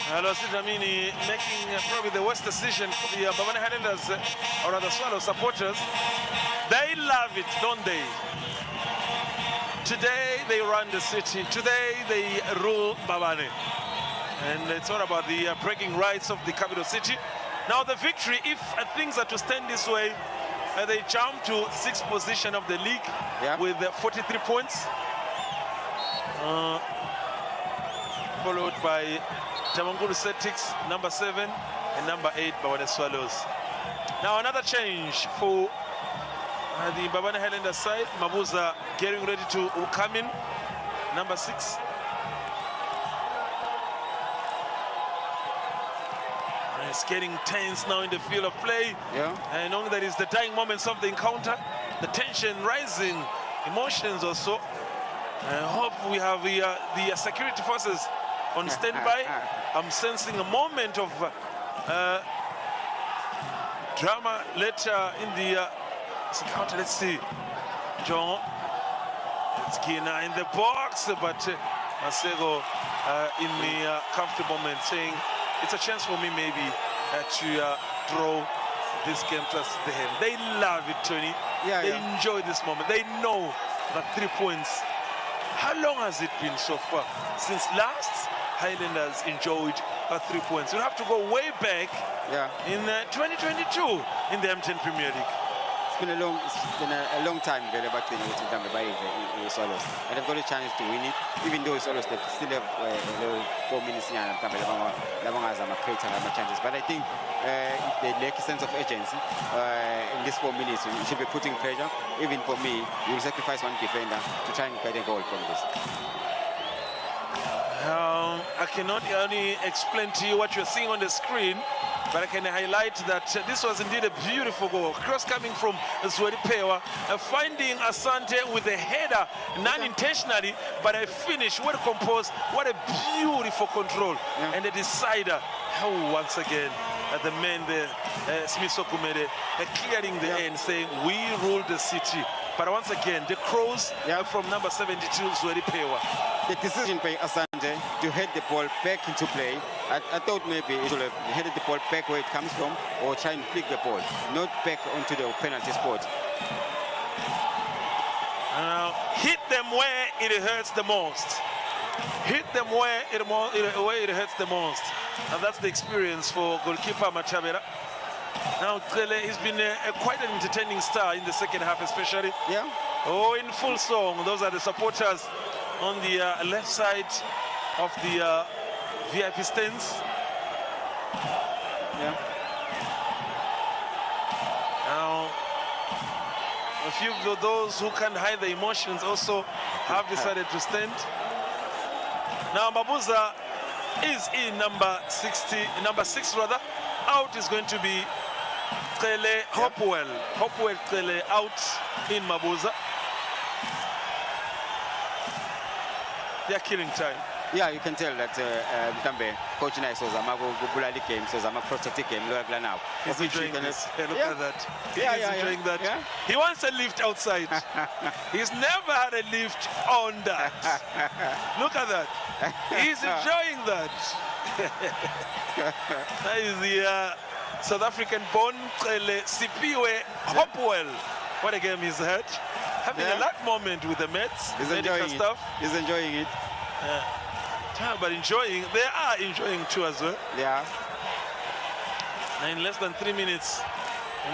Lwazi Dlamini making probably the worst decision for the Mbabane Highlanders, or rather Swallow supporters. They love it, don't they? Today they run the city. Today they rule Mbabane. And it's all about the breaking rights of the capital city. Now the victory, if things are to stand this way, they jump to 6th position of the league with 43 points. Followed by Tamangulu Celtics, number 7, and number 8, Mbabane Swallows. Now another change for the Mbabane Highlanders side. Mabuza getting ready to come in, number 6. It's getting tense now in the field of play. And knowing that it's the dying moments of the encounter, the tension rising, emotions also. I hope we have the security forces on standby. I'm sensing a moment of drama later in the encounter. Let's see. John. It's Gina in the box, but Masego in the comfortable moment saying, it's a chance for me maybe to draw this game plus the hand. They love it, Tony. They enjoy this moment. They know that 3 points. How long has it been so far? Since last Highlanders enjoyed 3 points. You have to go way back in 2022 in the M10 Premier League. It's been a long time back then with the Swallows. And they've got a chance to win it, even though Swallows they still have 4 minutes here and chances. But I think they lack a sense of urgency in these 4 minutes. You should be putting pressure. Even for me, you will sacrifice one defender to try and get a goal from this. I cannot only explain to you what you're seeing on the screen, but I can highlight that this was indeed a beautiful goal. Cross coming from Zwedipewa, finding Asante with a header, non-intentionally, but a finish, well composed, what a beautiful control. And the decider, once again, the men there, Smith Sokumede, clearing the end, saying, we rule the city. But once again, the Crows from number 72, Zweli Pewa. The decision by Asante to head the ball back into play, I thought maybe it would have headed the ball back where it comes from or try and flick the ball, not back onto the penalty spot. Hit them where it hurts the most. Hit them where it hurts the most. And that's the experience for goalkeeper Machabera. Now, clearly, he's been quite an entertaining star in the second half, especially. Yeah. Oh, in full song. Those are the supporters on the left side of the VIP stands. Yeah. Now, a few of those who can't hide the emotions also have decided to stand. Now, Mabuza is in number 6 rather. Out is going to be Trele Hopewell. Hopewell Trele out in Mabuza. They are killing time. Yeah, you can tell that Mtambe, coach Nice was a Bulali game, so a protective game, now. He's enjoying this. Look at that. He's enjoying that. Yeah. He wants a lift outside. He's never had a lift on that. Look at that. He's enjoying that. That is the South African born Sipiwe Hopewell. What a game he's had. Having a luck moment with the Mets. He's enjoying it. He's enjoying it. But enjoying, they are enjoying too as well. Yeah. And in less than 3 minutes,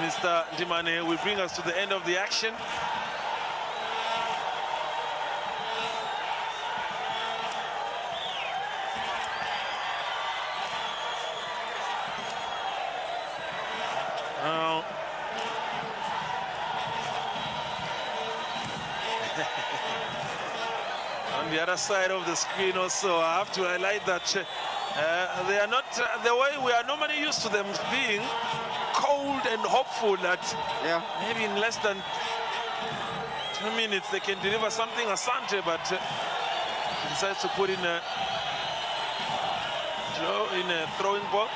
Mr. Ndimane will bring us to the end of the action. On the other side of the screen also, I have to highlight that they are not the way we are normally used to them being, cold and hopeful that maybe in less than 2 minutes they can deliver something Asante, but decides to put in a throwing ball.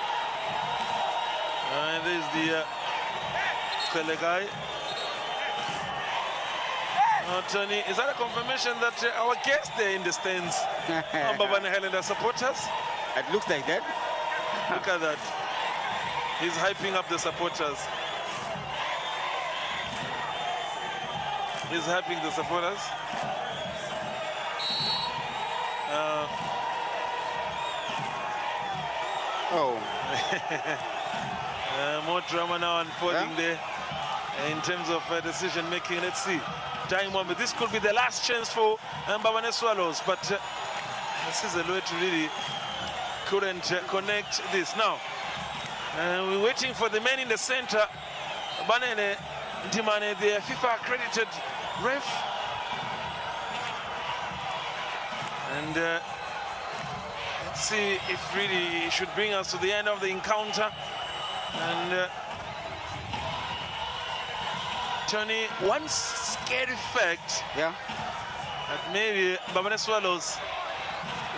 And there's the Kele guy. Tony, is that a confirmation that our guests there in the stands are Mbabane Highlander supporters? It looks like that. Look at that. He's hyping up the supporters. He's hyping the supporters. More drama now unfolding there in terms of decision making. Let's see. Dying moment. This could be the last chance for Mbabane Swallows, but this is a way to really couldn't connect this. Now, we're waiting for the man in the center, Banene Ndimane, the FIFA accredited ref. And let's see if really it should bring us to the end of the encounter. And Tony, one scary fact that maybe Mbabane Swallows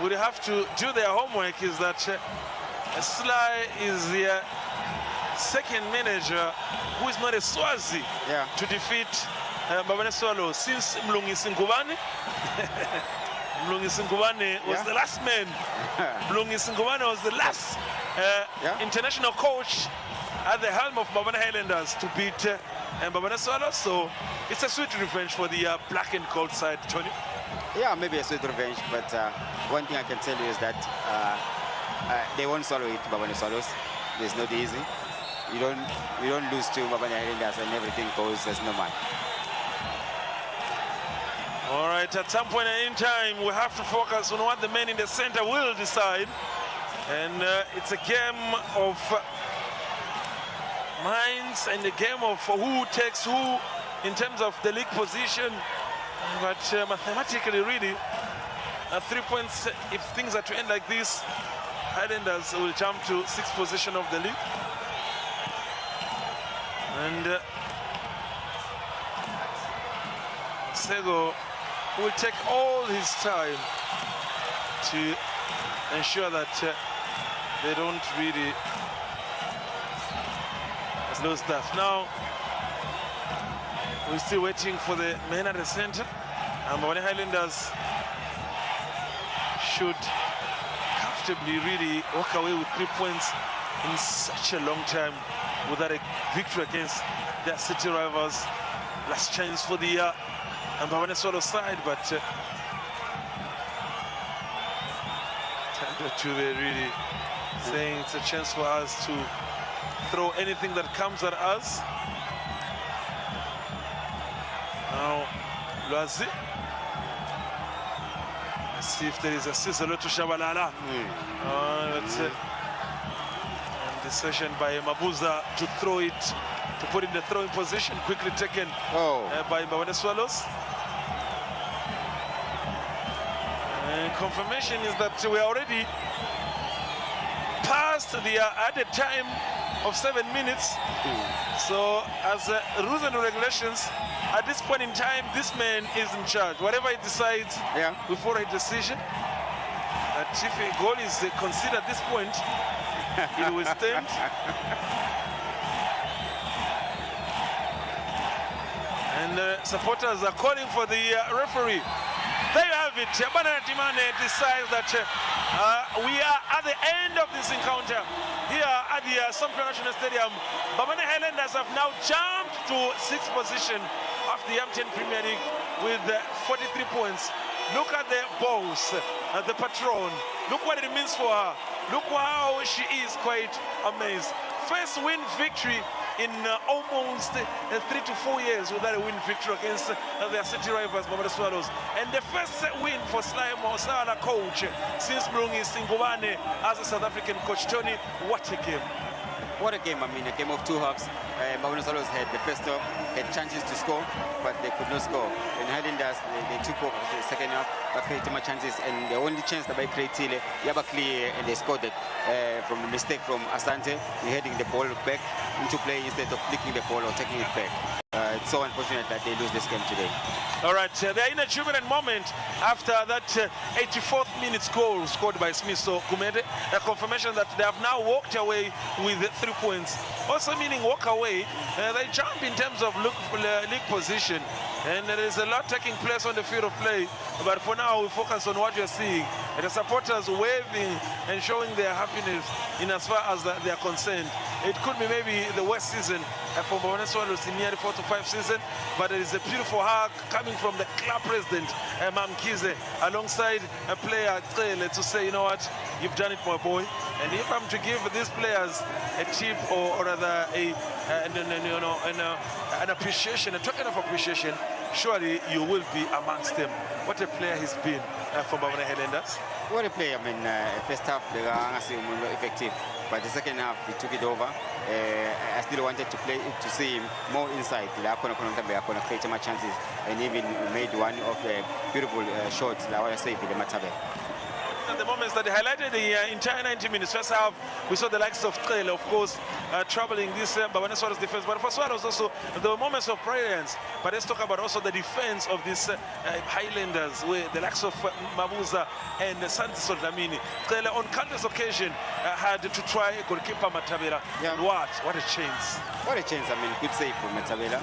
would have to do their homework is that Sly is the second manager who is not a Swazi to defeat Mbabane Swallows since Mlungi Singubane. Mlungi Singubane was the last man. Mlungi Singubane was the last international coach at the helm of Mbabane Highlanders to beat Mbabane Swallows. So it's a sweet revenge for the black and gold side, Tony. Yeah, maybe a sweet revenge, but one thing I can tell you is that they won't swallow it, Mbabane Swallows. It's not easy. You don't lose to Mbabane Highlanders and everything goes as normal. All right, at some point in time, we have to focus on what the men in the center will decide. And it's a game of minds and a game of who takes who in terms of the league position. But mathematically, really, 3 points, if things are to end like this, Highlanders will jump to 6th position of the league. And Sego will take all his time to ensure that they don't really lose that. Now, We're still waiting for the men at the center. And Mbabane Highlanders should comfortably really walk away with 3 points in such a long time without a victory against their city rivals. Last chance for the Mbabane Swallows side, but to really saying it's a chance for us to throw anything that comes at us. Now, Lwazi. Let's see if there is a scissor to Shabalala. And decision by Mabuza to throw it, to put in the throwing position, quickly taken by Mbabane Swallows. And confirmation is that we are already past the added time of 7 minutes. So as rules and regulations, at this point in time, this man is in charge. Whatever he decides, we follow a decision. That if a goal is considered at this point, it will stand. And supporters are calling for the referee. There you have it. Mbabane Timane decides that we are at the end of this encounter here at the Sompra National Stadium. Mbabane Highlanders have now jumped to 6th position of the M10 Premier League with 43 points. Look at the boss, the patron. Look what it means for her. Look how she is quite amazed. First win victory in almost 3 to 4 years without a win victory against their city rivals, Mbabane Swallows. And the first win for Sala coach since Mlungi Mbabane as a South African coach. Tony, what a game. What a game, I mean, a game of 2 halves. Mbabane Swallows had the first half, had chances to score, but they could not score. And Highlanders, they took over the second half, but created more chances, and the only chance that by created, Yaba clear, and they scored it from a mistake from Asante, heading the ball back into play instead of flicking the ball or taking it back. It's so unfortunate that they lose this game today. All right, they're in a jubilant moment after that 84th minute goal scored by Smith. So Kumede, a confirmation that they have now walked away with 3 points. Also meaning walk away, they jump in terms of league position. And there is a lot taking place on the field of play. But for now, we focus on what you're seeing. The supporters waving and showing their happiness in as far as they are concerned. It could be maybe the worst season for Mbabane Swallows in nearly 4 to 5 season, but it is a beautiful hug coming from the club president, Mamkize, alongside a player to say, you know what, you've done it, my boy. And if I'm to give these players a tip or rather an appreciation, a token of appreciation, surely you will be amongst them. What a player he's been for Mbabane Highlanders. What a player, I mean, first half they were effective, but the second half he took it over. I still wanted to see him more inside. Create more chances and even made one of the beautiful shots. The moments that they highlighted the entire 90 minutes. First half, we saw the likes of Trele, of course, troubling this Mbabane Swallows defense. But for Swallows also, there were moments of brilliance. But let's talk about also the defense of these Highlanders, where the likes of Mabuza and Santi Soldamini. Trele, on countless occasions, had to try goalkeeper Matabela. Yeah. What a chance. What a chance, I mean, good save from Matabela.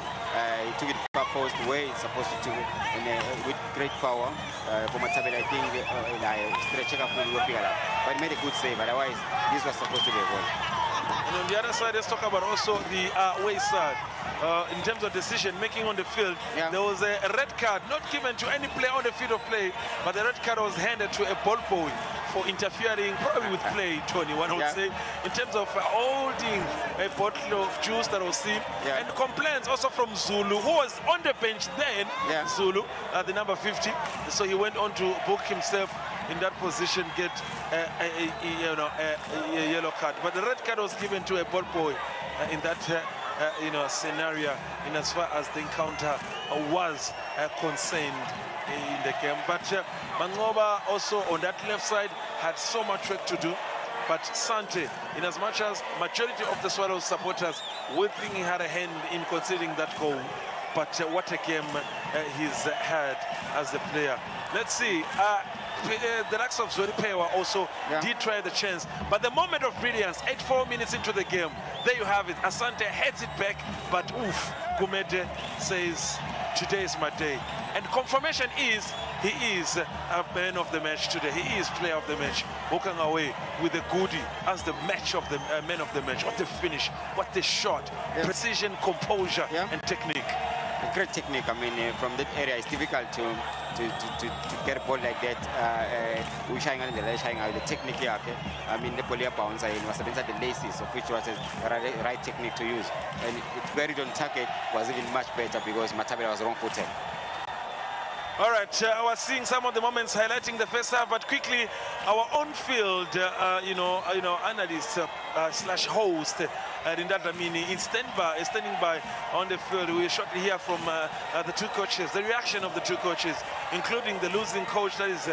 He took it far post where he's supposed to, and with great power. For Matabela, I think stretching up will work, but he made a good save. Otherwise, this was supposed to be a goal. And on the other side, let's talk about also the away side. In terms of decision making on the field, there was a red card not given to any player on the field of play, but the red card was handed to a ball boy for interfering probably with play, Tony, one would say, in terms of holding a bottle of juice that was seen, and complaints also from Zulu, who was on the bench then, Zulu, the number 50, so he went on to book himself in that position, get a yellow card. But the red card was given to a ball boy in that scenario, in as far as the encounter was concerned in the game. But Mangoba also on that left side had so much work to do. But Sante, in as much as majority of the Swallows supporters would think he had a hand in conceding that goal, but what a game he's had as a player. Let's see. the likes of Zori Pewa also did try the chance. But the moment of brilliance, 4 minutes into the game, there you have it. Asante heads it back, but oof, Gumede says, today is my day. And confirmation is, he is a man of the match today. He is player of the match, walking away with a goodie as the match of the man of the match. What the finish, what the shot, precision, composure, and technique. Great technique. I mean, from that area, it's difficult to get a ball like that. We're shying out the technique here. Okay? I mean, the ball bounce was inside the laces, of which was the right technique to use. And it buried on target was even much better because Matabela was wrong-footed. All right, I was seeing some of the moments highlighting the first half, but quickly, our on-field, analyst slash host, Rindata Mini, is standing by on the field. We shortly hear from the two coaches, the reaction of the two coaches, including the losing coach, that is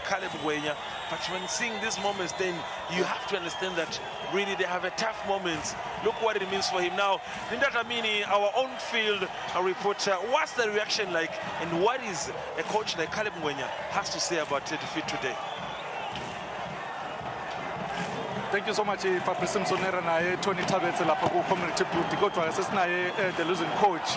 Caleb Gwenya. But when seeing these moments, then you have to understand that really they have a tough moment. Look what it means for him. Now, Rindata Mini, our on-field reporter, what's the reaction like, and what is a coach like Caleb Gwenya has to say about the defeat today? Thank you so much, Fabrice Msonera naye Tony Tabetse lapha ku community beauty. Kodwa sesinaye the losing coach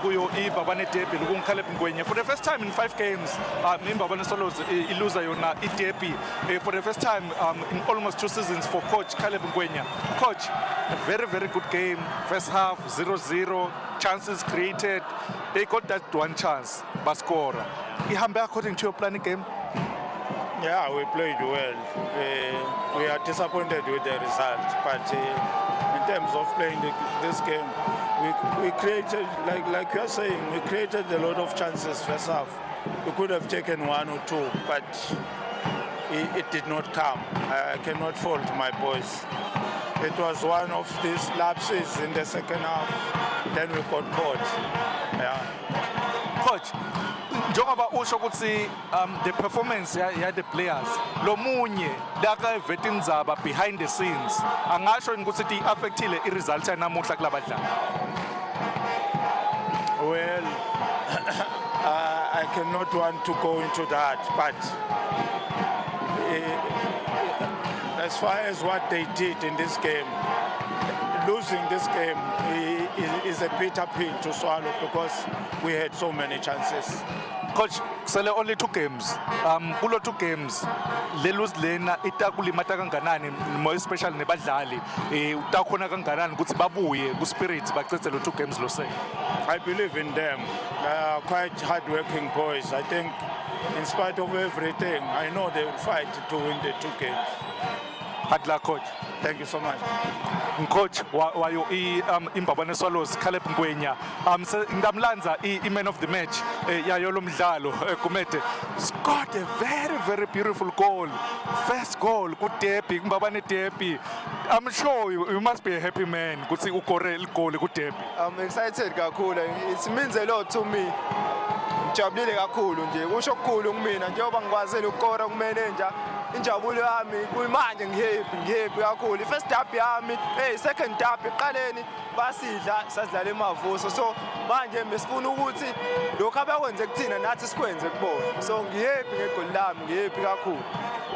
kuyo Mbabane derby Caleb Ngwenya. For the first time in 5 games, Mbabane Swallows iluza yona derby. For the first time in almost 2 seasons for coach Caleb Ngwenya. Coach, a very, very good game. First half 0-0, chances created. They got that one chance, but score. Ihambe according to your planning game. Yeah, we played well. We are disappointed with the result, but in terms of playing this game, we created, like you are saying, we created a lot of chances first half. We could have taken 1 or 2, but it did not come. I cannot fault my boys. It was one of these lapses in the second half. Then we got caught. Yeah. Coach, njengoba usho ukuthi the performance ya the players lo munye laka vetinzaba behind the scenes angasho ukuthi ti affectile i-result namuhla kulabadlali. Well, I cannot want to go into that, but as far as what they did in this game, losing this game is a bitter pill to swallow because we had so many chances. Coach, sele only 2 games. Kulo 2 games, le lose lena itakulimata kanganani, more especially nebadlali. Utakhona kanganani ukuthi babuye ku spirit bacethe lo 2 games lo say. I believe in them. Quite hard-working boys. I think, in spite of everything, I know they will fight to win the 2 games. Hard luck, coach. Thank you so much. Coach, wayo Mbabane Swallows Caleb Ngwenya. Ndamlanza man of the match yayo lo mdlalo Kumete scored a very, very beautiful goal. First goal ku derby, Mbabane derby. I'm sure you must be a happy man ukuthi ukore goal ku derby. I'm excited kakhulu. It means a lot to me. Ngijabulile kakhulu nje. Usho okukhulu kumina njengoba ngikwazile ukukora kumanager. Injabulo yami kuyimanje ngihappy kakhulu. First derby yami, second derby eqaleni basidla sadlala emavuso. So manje mesifuna ukuthi lokho abakwenze kuthina nathi sikwenze kubona. So ngihappy ngegoli lami, ngihappy kakhulu.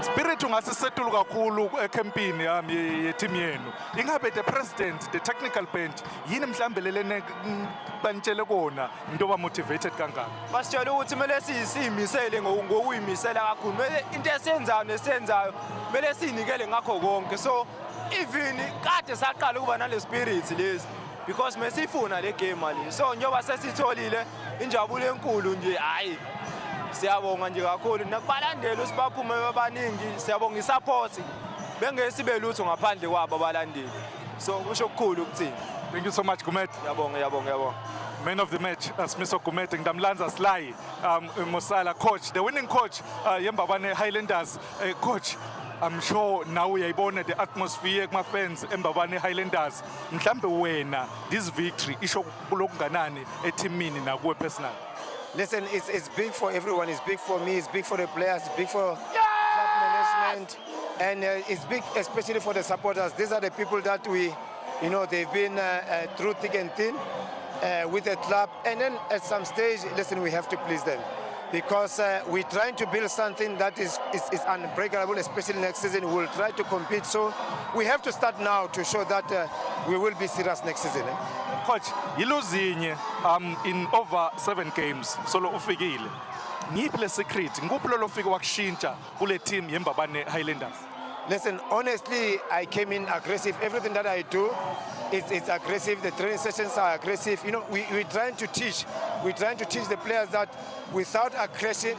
Spirit ungasisetulu kakhulu ecampaign yami ye-team yenu. Ingabe the president, the technical bench, yini mhlambe lelene banitshele kona into ba motivated kangaka? Basitshela ukuthi kumele siyimisele ngokuyimisela kakhulu. Kumele into esenzayo kumele sinikele ngakho konke. So even kade saqala ukuba nale spirit lezi because mesifuna le game mali. So njoba sesitholile injabulo enkulu nje hayi. Siyabonga nje kakhulu nakubalandeli usibaphume abaningi siyabonga isupport bengesibe lutho ngaphandle kwabo abalandeli. So kusho okukhulu ukuthini. Thank you so much Gumet. Yabonga. Man of the match, Smiso Gumet, Ndamlanza Sly, Mosala, coach, the winning coach, Mbabane Highlanders, coach. I'm sure now we are born at the atmosphere, my friends, Mbabane Highlanders. Mhlambe wena, this victory, isho bulunganani, etimini na kuwe personal. Listen, it's big for everyone. It's big for me. It's big for the players. It's big for club management, and it's big especially for the supporters. These are the people that they've been through thick and thin with the club. And then at some stage, listen, we have to please them. because we're trying to build something that is unbreakable, especially next season. We'll try to compete. So we have to start now to show that we will be serious next season. Coach, yiluzinye in over 7 games solo ufikile. Ngiphi le secret? Nguphi lo lofika wakushintsha kule team yeMbabane Highlanders? Listen, honestly, I came in aggressive. Everything that I do, it's aggressive. The training sessions are aggressive. You know, we're trying to teach. We're trying to teach the players that without aggression,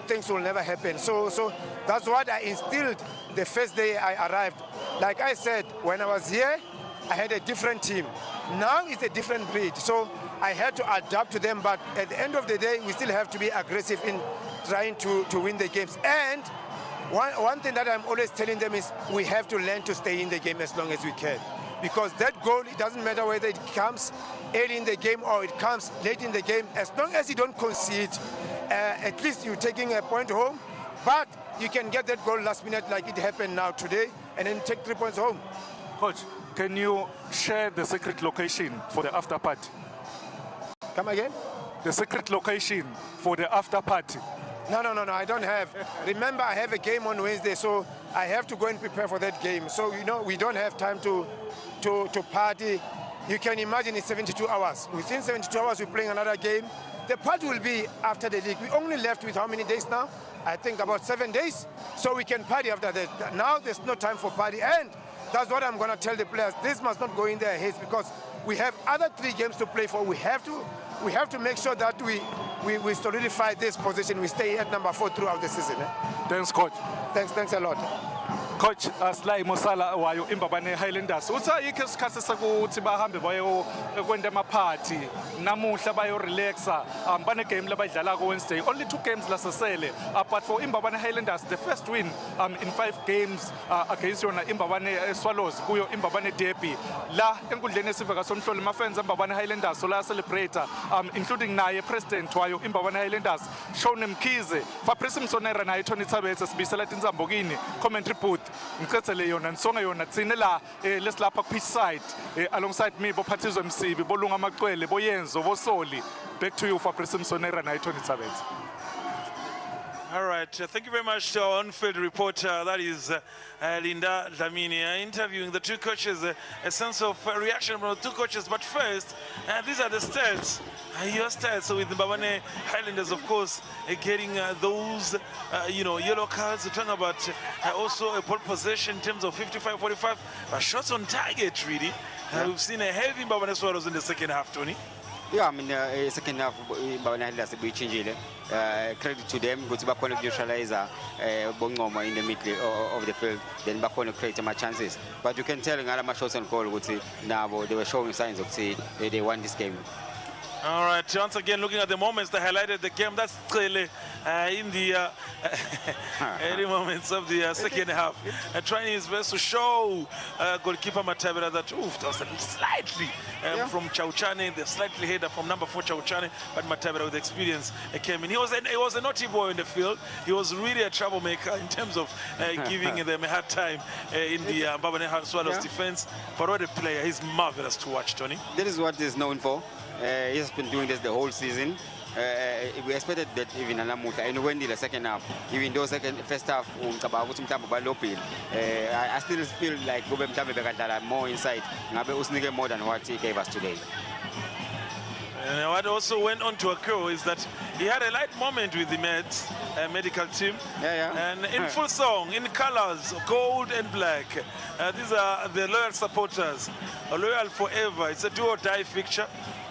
things will never happen. So that's what I instilled the first day I arrived. Like I said, when I was here, I had a different team. Now it's a different breed. So I had to adapt to them. But at the end of the day, we still have to be aggressive in trying to win the games. And one thing that I'm always telling them is we have to learn to stay in the game as long as we can. Because that goal, it doesn't matter whether it comes early in the game or it comes late in the game, as long as you don't concede, at least you're taking a point home. But you can get that goal last minute like it happened now today and then take 3 points home. Coach, can you share the secret location for the after party? Come again? The secret location for the after party. No, I don't have. Remember, I have a game on Wednesday, so I have to go and prepare for that game. So, you know, we don't have time to party. You can imagine it's 72 hours. Within 72 hours, we're playing another game. The party will be after the league. We only left with how many days now? I think about 7 days. So we can party after that. Now there's no time for party. And that's what I'm going to tell the players. This must not go in their heads because we have other 3 games to play for. We have to make sure that we solidify this position. We stay at number 4 throughout the season. Thanks, Coach. Thanks a lot. Coach Sly Mosala wayo Mbabane Highlanders. Utsa yikho isikhathi sokuthi bahambe bayo kwenda ama-party. Namuhla bayo relaxa. Bane game labayidlala ku Wednesday. Only 2 games lasasele. But for Mbabane Highlanders, the first win in 5 games against yona Mbabane Swallows kuyo Mbabane Derby. La enkundleni esiveka somhlolo ma-fans Mbabane Highlanders sola celebrate including naye president wayo Mbabane Highlanders Shone Mkhize. Fabrice Msonera naye Tony Tsabetsa sibisela tinzambokini commentary booth. Ngicethele yona nisonga yona tsine la lesilapha pitch side alongside me bophathizwe Msibi bolunga amaqwele boyenzo bosoli. Back to you Fabrice Msonera naye Tony Tsabetsa. All right, thank you very much to our on-field reporter, that is Linda Dlamini, interviewing the 2 coaches, a sense of reaction from the 2 coaches. But first, these are the stats, your stats. So with the Mbabane Highlanders, of course, getting those, yellow cards. We're talking about also a pole possession in terms of 55-45, but shots on target, really. We've seen a heavy Mbabane Swallows in the second half, Tony. Yeah, I mean, second half, Mbabane Highlanders be changing. Credit to them, because back on neutralizer Bongoma in the middle of the field, then back on create more chances. But you can tell in other shots on goal, now they were showing signs of they won this game. All right, once again, looking at the moments that highlighted the game, that's clearly in the early moments of the second half. Trying his best to show goalkeeper Matabela that, that was slightly from Chauchane, the slightly header from number 4 Chauchane, but Matabela with experience came in. He was a naughty boy in the field. He was really a troublemaker in terms of giving them a hard time in the Mbabane Swallows defense. But what a player, he's marvelous to watch, Tony. That is what he's known for. He has been doing this the whole season. We expected that even Alamuta and when the second half, even though first half, I still feel like more inside, more than what he gave us today. And what also went on to occur is that he had a light moment with the Mets medical team. And in full song, in colors, gold and black. These are the loyal supporters, loyal forever. It's a do or die fixture.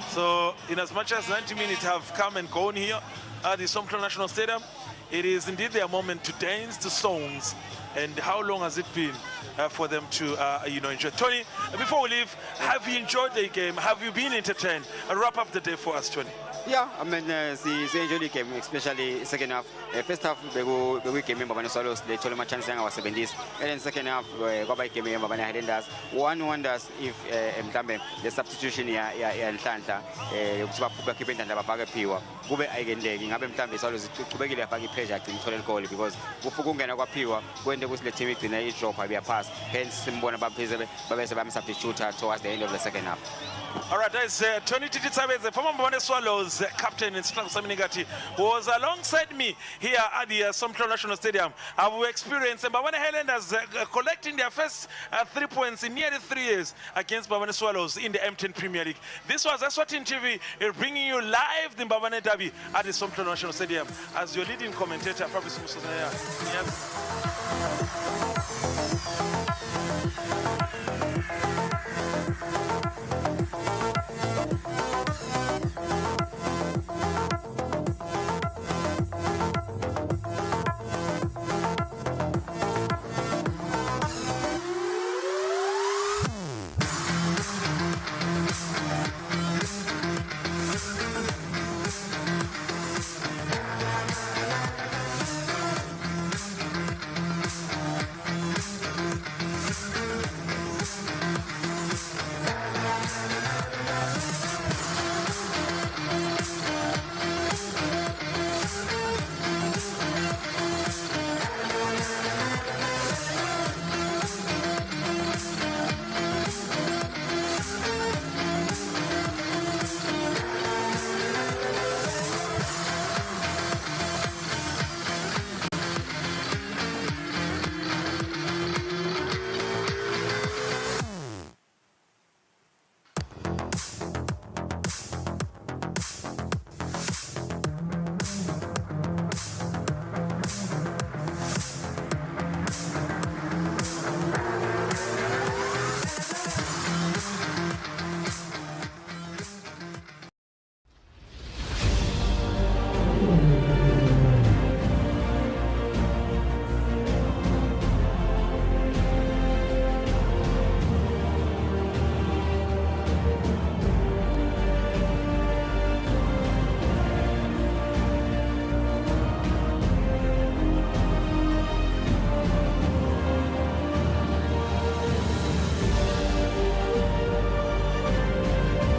So in as much as 90 minutes have come and gone here at the Somkro National Stadium, it is indeed their moment to dance to songs. And how long has it been for them to enjoy? Tony, before we leave, have you enjoyed the game? Have you been entertained? Wrap up the day for us, Tony. Yeah, I mean, the enjoyed game, especially second half. First half, we came in Mbabane Swallows, they told me chance in our 70s. And then second half, we came in Mbabane Highlanders. One wonders if the substitution here in Atlanta, keeping and Babaga Piwa, Gube Eigendeg, Abem Swallows to regular pressure to total goal because Bufugunga Piwa, when there was the team to drop a pass, hence Mbona Babes substitute towards the end of the second half. All right, that's Tony Titi Tabeze, the former Mbabane Swallows captain in Slango Saminigati, who was alongside me here at the Somtro National Stadium. I've experienced Mbabane Highlanders collecting their first 3 points in nearly 3 years against Mbabane Swallows in the M10 Premier League. This was Eswatini TV bringing you live the Mbabane Derby at the Somtro National Stadium. As your leading commentator, Fabrice Musonaya.